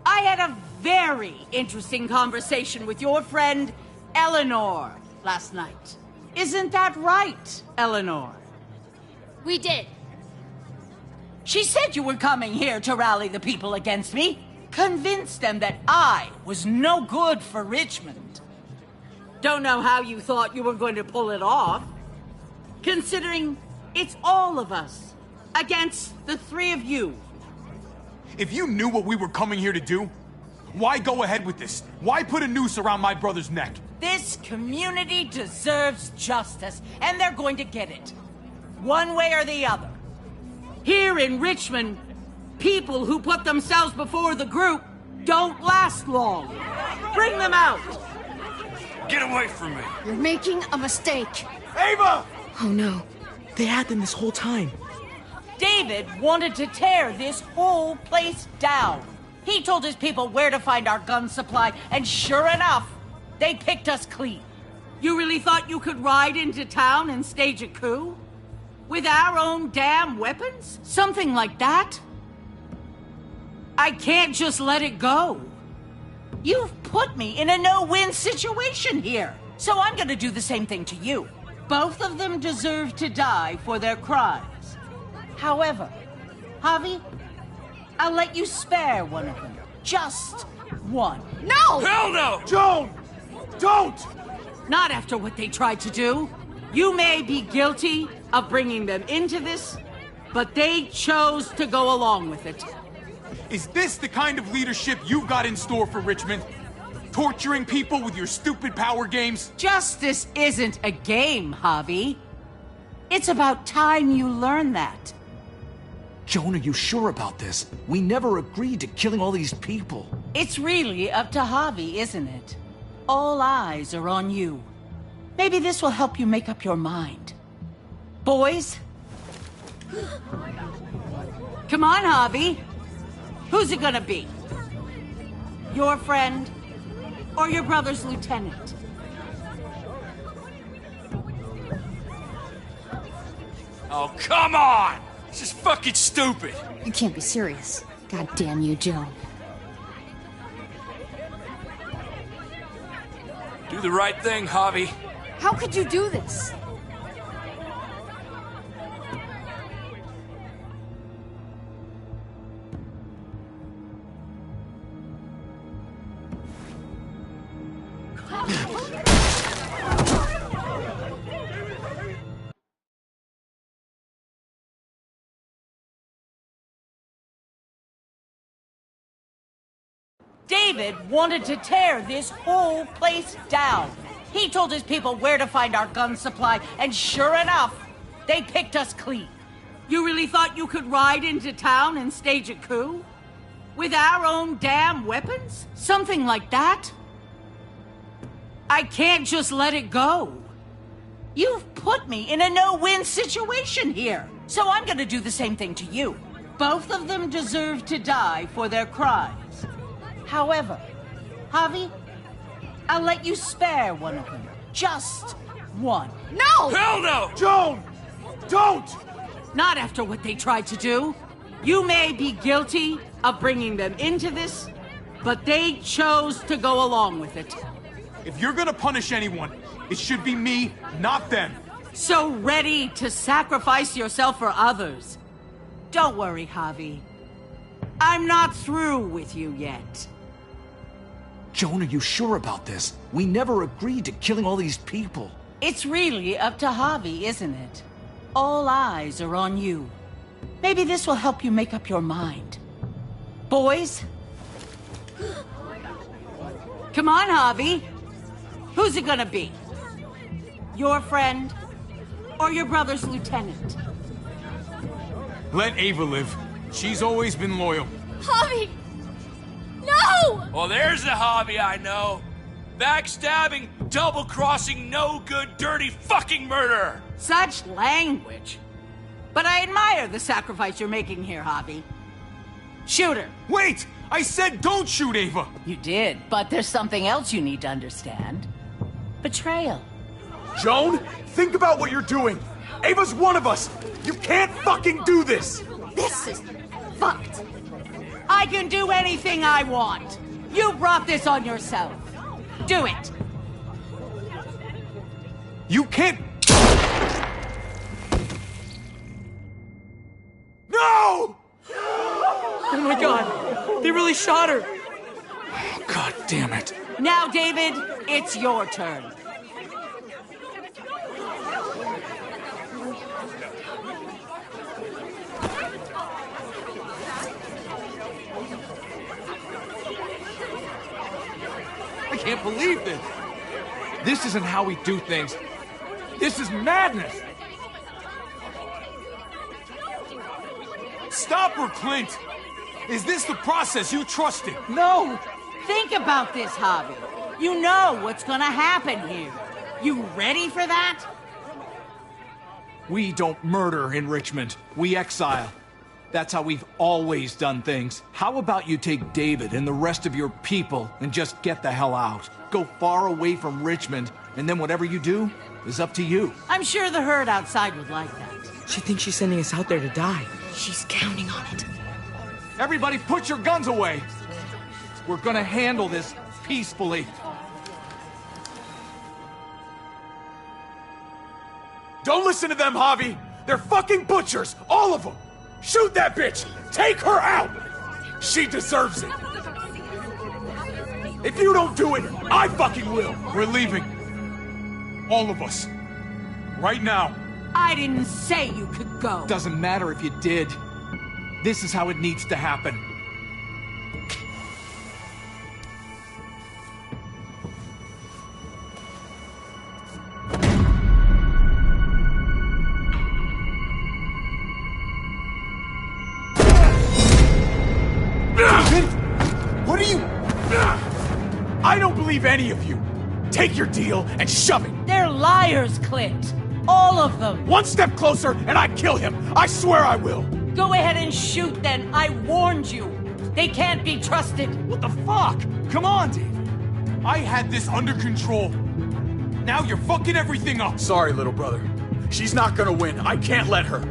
I had a very interesting conversation with your friend, Eleanor, last night. Isn't that right, Eleanor?
We did.
She said you were coming here to rally the people against me. Convince them that I was no good for Richmond. Don't know how you thought you were going to pull it off, considering it's all of us against the three of you.
If you knew what we were coming here to do, why go ahead with this? Why put a noose around my brother's neck?
This community deserves justice, and they're going to get it. One way or the other. Here in Richmond, people who put themselves before the group don't last long. Bring them out.
Get away from me.
You're making a mistake.
Ava!
Oh no. They had them this whole time.
David wanted to tear this whole place down. He told his people where to find our gun supply, and sure enough, they picked us clean. You really thought you could ride into town and stage a coup? With our own damn weapons? Something like that? I can't just let it go. You've put me in a no-win situation here, so I'm gonna do the same thing to you. Both of them deserve to die for their crimes. However, Javi, I'll let you spare one of them. Just one.
No!
Hell no!
Joan! Don't!
Not after what they tried to do. You may be guilty of bringing them into this, but they chose to go along with it.
Is this the kind of leadership you've got in store for Richmond? Torturing people with your stupid power games?
Justice isn't a game, Javi. It's about time you learn that.
Joan, are you sure about this? We never agreed to killing all these people.
It's really up to Javi, isn't it? All eyes are on you. Maybe this will help you make up your mind. Boys? Come on, Javi. Who's it gonna be? Your friend or your brother's lieutenant?
Oh, come on! This is fucking stupid!
You can't be serious. God damn you, Joan.
Do the right thing, Javi.
How could you do this?
David wanted to tear this whole place down. He told his people where to find our gun supply, and sure enough, they picked us clean. You really thought you could ride into town and stage a coup? With our own damn weapons? Something like that? I can't just let it go. You've put me in a no-win situation here, so I'm gonna do the same thing to you. Both of them deserve to die for their crimes. However, Javi, I'll let you spare one of them. Just one.
No!
Hell no!
Joan! Don't!
Not after what they tried to do. You may be guilty of bringing them into this, but they chose to go along with it.
If you're gonna punish anyone, it should be me, not them.
So ready to sacrifice yourself for others. Don't worry, Javi. I'm not through with you yet.
Joan, are you sure about this? We never agreed to killing all these people.
It's really up to Javi, isn't it? All eyes are on you. Maybe this will help you make up your mind. Boys? Come on, Javi. Who's it gonna be? Your friend or your brother's lieutenant?
Let Ava live. She's always been loyal.
Javi! No!
Well, there's the Javi I know. Backstabbing, double-crossing, no-good, dirty fucking murderer!
Such language. But I admire the sacrifice you're making here, Javi. Shoot her.
Wait! I said don't shoot Ava!
You did, but there's something else you need to understand. Betrayal.
Joan, think about what you're doing. Ava's one of us. You can't fucking do this!
This is fucked.
I can do anything I want. You brought this on yourself. Do it.
You can't... No!
Oh my god, they really shot her.
God damn it.
Now, David, it's your turn.
I can't believe this. This isn't how we do things. This is madness.
Stop her, Clint! Is this the process you trusted?
No! Think about this, Javi. You know what's gonna happen here. You ready for that?
We don't murder in Richmond. We exile. That's how we've always done things. How about you take David and the rest of your people and just get the hell out? Go far away from Richmond, and then whatever you do is up to you.
I'm sure the herd outside would like that.
She thinks she's sending us out there to die.
She's counting on it.
Everybody put your guns away. We're gonna handle this
peacefully. Don't listen to them, Javi! They're fucking butchers! All of them! Shoot that bitch! Take her out! She deserves it! If you don't do it, I fucking will! We're leaving. All of us. Right now.
I didn't say you could go.
Doesn't matter if you did. This is how it needs to happen. David? What are you... I don't believe any of you. Take your deal and shove it.
They're liars, Clint. All of them.
One step closer and I kill him. I swear I will.
Go ahead and shoot then. I warned you. They can't be trusted.
What the fuck? Come on, David. I had this under control. Now you're fucking everything up. Sorry, little brother. She's not gonna win. I can't let her.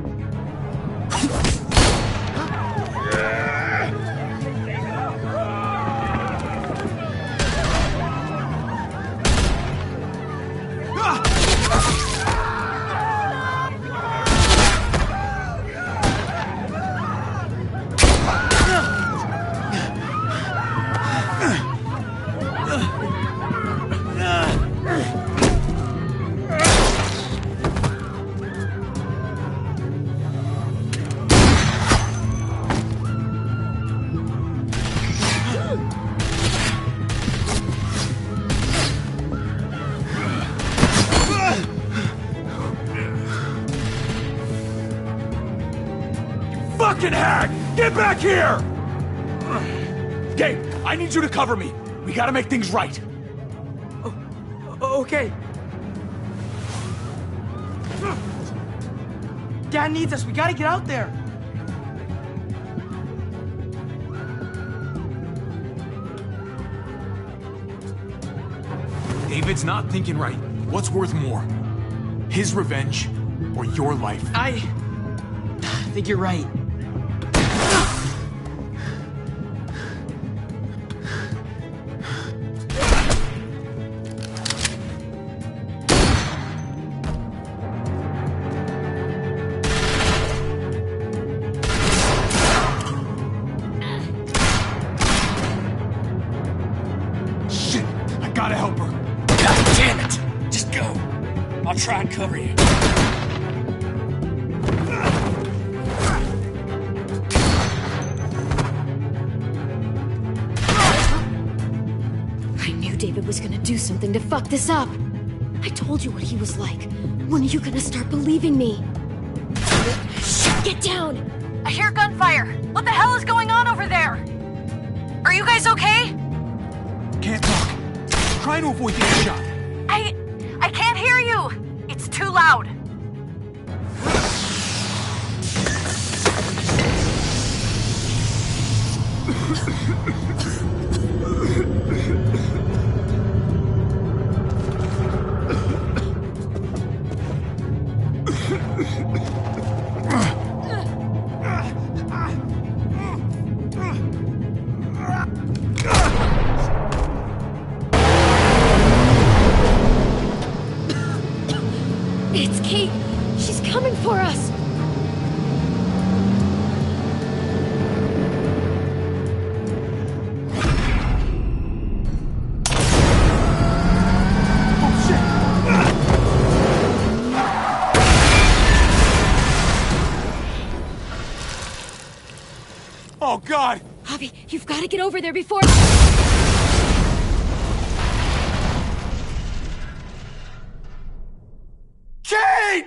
Fucking hag! Get back here! Gabe, I need you to cover me. We gotta make things right.
Okay. Dad needs us. We gotta get out there.
David's not thinking right. What's worth more? His revenge or your life?
I think you're right.
Shit! I gotta help her.
God damn it! Just go. I'll try and cover you.
I knew David was gonna do something to fuck this up. I told you what he was like. When are you gonna start believing me? Shit, get down!
I hear gunfire. What the hell is going on over there? Are you guys okay?
Can't talk. Trying to avoid getting shot.
I can't hear you. It's too loud.
It's Kate. She's coming for us.
Oh, God!
Javi, you've got to get over there before...
Kate!